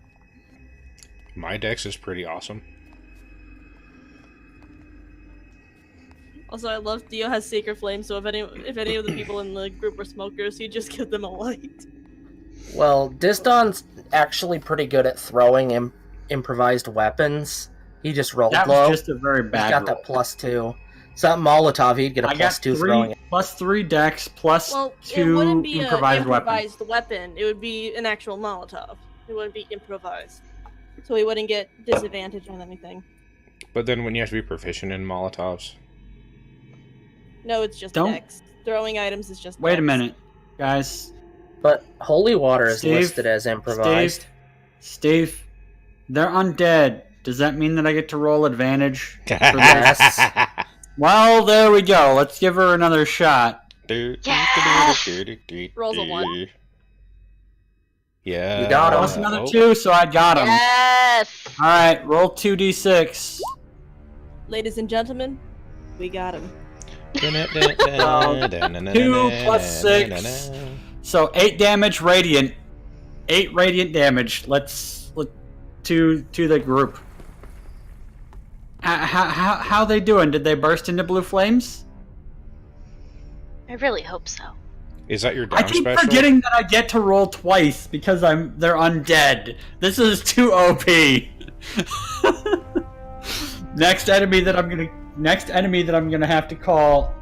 My dex is pretty awesome. Also, I love Theo has Sacred Flame, so if any of the people in the group are smokers, you just give them a light. Well, Disdonn's actually pretty good at throwing improvised weapons. He just rolled That low. was just a very He's bad got roll. that +2. Something Molotov, he'd get a I got +2 throwing it. +3 dex plus Well, it 2 wouldn't be improvised an weapons. improvised weapon. It would be an actual Molotov. It wouldn't be improvised. So he wouldn't get disadvantage on anything. But then when you have to be proficient in Molotovs, No, it's just Don't- dex. Throwing items is just Wait a dex. minute, guys. But Holy Water is Steve, listed as improvised. Steve, they're undead. Does that mean that I get to roll advantage? Yes. Well, there we go. Let's give her another shot. Yes! Rolls a 1. Yeah. You got him. Plus another 2, so I got him. Yes! Alright, roll 2d6. Ladies and gentlemen, we got him. 2 plus 6. So 8 damage radiant. 8 radiant damage. Let's look to the group. How they doing? Did they burst into blue flames? I really hope so. Is that your down I keep special? forgetting that I get to roll twice because they're undead. This is too OP. Next enemy that I'm gonna have to call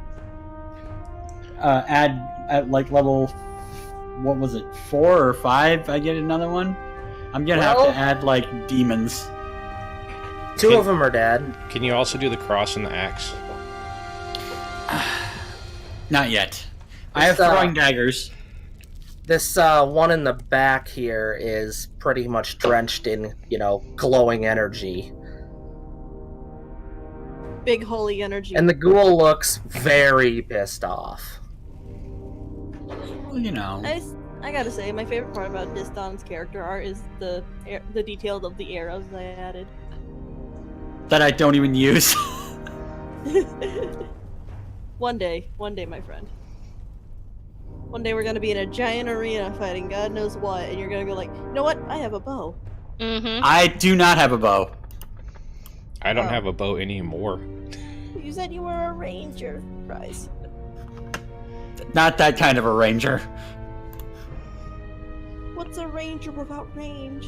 add at like level, what was it, 4 or 5? I get another one. I'm gonna have Well- to add like demons. 2 of them are dead. Can you also do the cross and the axe? Not yet. I have This, throwing daggers. This one in the back here is pretty much drenched in, glowing energy. Big holy energy. And the ghoul looks very pissed off. Well, you know. I gotta say, my favorite part about Disdonn's character art is the detail of the arrows I added. That I don't even use. One day, my friend. One day we're gonna be in a giant arena fighting God knows what, and you're gonna go like, you know what? I have a bow. Mm-hmm. I do not have a bow. I don't Oh. have a bow anymore. You said you were a ranger, Bryce. Not that kind of a ranger. What's a ranger without range?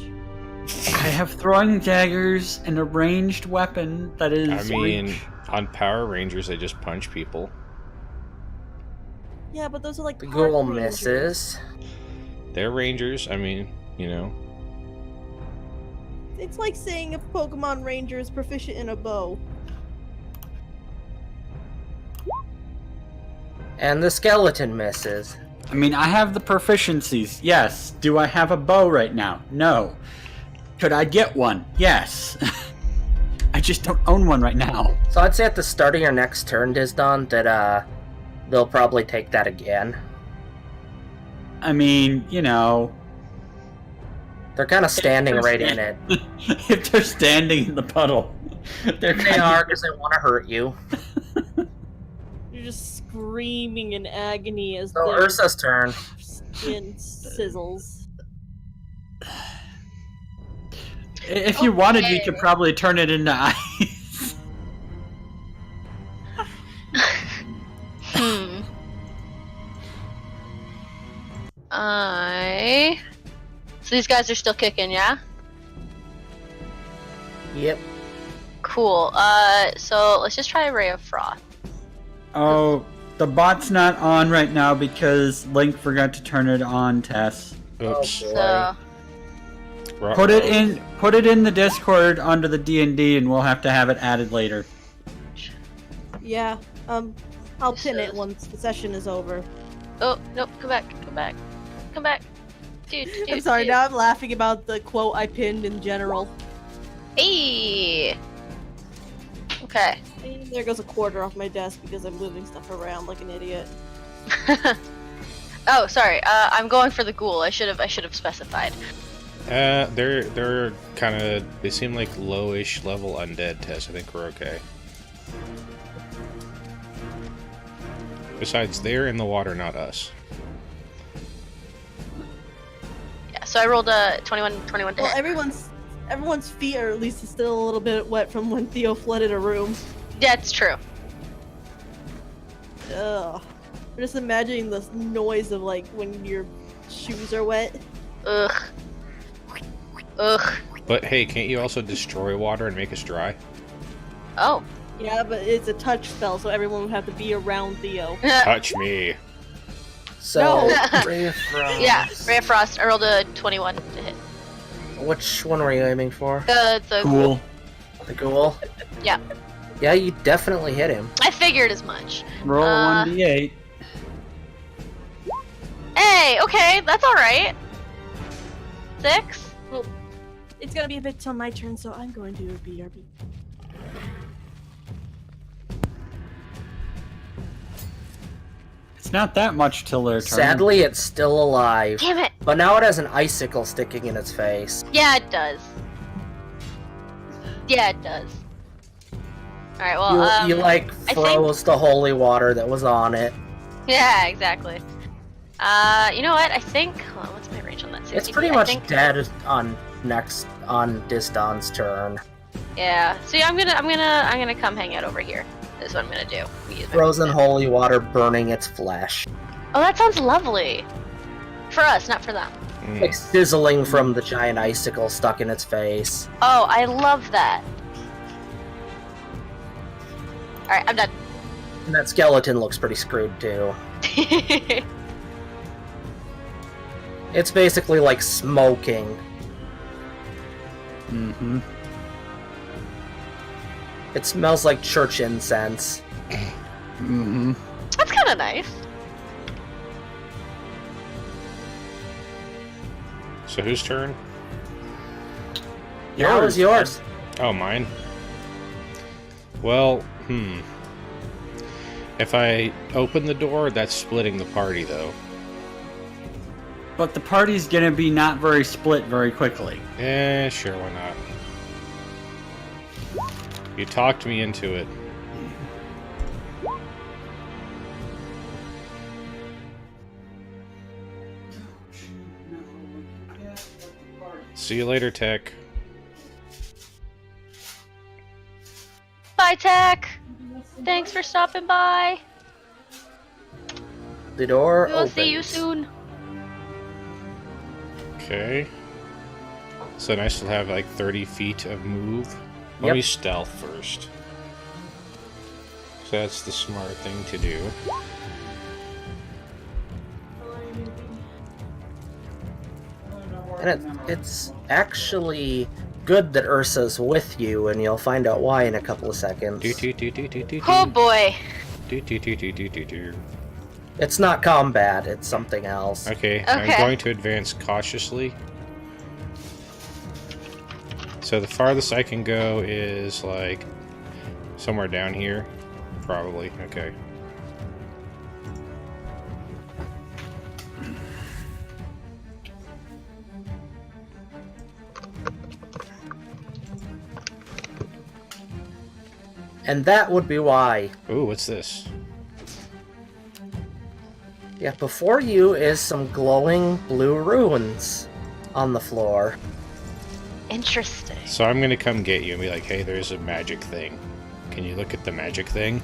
I have throwing daggers and a ranged weapon that is. I mean, reach. on Power Rangers, they just punch people. Yeah, but those are like The park ghoul rangers. misses. They're Rangers. I mean, It's like saying a Pokemon Ranger is proficient in a bow. And the skeleton misses. I mean, I have the proficiencies. Yes. Do I have a bow right now? No. Could I get one? Yes. I just don't own one right now. So I'd say at the start of your next turn, Disdonn, that they'll probably take that again. I mean, They're kind of standing right in it. if they're standing in the puddle, they're They kind are because they want to hurt you. You're just screaming in agony as So their Ursa's turn. skin sizzles. If you wanted, you Okay. could probably turn it into ice. Hmm. So these guys are still kicking, yeah? Yep. Cool. So let's just try a Ray of Frost. Oh, the bot's not on right now because Link forgot to turn it on, Tess. Oops. Oh, boy. So Put it in the Discord under the D&D and we'll have to have it added later. Yeah, I'll pin it once the session is over. oh nope, come back. Dude, I'm sorry, now I'm laughing about the quote I pinned in general. Hey. Okay. And there goes a quarter off my desk because I'm moving stuff around like an idiot. Oh, sorry. I'm going for the ghoul. I should have specified. They're kind of. They seem like lowish level undead, Tess. I think we're okay. Besides, they're in the water, not us. Yeah. So I rolled a 21 to Well, hit. everyone's feet are at least still a little bit wet from when Theo flooded a room. Yeah, it's true. Ugh. I'm just imagining the noise of like when your shoes are wet. Ugh. Ugh. But hey, can't you also destroy water and make us dry? Oh. Yeah, but it's a touch spell, so everyone would have to be around Theo. Touch me. So, No. Ray of Frost. Yeah, Ray of Frost. I rolled a 21 to hit. Which one were you aiming for? The Cool. The ghoul? Yeah. Yeah, you definitely hit him. I figured as much. Roll 1d8. Hey, okay, that's all right. 6. Well, it's gonna be a bit till my turn, so I'm going to BRB. It's not that much till their turn. Sadly, it's still alive. Damn it. But now it has an icicle sticking in its face. Yeah, it does. Yeah, it does. All right. Well, You like I froze the holy water that was on it. Yeah, exactly. You know what? I think. Hold on, what's my range on that? 60 It's pretty feet? much I think, dead on Disdonn's turn. Yeah. So yeah, I'm gonna come hang out over here. Is what I'm gonna do. Use my Frozen movement. holy water burning its flesh. Oh, that sounds lovely. For us, not for them. Like sizzling from the giant icicle stuck in its face. Oh, I love that. All right, I'm done. And that skeleton looks pretty screwed too. It's basically like smoking. Mm-hmm. It smells like church incense. Mm-hmm. That's kind of nice. So whose turn? Now is yours. Oh, mine? Well, If I open the door, that's splitting the party, though. But the party's gonna be not very split very quickly. Sure, why not? You talked me into it. See you later, Tech. Bye, Tech. Thanks for stopping by. The door We'll opens. see you soon. Okay. So I still have like 30 feet of move. Let Yep. me stealth first. So that's the smart thing to do. And it's actually good that Ursa's with you, and you'll find out why in a couple of seconds. Oh boy. It's not combat, it's something else. Okay, I'm Okay. going to advance cautiously. So the farthest I can go is like somewhere down here. Probably. Okay. And that would be why. Ooh, what's this? Yeah, before you is some glowing blue runes on the floor. Interesting. So I'm gonna come get you and be like, hey, there's a magic thing. Can you look at the magic thing?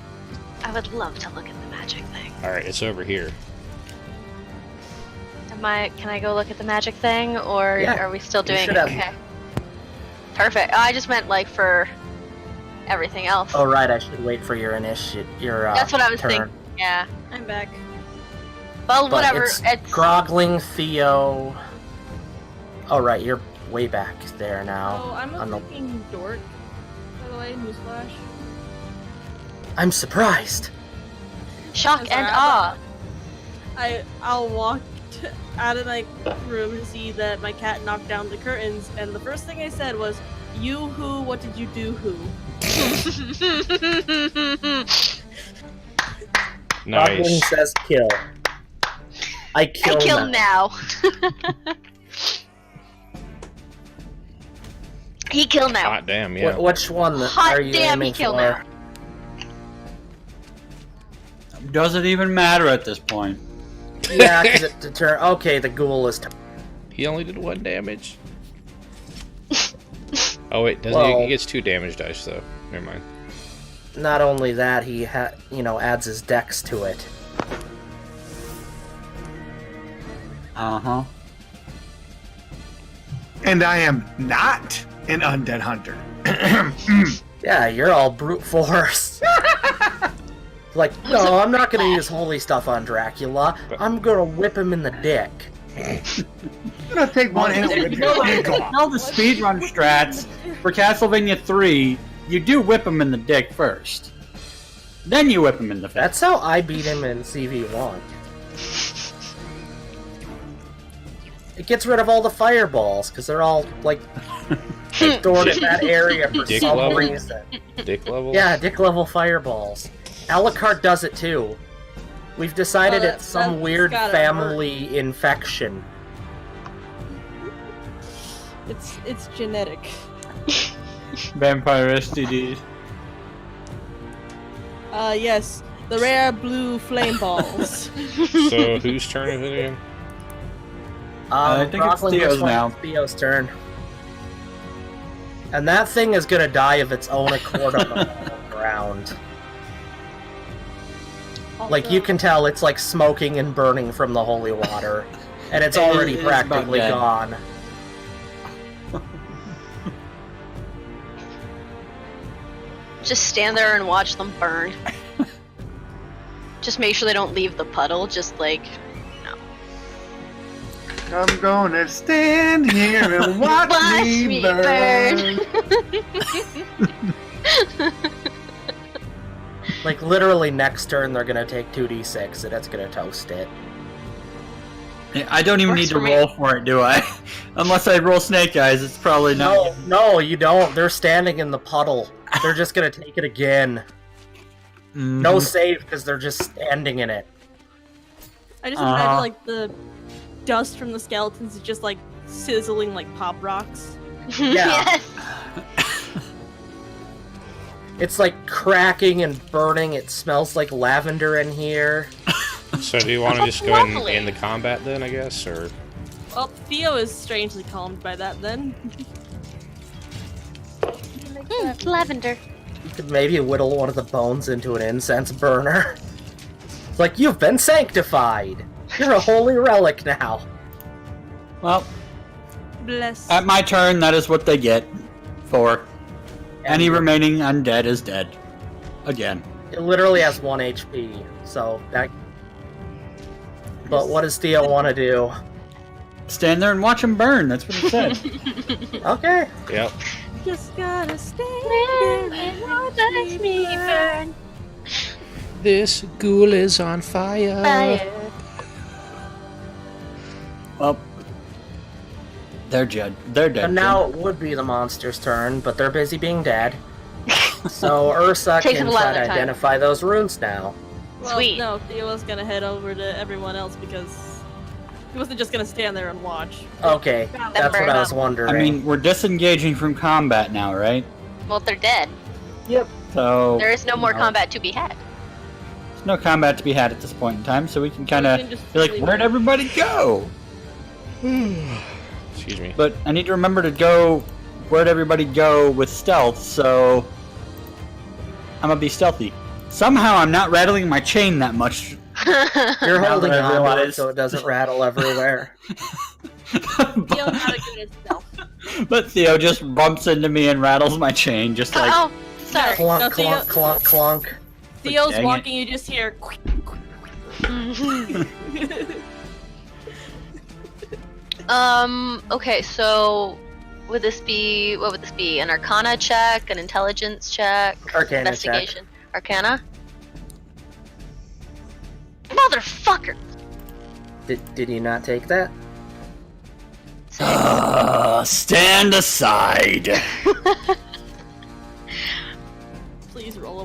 I would love to look at the magic thing. Alright, it's over here. Can I go look at the magic thing, or Yeah, are we still you doing should it? have. Okay. Perfect. I just meant like for everything else. Oh right, I should wait for your initiative. That's what I was turn. thinking. Yeah. I'm back. Well, But whatever. It's It's Grogling, Theo. Oh right, you're way back there now. Oh, I'm on a the- freaking dork. By the way, newsflash. I'm surprised. shock That's and alright. awe. I'll walk out of my room to see that my cat knocked down the curtains, and the first thing I said was, "You who? What did you do? Who?" Godwin Nice. says kill. I kill, I kill now. now. He kill now. Hot damn, yeah. Which one Hot are you damn, he aiming kill for? now. Doesn't even matter at this point. Yeah, because it deter. Okay, the ghoul is. He only did 1 damage. Oh wait, doesn't Well- he gets 2 damage dice though. Never mind. Not only that, he adds his dex to it. Uh-huh. And I am not an undead hunter. Yeah, you're all brute force. Like, no, I'm not gonna use holy stuff on Dracula. I'm gonna whip him in the dick. I'm gonna take one hit with You know the speedrun strats for Castlevania 3, you do whip him in the dick first. Then you whip him in the face. That's how I beat him in CV1. It gets rid of all the fireballs, because they're all, like, stored in that area for Dick some level? reason. Dick level? Yeah, dick level fireballs. Alucard does it too. We've decided Oh, it's some that's weird gotta family infection. It's genetic. Vampire STDs. Yes, the rare blue flame balls. So whose turn is it again? I think it's Rockland, Theo's which one? now. Theo's turn. And that thing is gonna die of its own accord on the ground. Like, you can tell it's like smoking and burning from the holy water. And it's already It is about practically dead. gone. Just stand there and watch them burn. Just make sure they don't leave the puddle. Just like, I'm gonna stand here and watch, me burn. Like, literally next turn they're gonna take 2d6 and it's gonna toast it. I don't even Works need to for me. roll for it, do I? Unless I roll Snake Eyes, it's probably not. No, you don't. They're standing in the puddle. They're just gonna take it again. No save, because they're just standing in it. I just imagine like the dust from the skeletons is just like sizzling like pop rocks. Yeah. Yes. It's like cracking and burning. It smells like lavender in here. So do you want to just go ahead and Lovely. end the combat then, I guess, or Well, Theo is strangely calmed by that then. Lavender. You could maybe whittle one of the bones into an incense burner. It's like, you've been sanctified! You're a holy relic now! Well, Bless. at my turn, that is what they get. For any remaining undead is dead. Again. It literally has 1 HP, so that... But what does Theo want to do? Stand there and watch him burn, that's what it said. Okay. yep. Just gotta stay There there and and watch me burn. This ghoul is on fire. Fire. Well, they're dead. They're dead. And now it would be the monster's turn, but they're busy being dead. So Ursa Takes can a lot try of to their time. identify those runes now. Well, Sweet. no, Theo was gonna head over to everyone else because he wasn't just gonna stand there and watch. Okay, that's what I was wondering. I mean, we're disengaging from combat now, right? Well, they're dead. yep. So There is no more you know, combat to be had. There's no combat to be had at this point in time, so we can kind we can of just be like, leave where'd it. everybody go? Excuse me. But I need to remember to go. Where'd everybody go with stealth? So I'm gonna be stealthy. Somehow I'm not rattling my chain that much. You're Now holding that I on to it realize- so it doesn't rattle everywhere. Theo's not a good himself. But Theo just bumps into me and rattles my chain, just like. Oh, sorry. Clunk, No, Theo- clunk, clunk, clunk. Theo's dang it. walking, you just hear. Okay, so would this be, what would this be? An Arcana check, an Intelligence check, Arcana check. Investigation? Arcana? Motherfucker! Did you not take that? Stand aside.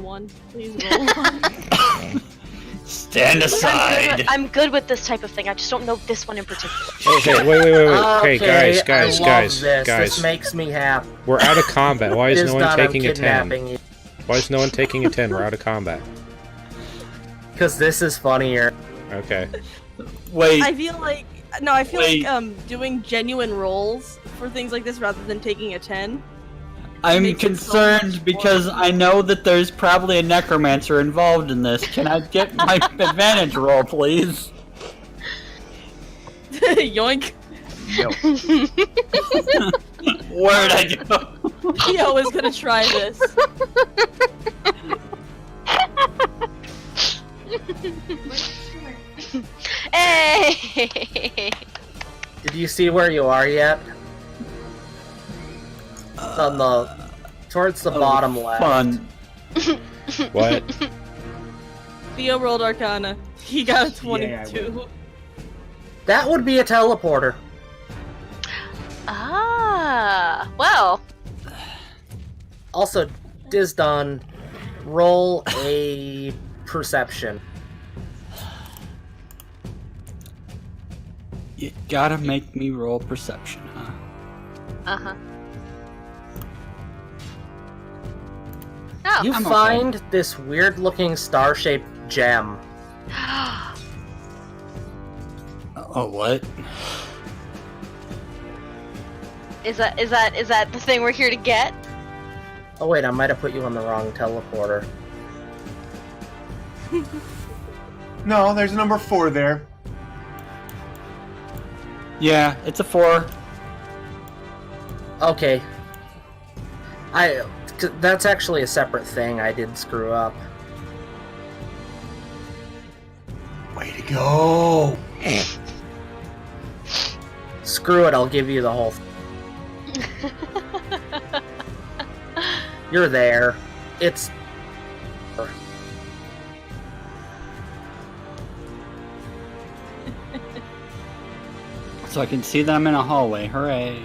1. Please roll a 1. Stand aside. I'm good with this type of thing. I just don't know this one in particular. Okay, wait. Okay, Hey, I love guys. This makes me happy. We're out of combat. Why is no one Disdonn, I'm taking a 10? kidnapping you. Why is no one taking a 10? We're out of combat. Because this is funnier. Okay. Wait. I feel like doing genuine rolls for things like this rather than taking a 10. I'm makes it so much concerned more because I know that there's probably a necromancer involved in this. Can I get my advantage roll, please? Yoink. Where'd I go? Yo is gonna try this. Hey! Did you see where you are yet? It's on towards the bottom left. Fun. What? Theo rolled Arcana. He got a 22. Yeah, That would be a teleporter. Ah, well. Also, Disdonn, roll a perception. You gotta make me roll perception, huh? Uh-huh. Oh. You I'm find this weird-looking star-shaped gem. Oh, what? Is that the thing we're here to get? Oh wait, I might have put you on the wrong teleporter. No, there's a number 4 there. Yeah, it's a 4. Okay. That's actually a separate thing. I did screw up. Way to go! Screw it, I'll give you the whole You're there. It's... So I can see that I'm in a hallway. Hooray.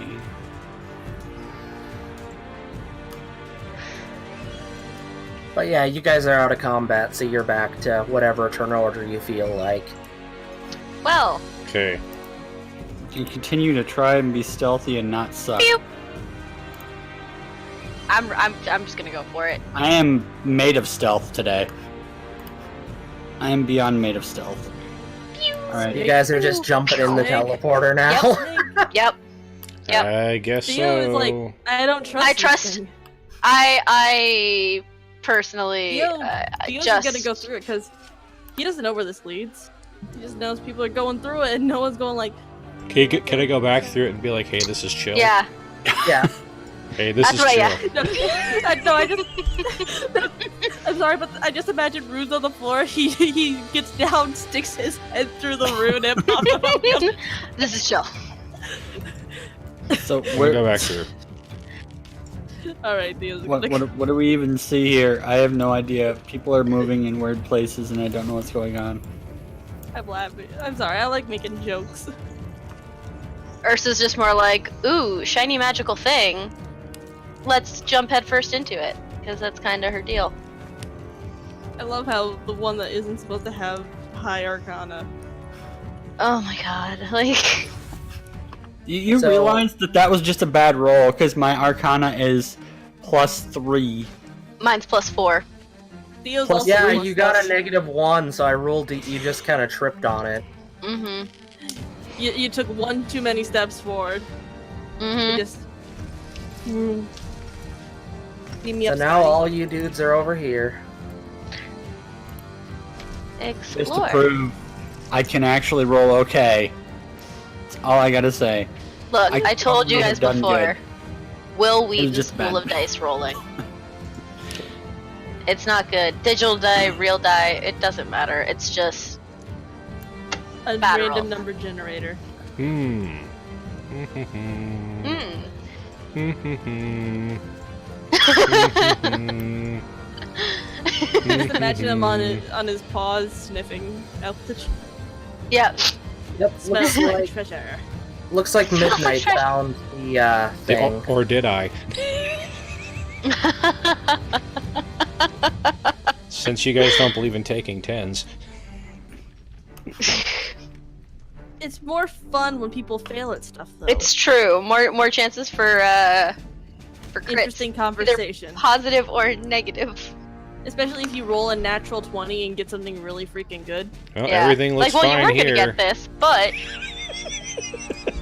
But yeah, you guys are out of combat, so you're back to whatever turn order you feel like. Well. Okay. You continue to try and be stealthy and not suck. Pew. I'm just gonna go for it. I am made of stealth today. I am beyond made of stealth. Alright. You guys are just jumping in the teleporter now. Yep. I guess Theo so. is like, I don't trust. I this trust- thing. I personally Theo's just gonna go through it because he doesn't know where this leads. He just knows people are going through it, and no one's going like. Can I go back through it and be like, hey, this is chill? Yeah. Yeah. Hey, this That's is right, chill. Yeah. No, I just. I'm sorry, but I just imagine runes on the floor. He gets down, sticks his head through the rune, and pops up. This is chill. So We'll go back through. Alright, Theo's what gonna. do we even see here? I have no idea. People are moving in weird places and I don't know what's going on. I'm laughing. I'm sorry, I like making jokes. Ursa's just more like, ooh, shiny magical thing. Let's jump headfirst into it, because that's kind of her deal. I love how the one that isn't supposed to have high arcana. Oh my god, like... You So- realize that was just a bad roll because my arcana is +3. Mine's +4. Theo's Plus- also Yeah, plus you got a plus. -1, so I ruled it. You just kind of tripped on it. Mm-hmm. You took one too many steps forward. You Mm-hmm. just. Beat me So up, now Scotty. all you dudes are over here. Just to Explore. prove I can actually roll okay. That's all I gotta say. Look, I I told you would guys have done before. good. Will It weave was the just school bad. of dice rolling. It's not good. Digital die, real die, it doesn't matter. It's just... A bad random roll. number generator. Hmm. Just imagine him on his paws sniffing out the Yep. smells Looks like like, treasure. looks like Midnight found the thing. Or did I? Since you guys don't believe in taking 10s. It's more fun when people fail at stuff, though. It's true. More chances for crits. Interesting conversation. Either positive or negative. Especially if you roll a natural 20 and get something really freaking good. Well, everything looks like, well, fine you weren't here. gonna get this, but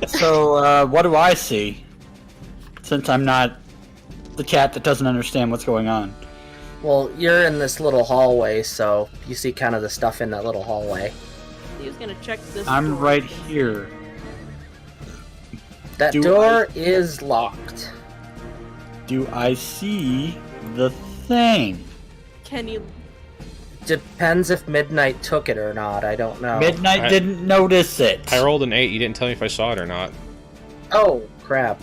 So, what do I see? Since I'm not the cat that doesn't understand what's going on. Well, you're in this little hallway, so you see kind of the stuff in that little hallway. He was gonna check this. I'm door. right here. That door is locked. Do I see the thing? Can you? Depends if Midnight took it or not. I don't know. Midnight didn't notice it. I rolled an 8. You didn't tell me if I saw it or not. Oh, crap.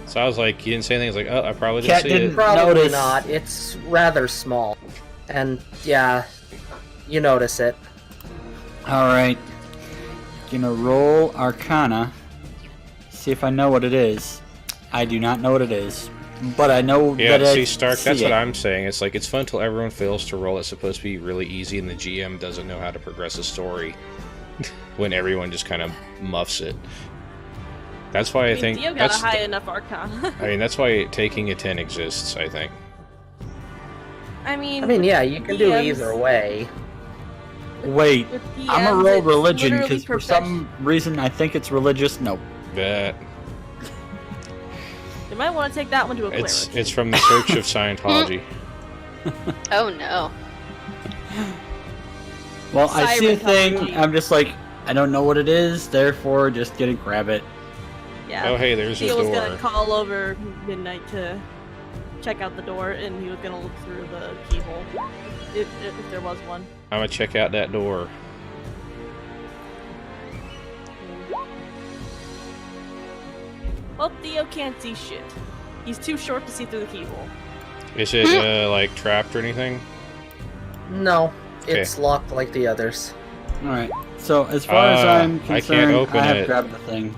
So I was like, you didn't say anything. I was like, oh, I probably didn't Cat see didn't it. Probably notice. not. It's rather small. And, yeah, you notice it. Alright. Gonna roll Arcana. See if I know what it is. I do not know what it is. But I know Yeah, that I see, Stark, that's see what it. I'm saying. It's like, it's fun until everyone fails to roll. It's supposed to be really easy, and the GM doesn't know how to progress a story when everyone just kind of muffs it. That's why I think... Theo got that's a high enough Arcana. I mean, that's why taking a 10 exists, I think. I mean, yeah, you can do DMs either way. Wait, with I'm gonna DMs, roll it's religion literally because for some reason I think it's religious. Nope. That... You might want to take that one to a cleric. It's from the Search of Scientology. oh no. Well, I see a thing. Scientology. I'm just like, I don't know what it is. Therefore, just gonna grab it. Yeah. Oh, hey, there's his Theo was door. gonna call over Midnight to check out the door, and he was gonna look through the keyhole if there was one. I'm gonna check out that door. Well, Theo can't see shit. He's too short to see through the keyhole. Is it, like, trapped or anything? No, it's locked like the others. All right. So as far as I'm I can't concerned, open I have it. grabbed the thing.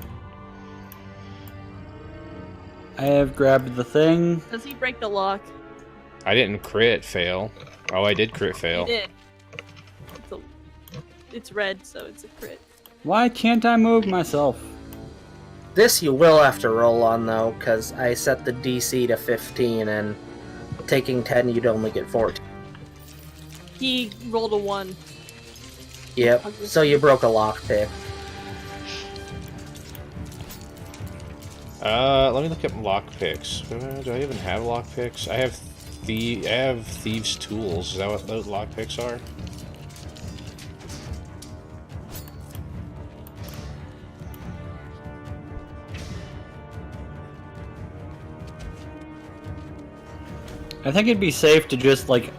I have grabbed the thing. Does he break the lock? I didn't crit fail. Oh, I did crit He fail. did. It's red, so it's a crit. Why can't I move myself? This you will have to roll on, though, because I set the DC to 15, and taking 10, you'd only get 14. He rolled a 1. Yep, so you broke a lockpick. Let me look up lockpicks. Do I even have lockpicks? I have thieves' tools. Is that what those lockpicks are? I think it'd be safe to just like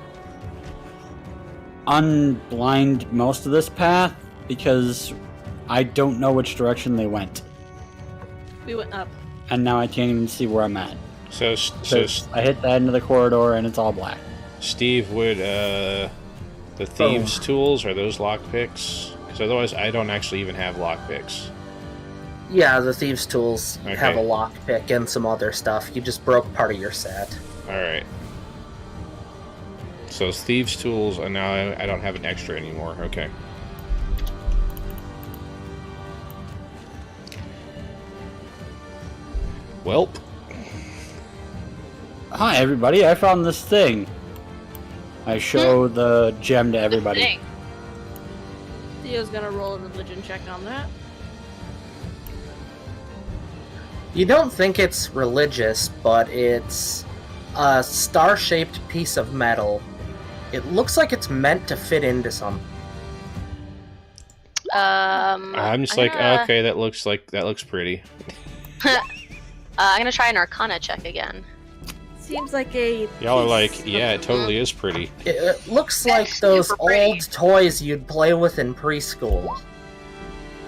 unblind most of this path because I don't know which direction they went, We went up. and now I can't even see where I'm at. So I hit the end of the corridor and it's all black. Steve, would the thieves' tools, are those lockpicks? Because otherwise I don't actually even have lockpicks. Yeah, the thieves' tools have a Okay. lockpick and some other stuff. You just broke part of your set. Alright. So thieves' tools, and now I don't have an extra anymore. Okay. Welp. Hi everybody, I found this thing. I show the gem to everybody. Thing. Theo's gonna roll a religion check on that. You don't think it's religious, but it's a star-shaped piece of metal. It looks like it's meant to fit into something. I'm just like, gonna- okay, that looks pretty. I'm gonna try an Arcana check again. Seems like a. Y'all are like, piece yeah, of- it totally is pretty. It looks That's like those super pretty. old toys you'd play with in preschool.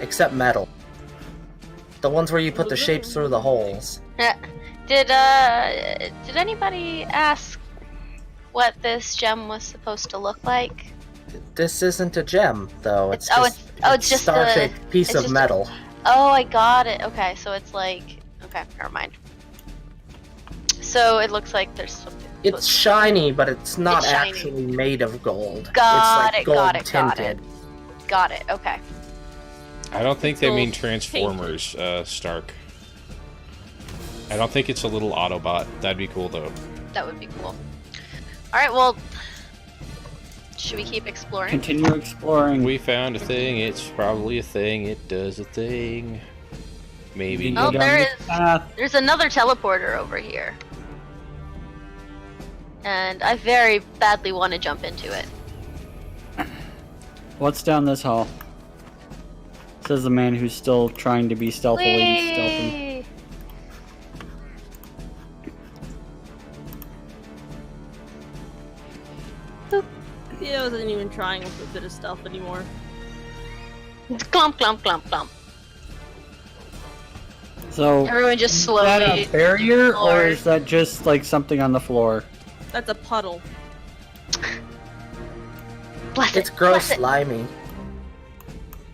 Except metal. The ones where you put the shapes through the holes. Did anybody ask what this gem was supposed to look like? This isn't a gem, though. It's Oh, just it's just a- star-shaped piece it's of just a- metal. Oh, I got it. Okay, so it's like... Okay, never mind. So it looks like there's something... It's shiny, but it's not It's shiny. actually made of gold. Got it's like it, gold got it, got tinted. it. Got it, okay. I don't think It's they all mean Transformers, Stark. I don't think it's a little Autobot. That'd be cool, though. That would be cool. Alright, well... Should we keep exploring? Continue exploring. We found a thing. It's probably a thing. It does a thing. Maybe. Oh, Go down there this is- path. There's another teleporter over here. And I very badly want to jump into it. What's down this hall? Says the man who's still trying to be stealthily stealthing. Whee! Theo isn't even trying with a bit of stealth anymore. Clump, clump, clump, clump. So, Everyone just is that slowly... a barrier, or lowers. is that just like something on the floor? That's a puddle. Bless It's it, gross, bless it. slimy.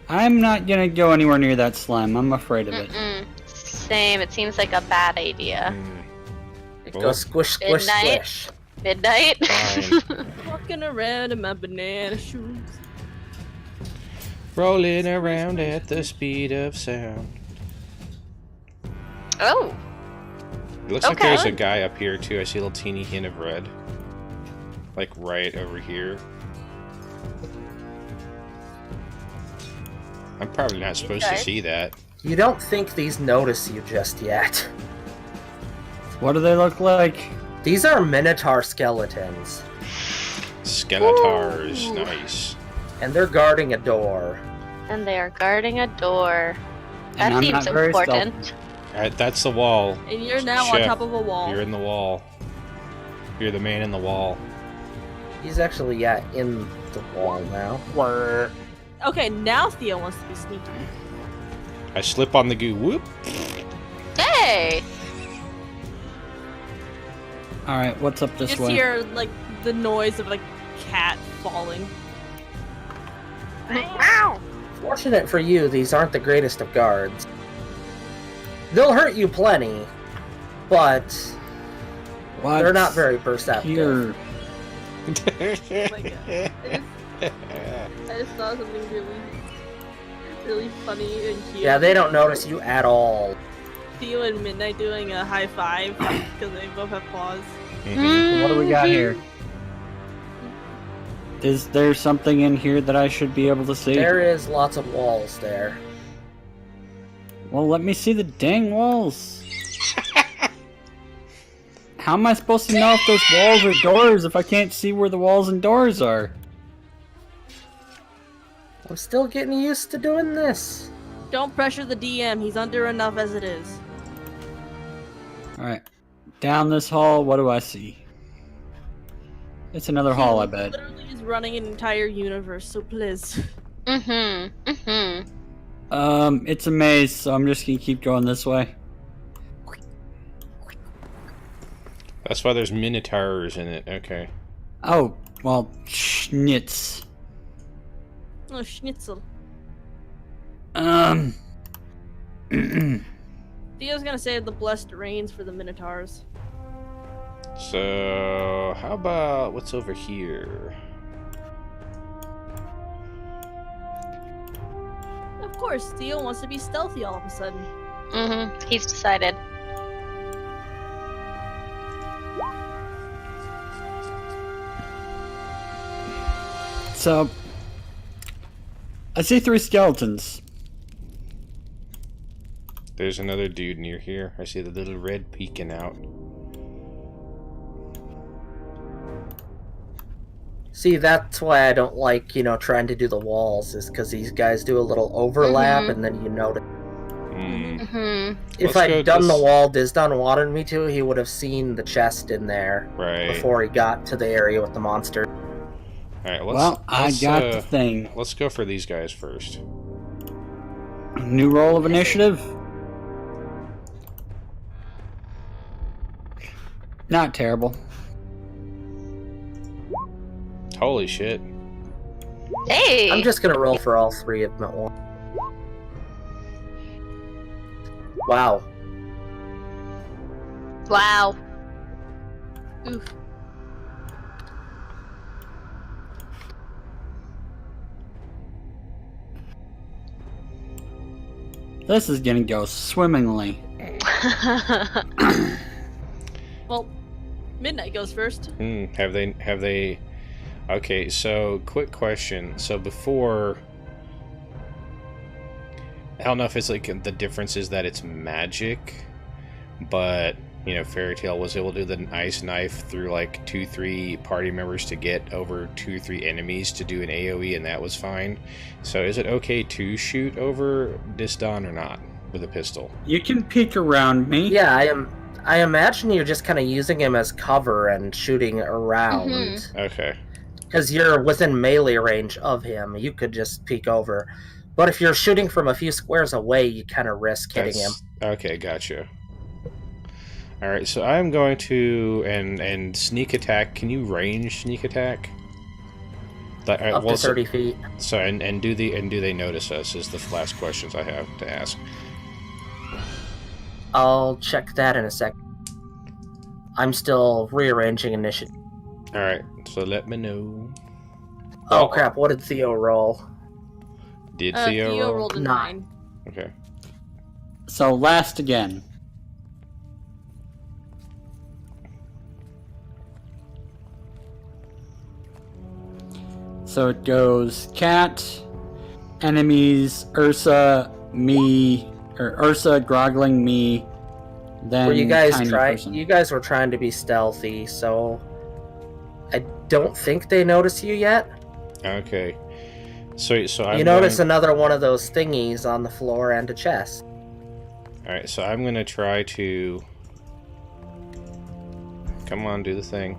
I'm not gonna go anywhere near that slime. I'm afraid of it. Mm-mm. Same, it seems like a bad idea. Hmm. It Well, goes squish, squish, Midnight. squish. Midnight? Fine. Walking around in my banana shoes. Rolling around at the speed of sound. Oh, It looks like Okay. there's a guy up here, too. I see a little teeny hint of red. Like, right over here. I'm probably not supposed to Okay. see that. You don't think these notice you just yet. What do they look like? These are Minotaur skeletons, Skeletars. Ooh. Nice. and they're guarding a door. and they are guarding a door. And That I'm seems not very important. Alright, that's the wall. And you're now on Chef, top of a wall. You're in the wall. You're the man in the wall. He's actually, in the wall now. Okay, now Theo wants to be sneaky. I slip on the goo. Whoop. Hey! Alright, what's up You this just way? hear, like, the noise of, like, cat falling. Wow! Fortunate for you, these aren't the greatest of guards. They'll hurt you plenty, but What's they're not very perceptive. here? Oh my god. I just saw something really funny and cute. Yeah, they don't notice you at all. Theo and Midnight doing a high five because they both have claws. Mhm. What do we got here? Is there something in here that I should be able to see? There is lots of walls there. Well, let me see the dang walls. How am I supposed to know if those walls are doors if I can't see where the walls and doors are? I'm still getting used to doing this. Don't pressure the DM, he's under enough as it is. Alright. Down this hall, what do I see? It's another hall, I bet. Literally is running an entire universe, so please. Mm-hmm. Mm-hmm. It's a maze, so I'm just gonna keep going this way. That's why there's minotaurs in it. Okay. Oh, well, schnitz. Oh, schnitzel. Theo's gonna save the blessed rains for the Minotaurs. So, how about what's over here? Of course, Theo wants to be stealthy all of a sudden. Mm-hmm. He's decided. So, I see 3 skeletons. There's another dude near here. I see the little red peeking out. See, that's why I don't like, trying to do the walls, is because these guys do a little overlap, Mhm. and then you notice. Hmm. Mm-hmm. If Let's go I'd done the this- wall Disdonn wanted me to, he would have seen the chest in there Right. before he got to the area with the monster. Alright, Well, I got the thing. let's go for these guys first. New roll of initiative. Not terrible. Holy shit. Hey! I'm just gonna roll for all 3 of them at once. Wow. Wow. Oof. This is gonna go swimmingly. Well, Midnight goes first. Have they? Okay, so quick question. So before, I don't know if it's like the difference is that it's magic, but you know, Fairy Tale was able to do the ice knife through like 2-3 party members to get over 2-3 enemies to do an AoE, and that was fine. So is it okay to shoot over Disdonn or not with a pistol? You can peek around me. Yeah, I imagine you're just kind of using him as cover and shooting around. Okay. Because you're within melee range of him, you could just peek over. But if you're shooting from a few squares away, you kind of risk hitting him. Okay, gotcha. Alright, so I'm going to and sneak attack. Can you range sneak attack? Up to 30 feet. So and do they notice us is the last questions I have to ask. I'll check that in a sec. I'm still rearranging initiative. Alright, so let me know. Oh crap, what did Theo roll? Did Theo roll? rolled a 9. Okay. So last again. So it goes cat, enemies, Ursa, me, or Ursa, Grogling, me, then Were you guys tiny person. You guys were trying to be stealthy, so I don't think they notice you yet. Okay. So I'm you notice another one of those thingies on the floor and a chest. Alright, so I'm gonna try to... Come on, do the thing.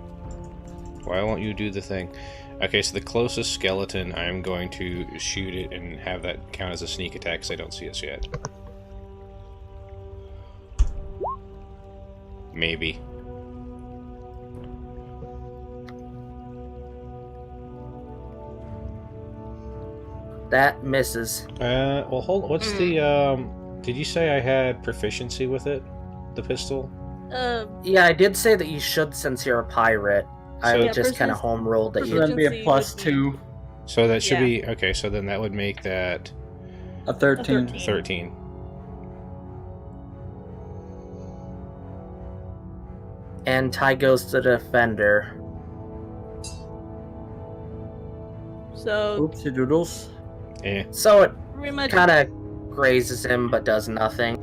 Why won't you do the thing? Okay, so the closest skeleton, I'm going to shoot it and have that count as a sneak attack because I don't see us yet. Maybe. That misses. Well, hold on. What's the, Did you say I had proficiency with it? The pistol? Yeah, I did say that you should since you're a pirate. I So- just kind of home rolled that So you. that'd be a Proficiency plus would be- 2, So that should Yeah. be... Okay, so then that would make that a 13. 13. And Ty goes to the defender. So Oopsie doodles. Eh. So it pretty much kind of grazes him, but does nothing.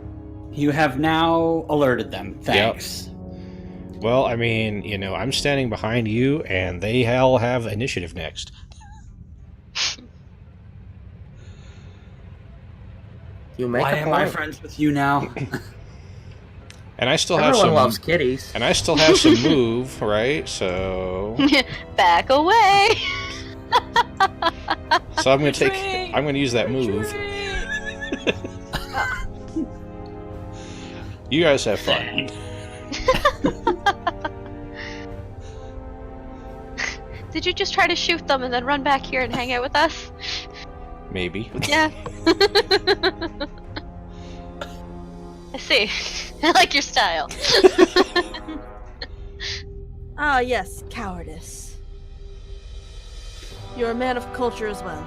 You have now alerted them. Thanks. Well, I mean, you know, I'm standing behind you, and they all have initiative next. You make Why a am I point. friends with you now? And I still have Everyone some... loves kitties. And I still have some move, right? So... Back away. So I'm gonna take... Retreat! I'm gonna use that move. You guys have fun. Did you just try to shoot them and then run back here and hang out with us? Maybe. Yeah. I see. I like your style. Ah, yes, cowardice. You're a man of culture as well.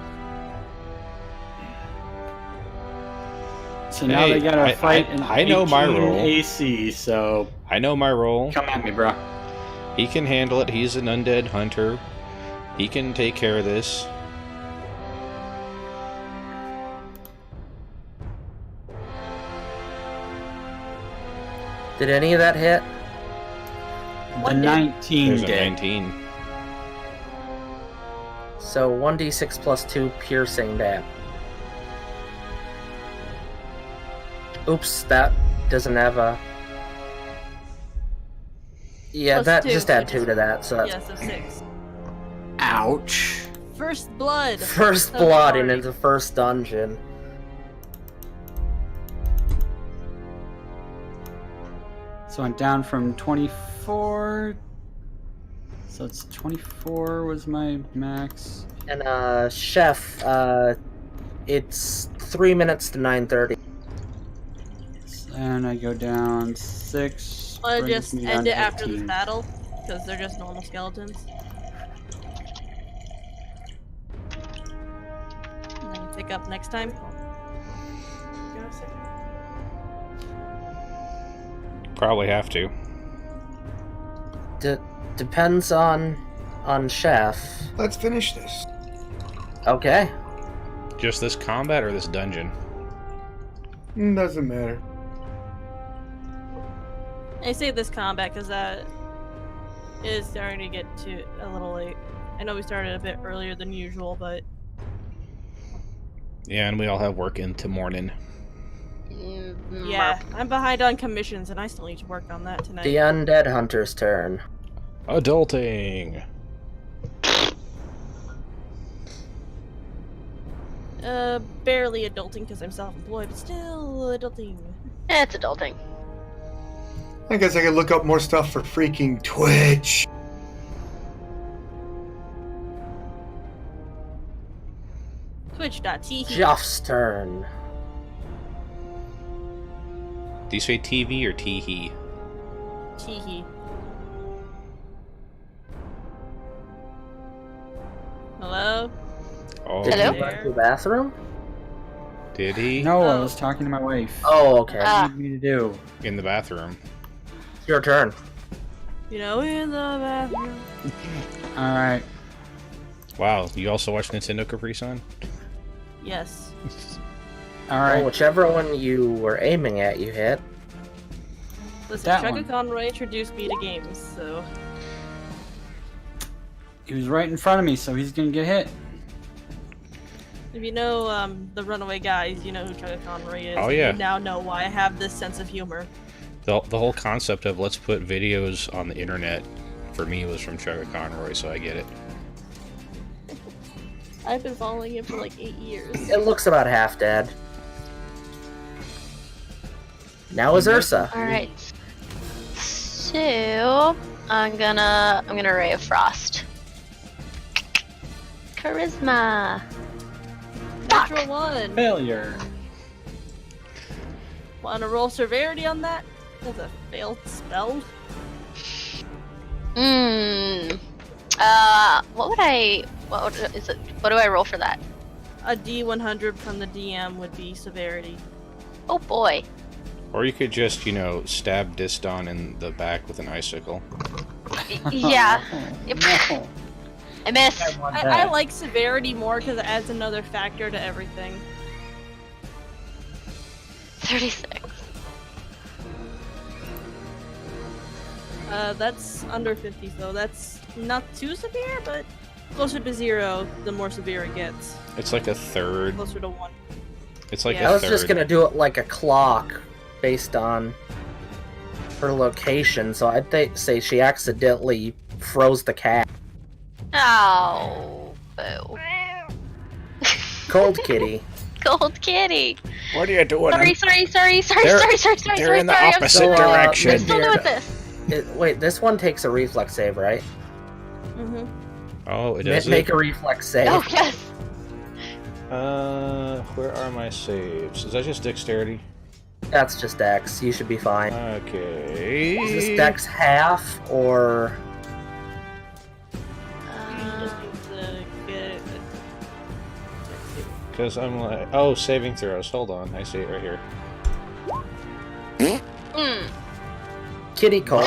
So now Hey, they gotta I- fight I- an I know my 18 role. AC, so I know my role. come at me, bro. He can handle it. He's an undead hunter. He can take care of this. Did any of that hit? The One did. 19 There's a did. 19. So 1d6 plus 2 piercing damage. Oops, that doesn't have a... Yeah, Plus that 2, just add which 2 is- to that, so that's Yeah, so 6. Ouch. First blood. first of the blood party. into the first dungeon. So went down from 24. So it's 24 was my max. And chef, it's 3 minutes to 9:30. And I go down 6. I'll brings just me down end to it after this 18. battle, because they're just normal skeletons. And then pick up next time. Give me a second. Probably have to. Depends on Chef. Let's finish this. Okay. Just this combat or this dungeon? Doesn't matter. I say this combat because that is starting to get to a little late. I know we started a bit earlier than usual, but Yeah, and we all have work into morning. yeah, I'm behind on commissions and I still need to work on that tonight. The Undead Hunter's turn. Adulting! Barely adulting because I'm self-employed, but still adulting. It's adulting. I guess I could look up more stuff for freaking Twitch. Twitch.tv. Jeff's turn. Do you say TV or tee-hee? Teehee. Hello? Oh, Did Hello? you go to the bathroom? Did he? No, I Oh. was talking to my wife. Oh, okay. What do you need me to do? In the bathroom. It's your turn. You know, in the bathroom. Alright. Wow, you also watch Nintendo Capri Sun? Yes. Alright. Well, whichever one you were aiming at, you hit. Listen, That Chugga one. Conroy introduced me to games, so... He was right in front of me, so he's gonna get hit. If you know the Runaway Guys, you know who Chugga Conroy is. Oh, yeah. You now know why I have this sense of humor. The whole concept of let's put videos on the internet, for me, was from Chugga Conroy, so I get it. I've been following him for like 8 years. It looks about half dead. Now is Ursa. Alright. So I'm gonna Ray of Frost. Charisma. Fuck. Natural 1. Failure. Wanna roll severity on that? That's a failed spell. What do I roll for that? A D100 from the DM would be severity. Oh boy. Or you could just, you know, stab Disdonn in the back with an icicle. Yeah. No. I missed. I like severity more because it adds another factor to everything. 36. That's under 50, so that's not too severe, but closer to 0, the more severe it gets. It's like a third. Closer to 1. It's like Yeah. I a was third. just gonna do it like a clock, based on her location, so I'd say she accidentally froze the cat. Oh. Boo. Cold kitty. Gold kitty. What are you doing? Sorry. They're in the opposite So, direction. I'm still new Mintbeard. with this. Wait, this one takes a reflex save, right? Mm-hmm. Oh, it does Make it? a reflex save. Oh yes. Where are my saves? Is that just dexterity? That's just Dex. You should be fine. Okay. Is this Dex half, or... You just need to get Because I'm like, oh, saving throws. Hold on, I see it right here. Kitty cold.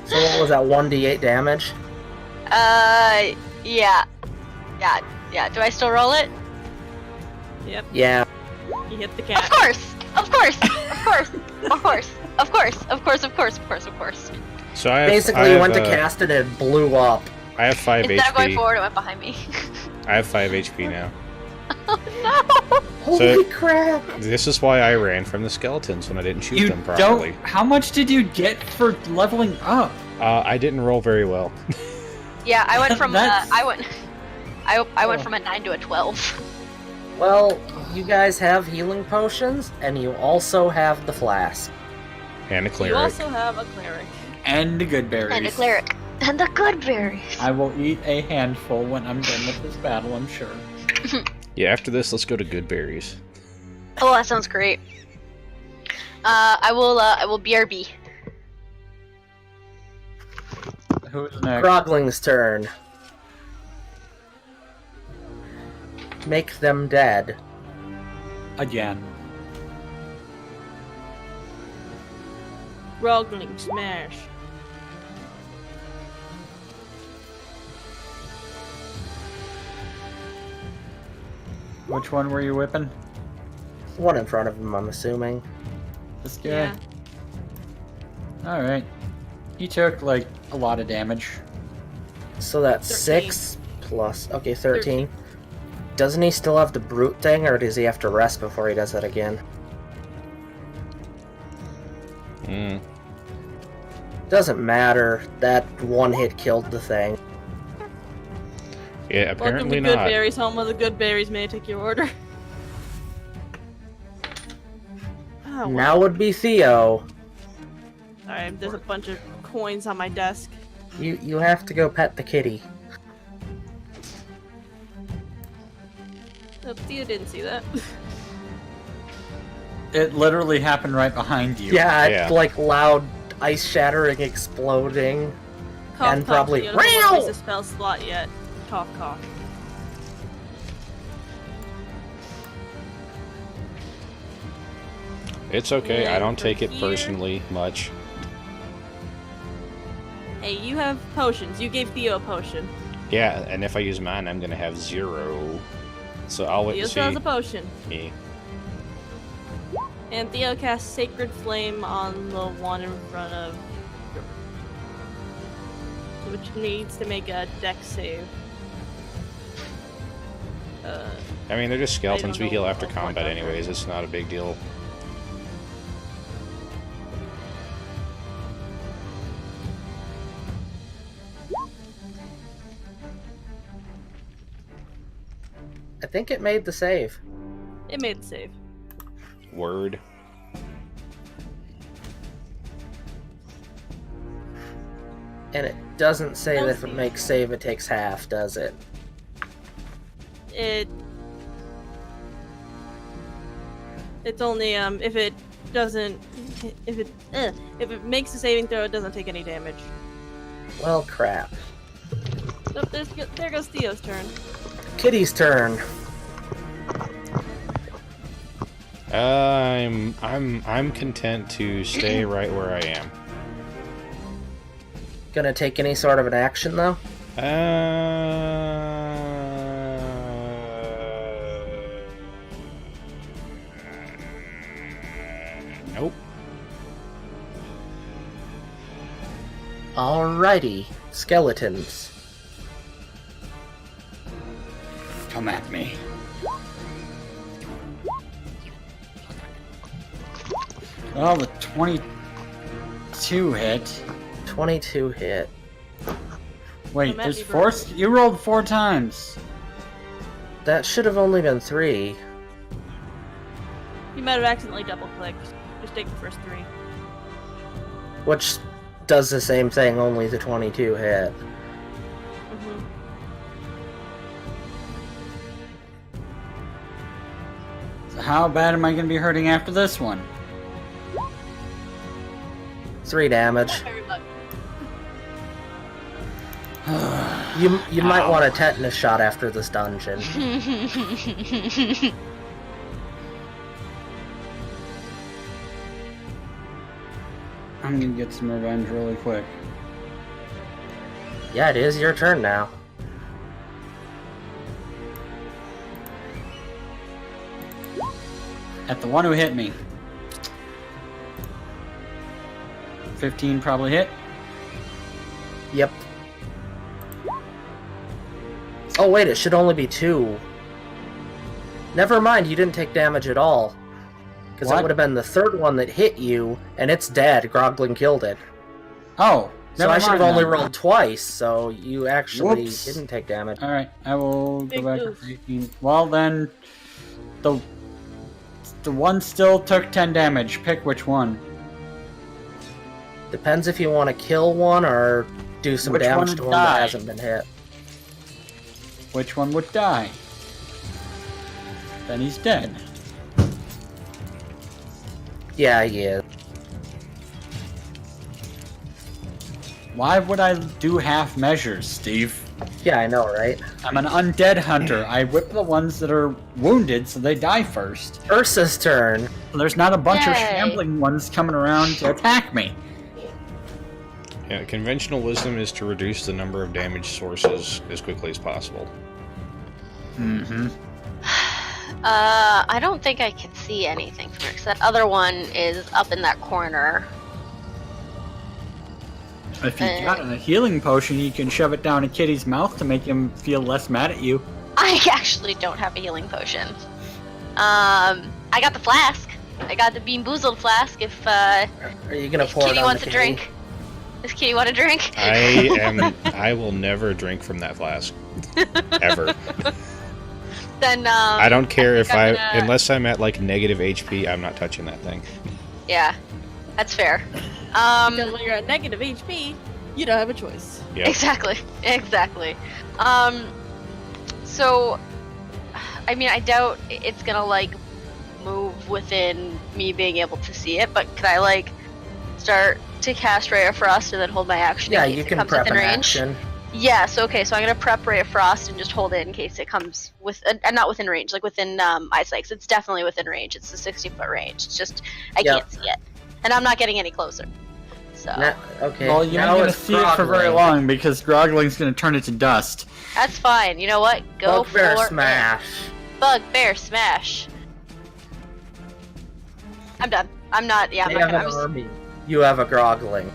So what was that, 1d8 damage? Yeah. Do I still roll it? Yep, Yeah. you hit the Of cat. course. So I have, Basically, you went to cast it and it blew up. I have 5 Instead of going HP. forward, it went behind me. I have 5 HP now. Oh no! Holy crap! This is why I ran from the skeletons when I didn't shoot You them properly. don't. How much did you get for leveling up? I didn't roll very well. Yeah, I went from That's- I went from a 9 to a 12. Well, you guys have healing potions, and you also have the flask. And a You cleric. also have a cleric. And the good berries. And a cleric. And the good berries. I will eat a handful when I'm done with this battle, I'm sure. Yeah, after this, let's go to Goodberries. Oh, that sounds great. I will BRB. Who's next? Grogling's turn. Make them dead. Again. Grogling smash. Which one were you whipping? One in front of him, I'm assuming. This guy? Yeah. Alright. He took, like, a lot of damage. So that's 13. 6 plus... Okay, 13. Doesn't he still have the brute thing, or does he have to rest before he does that again? Mm. Doesn't matter. That one hit killed the thing. Yeah, Welcome apparently to not. Good Berries, home of the Good Berries. May I take your order? Oh, Now would be Theo. Alright, there's a bunch of coins on my desk. You have to go pet the kitty. Oh, Theo didn't see that. It literally happened right behind you. Yeah, Yeah. like loud ice shattering, exploding. Cough, And cough, probably- Theo doesn't use the spell slot yet. Cough, cough. It's okay. I And don't for take it here- personally much. Hey, you have potions. You gave Theo a potion. Yeah, and if I use mine, I'm gonna have 0. So I'll wait Theo to still has see a potion. me. And Theo casts Sacred Flame on the one in front of... which needs to make a dex save. I mean, they're just skeletons. We know heal after what combat number. anyways. It's not a big deal. I think it made the save. It made the save. Word. And it doesn't say that if it Healthy. makes save, it takes half, does it? It's only if it doesn't if it makes a saving throw, it doesn't take any damage. Well, crap. So there goes Theo's turn. Kitty's turn. I'm content to stay right where I am. Gonna take any sort of an action, though? Nope. Alrighty. Skeletons. Come at me. Well, the 22 hit. 22 hit. Wait, Come at there's me, 4. bro. You rolled 4 times. That should have only been 3. You might have accidentally double clicked. Just take the first 3. Which does the same thing, only the 22 hit. Mm-hmm. So how bad am I going to be hurting after this one? 3 damage. Very much. You might want a tetanus shot after this dungeon. I'm going to get some revenge really quick. Yeah, it is your turn now. At the one who hit me. 15 probably hit. Yep. Oh wait, it should only be 2. Never mind, you didn't take damage at all. Because it What? would have been the third one that hit you, and it's dead. Groglin killed it. Oh, So never I should have mind only then. rolled twice, so you actually Whoops. didn't take damage. Alright, I will Big go back oof. to 18. Well then, the one still took 10 damage. Pick which one. Depends if you want to kill one or do some Which damage one to would one that die? hasn't been hit. Which one would die? Then he's dead. Yeah, he is. Why would I do half measures, Steve? Yeah, I know, right? I'm an undead hunter. I whip the ones that are wounded so they die first. Ursa's turn. There's not a bunch of Yay. shambling ones coming around to attack me. Yeah, conventional wisdom is to reduce the number of damage sources as quickly as possible. Mm-hmm. I don't think I can see anything from here, because that other one is up in that corner. If you got a healing potion, you can shove it down a kitty's mouth to make him feel less mad at you. I actually don't have a healing potion. I got the flask. I got the Bean Boozled flask if Are you gonna pour it Kitty on wants the a drink. Does Kitty want a drink? I will never drink from that flask. Ever. Then I don't care if I'm gonna... unless I'm at like negative HP, I'm not touching that thing. Yeah, that's fair. Because when you're at negative HP, you don't have a choice. Yep. Exactly. So, I mean, I doubt it's gonna like move within me being able to see it, but can I like start to cast Ray of Frost and then hold my action? Yeah, in case you it can comes prep within an range? action. Yeah, so okay, so I'm gonna prep Ray of Frost and just hold it in case it comes with, not within range, like within eyesight. 'Cause it's definitely within range. It's the 60-foot range. It's just I can't see it, and I'm not getting any closer. So Okay. Well, you're not now going to it's see it for very Grogling. long because Grogling's going to turn it to dust. that's fine. You know what? Go Bugbear for smash. it. Bugbear smash. I'm done. I'm not. Yeah, I'm They not have gonna. an army. You have a Grogling.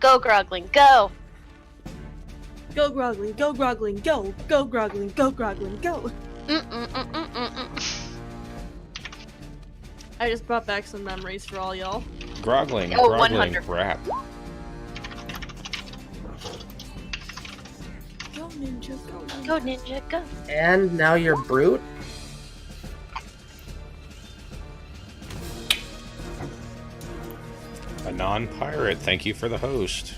Go Grogling, go. Go Grogling, go Grogling, go! Go Grogling, go Grogling, go! I just brought back some memories for all y'all. Grogling, Oh, Grogling, 100. rap. Go ninja, go! Go ninja, go. And now you're brute. A non-pirate, thank you for the host.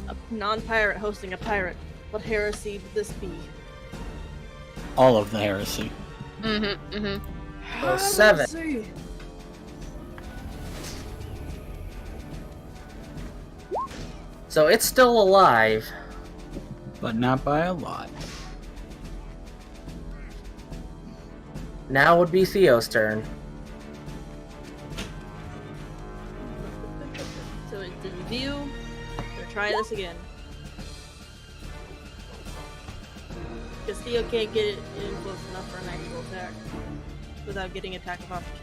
A non-pirate hosting a pirate. What heresy would this be? All of the heresy. So 7. Heresy. So it's still alive. But not by a lot. Now would be Theo's turn. So it's in view. Gonna try this again. Because Theo can't get it in close enough for an actual attack without getting attack of opportunity.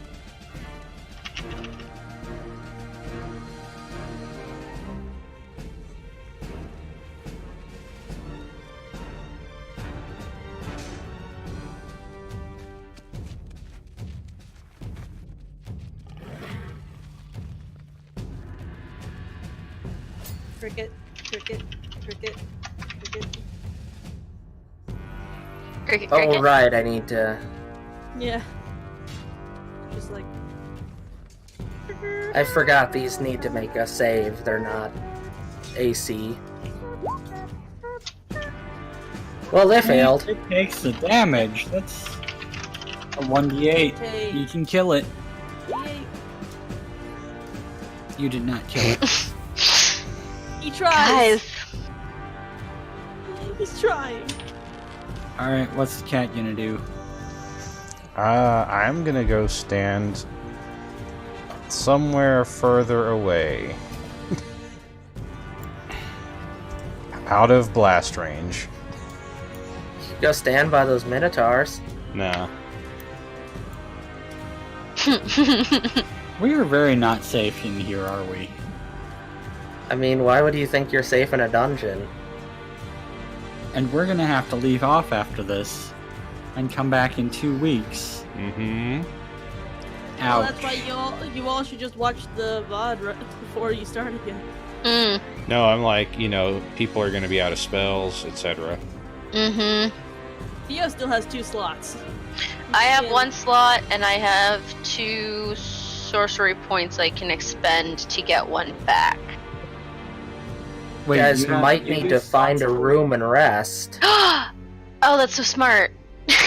Cricket, cricket, cricket, cricket. Cricket, Oh, cricket. right, I need to... Yeah. Just like. I forgot these need to make a save. They're not AC. Well, they failed. It takes the damage. That's a 1d8. You can kill it. Yay. You did not kill it. He tries. Guys, He's trying. Alright, what's the cat gonna do? I'm gonna go stand somewhere further away. Out of blast range. Go stand by those minotaurs. Nah. We are very not safe in here, are we? I mean, why would you think you're safe in a dungeon? And we're gonna have to leave off after this and come back in 2 weeks. Mm-hmm. Well, Ouch. that's why you all should just watch the VOD before you start again. No, I'm like, people are gonna be out of spells, etc. Theo still has 2 slots. I have Yeah. 1 slot and I have 2 sorcery points I can expend to get 1 back. You guys you don't might give need me to find a slots? room and rest. Oh, that's so smart.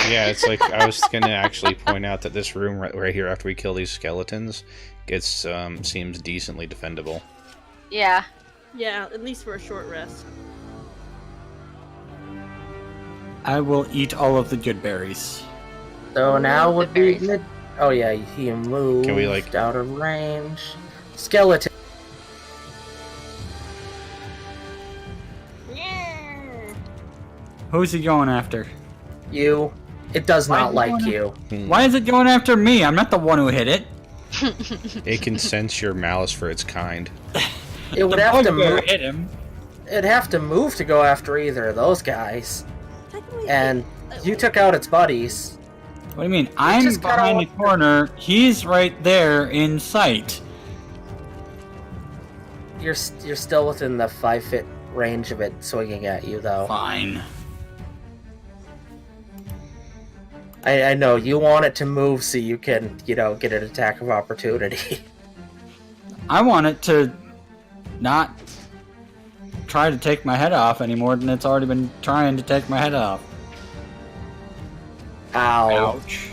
Yeah, it's like I was gonna actually point out that this room right here, after we kill these skeletons, seems decently defendable. Yeah. Yeah, at least for a short rest. I will eat all of the good berries. So now Good would be berries. Oh yeah, he moved Can we, like- out of range. Skeleton. Who's he going after? You. It does not Why like do you. Why is it going after me? I'm not the one who hit it. It can sense your malice for its kind. It would The have to bugbear move. hit him. It'd have to move to go after either of those guys. Technically, And you took out its buddies. What do you mean? I'm just got behind all- the corner. He's right there in sight. You're still within the 5-foot range of it swinging at you, though. Fine. I know you want it to move so you can, get an attack of opportunity. I want it to not try to take my head off any more than it's already been trying to take my head off. Ow. Ouch.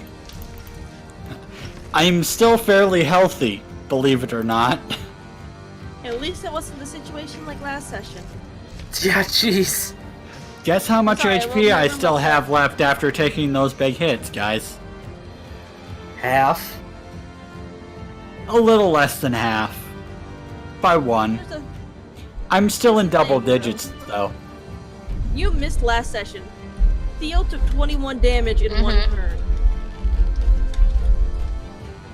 I'm still fairly healthy, believe it or not. At least it wasn't the situation like last session. Yeah, jeez. Guess how much Sorry, I HP rolled I another still one. have left after taking those big hits, guys. Half. A little less than half. By one. Here's a- I'm still in double digits, though. You missed last session. Theo took 21 damage in one turn.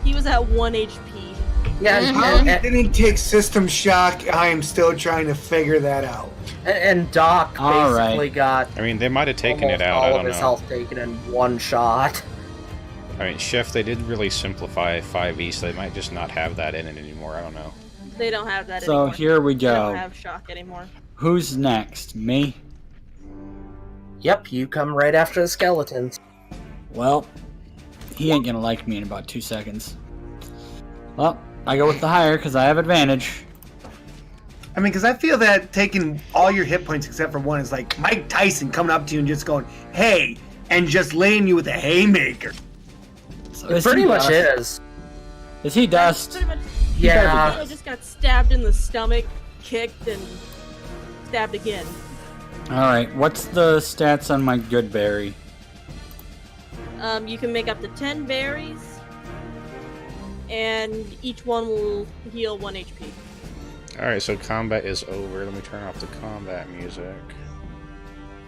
He was at 1 HP. Yeah, How he didn't take System Shock, I am still trying to figure that out. and Doc All basically right. got I mean, they might have taken almost it out. all I of don't his know. health taken in one shot. I mean, Chef, they did really simplify 5e, so they might just not have that in it anymore. I don't know. They don't have that So anymore. here we They don't go. have shock anymore. Who's next? Me? Yep, you come right after the skeletons. Well, he ain't gonna like me in about 2 seconds. Well, I go with the higher because I have advantage. I mean, because I feel that taking all your hit points except for one is like Mike Tyson coming up to you and just going, hey, and just laying you with a haymaker. So It is he pretty much dust? is. Is he dust? Pretty much. Yeah. Theo just got stabbed in the stomach, kicked, and stabbed again. Alright, what's the stats on my good berry? You can make up to 10 berries, and each one will heal 1 HP. Alright, so combat is over. Let me turn off the combat music.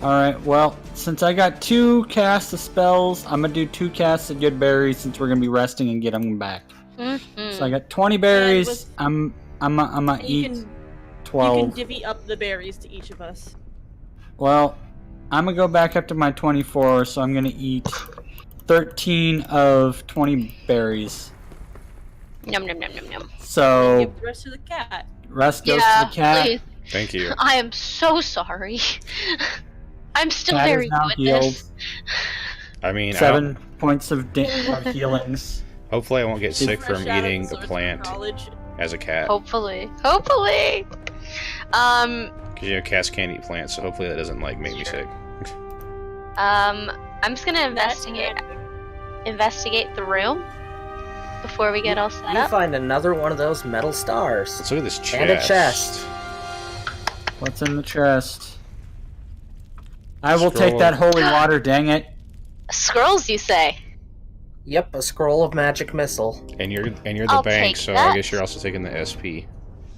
Alright, well, since I got 2 casts of spells, I'm gonna do 2 casts of good berries since we're gonna be resting and get them back. So I got 20 berries. with- I'm gonna You eat can 12. You can divvy up the berries to each of us. Well, I'm gonna go back up to my 24, so I'm gonna eat 13 of 20 berries. Yum yum yum yum yum. So Give the rest to the cat. rest goes Yeah, to the cat. please. Thank you. I am so sorry. I'm still Cat very is now new at healed. this. I mean, 7 points of healings. hopefully I won't get sick Fresh from out of eating the a Swordsman plant College. as a cat. Hopefully. Hopefully. Because, cats can't eat plants, so hopefully that doesn't, make me sick. I'm just gonna That's investigate the room before we get all set You up. find another one of those metal stars. Let's look at this chest. And a chest. What's in the chest? I will take Scroll. that holy water, dang it. Scrolls, you say? Yep, a scroll of magic missile. And you're the I'll bank, take so that. I guess you're also taking the SP.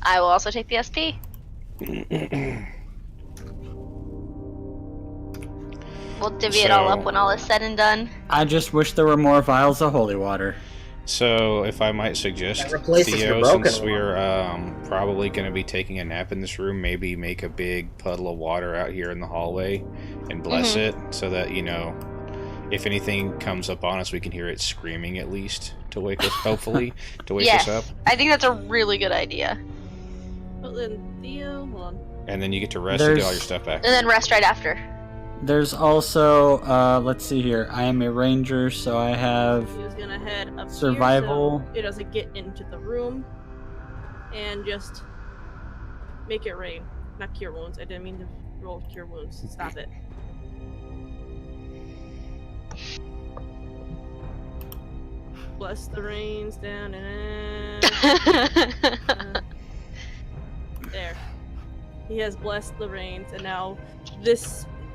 I will also take the SP. We'll divvy it all up So- when all is said and done. I just wish there were more vials of holy water. So, if I might suggest, That replaces your Theo, broken since we're probably going to be taking a nap in this room, maybe make a big puddle of water out here in the hallway and bless it so that, if anything comes up on us, we can hear it screaming at least to wake us, hopefully, to wake Yes, us up. I think that's a really good idea. Well then, Theo, hold on. And then you get to rest and get all your There's- stuff back. And then rest right after. There's also, let's see here. I am a ranger, so I have He was gonna head up Survival. here so it doesn't get into the room, and just make it rain. Not cure wounds. I didn't mean to roll cure wounds. Stop it. Bless the rains down and there. He has blessed the rains, and now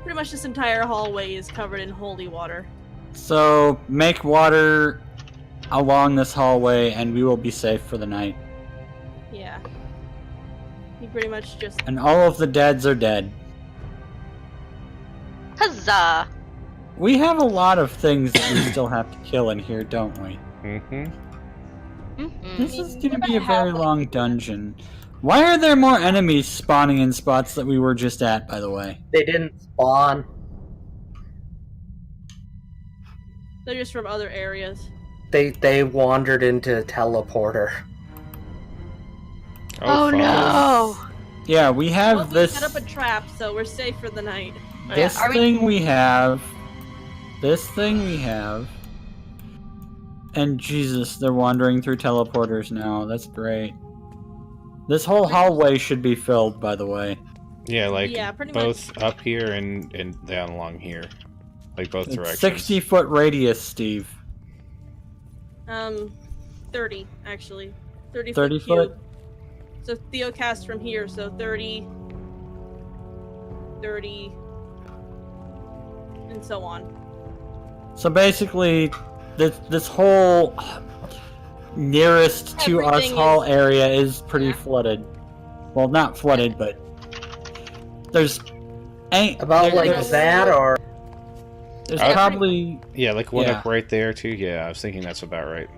pretty much this entire hallway is covered in holy water. So make water along this hallway, and we will be safe for the night. Yeah. He pretty much just. And all of the deads are dead. Huzzah! We have a lot of things that we still have to kill in here, don't we? Mm-hmm. This is going to be a very long dungeon. Why are there more enemies spawning in spots that we were just at, by the way? They didn't spawn. They're just from other areas. They wandered into teleporter. Oh fuck. no! Yeah, we have Well, we this. set up a trap, so we're safe for the night. This Are we- thing we have. This thing we have. And Jesus, they're wandering through teleporters now. That's great. This whole hallway should be filled, by the way. Yeah, like Yeah, pretty both up here and down along here. Like both It's directions. 60-foot radius, Steve. 30 actually. 30 30 foot foot? cube. So Theo cast from here, so 30, 30, and so on. So basically, this whole nearest to us Everything hall is- area is pretty Yeah. flooded. Well, not flooded, but there's About like there's, that, or there's I- probably Yeah, like one Yeah. up right there too. Yeah, I was thinking that's about right.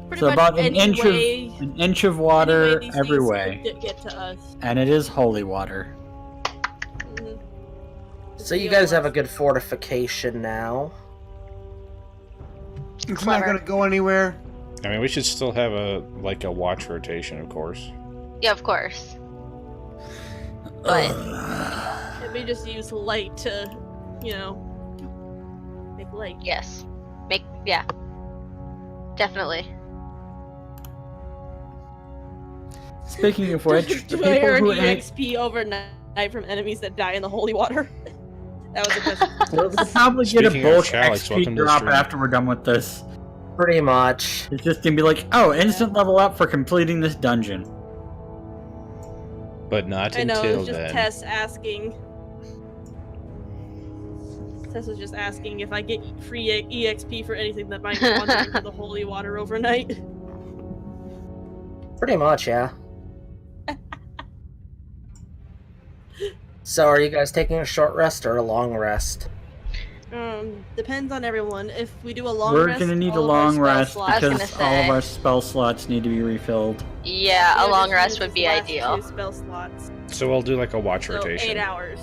Pretty so much about any an inch of water any way these every things way, could get to us. and it is holy water. Mhm. so you guys have a good fortification now. It's Clever. not gonna go anywhere. I mean, we should still have a watch rotation, of course. Yeah, of course. But And we just use light to, make light. yes, yeah, definitely. Speaking of which, the Do I people earn who ate, EXP overnight from enemies that die in the holy water? That was a question. we'll probably get a Speaking of bulk Chalice, welcome XP to the drop stream. after we're done with this. Pretty much. It's just gonna be like, oh, instant level up for completing this dungeon. But not I know, until it's just then. Tess asking. Tess was just asking if I get free EXP for anything that might wander into the holy water overnight. Pretty much, yeah. So are you guys taking a short rest or a long rest? Depends on everyone. If we do a long We're rest, gonna need a all of our long spell rest slots- I was because gonna all of say. our spell slots need to be refilled. Yeah, a We long just rest use would these be last ideal. 2 spell slots. So we'll do like a watch So rotation. 8 hours.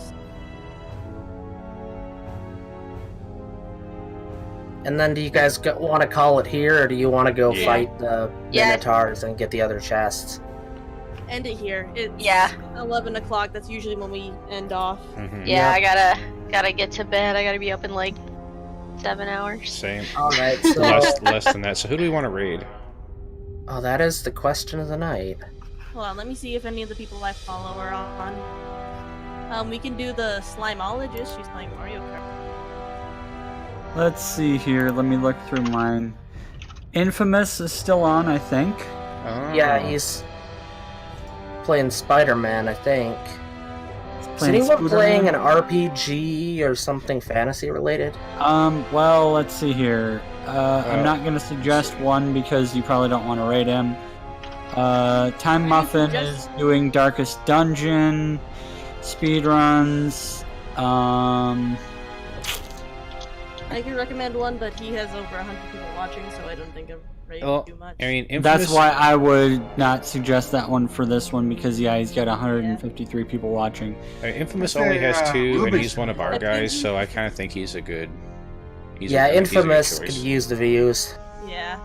And then do you guys want to call it here, or do you want to go Yeah. fight the Yeah. Minotaurs and get the other chests? End it here. It's Yeah. 11 o'clock. That's usually when we end off. Mhm. Yeah, I gotta get to bed. I gotta be up in like 7 hours. Same. Alright, so... less than that. So who do we want to raid? Oh, that is the question of the night. Hold on, let me see if any of the people I follow are on. We can do the Slimeologist. She's playing Mario Kart. Let's see here. Let me look through mine. Infamous is still on, I think. Oh. Yeah, he's playing Spider-Man, I think. Is Playing anyone Scooter playing an Man. RPG or something fantasy related? Well, let's see here. I'm Oh. not gonna suggest one because you probably don't want to raid him. Time Muffin is doing Darkest Dungeon, speedruns. I can recommend one, but he has over 100 people watching, so I don't think I'm ready Well, to do much. I mean, Infamous, That's why I would not suggest that one for this one because yeah, he's got 153 people watching. Infamous I'd only say, has 2, and Rubik's he's one of our Cube. guys, so I kind of think he's a good. Yeah, he's a good Infamous choice. could use the views. Yeah.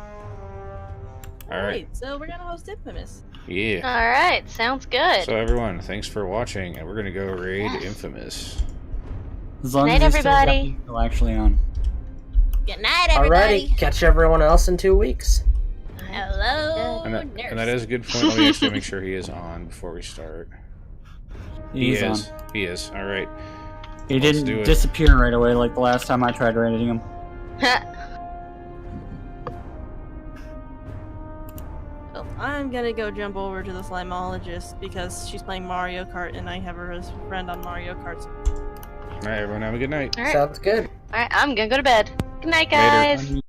Alright. So we're gonna host Infamous. Yeah. Alright, sounds good. So everyone, thanks for watching, and we're gonna go raid Infamous. As long Night, as he's everybody. still actually on. Good night, everybody. Alrighty, catch everyone else in 2 weeks. Hello, And nurse. that is a good point. Let me actually make sure he is on before we start. He's he on. is. He is. All right. He Let's do didn't it. disappear right away like the last time I tried raiding him. Oh, I'm gonna go jump over to the Slimeologist because she's playing Mario Kart and I have her as a friend on Mario Kart. All right, everyone, have a good night. Alright, Sounds good. I'm gonna go to bed. Good night, Later. guys.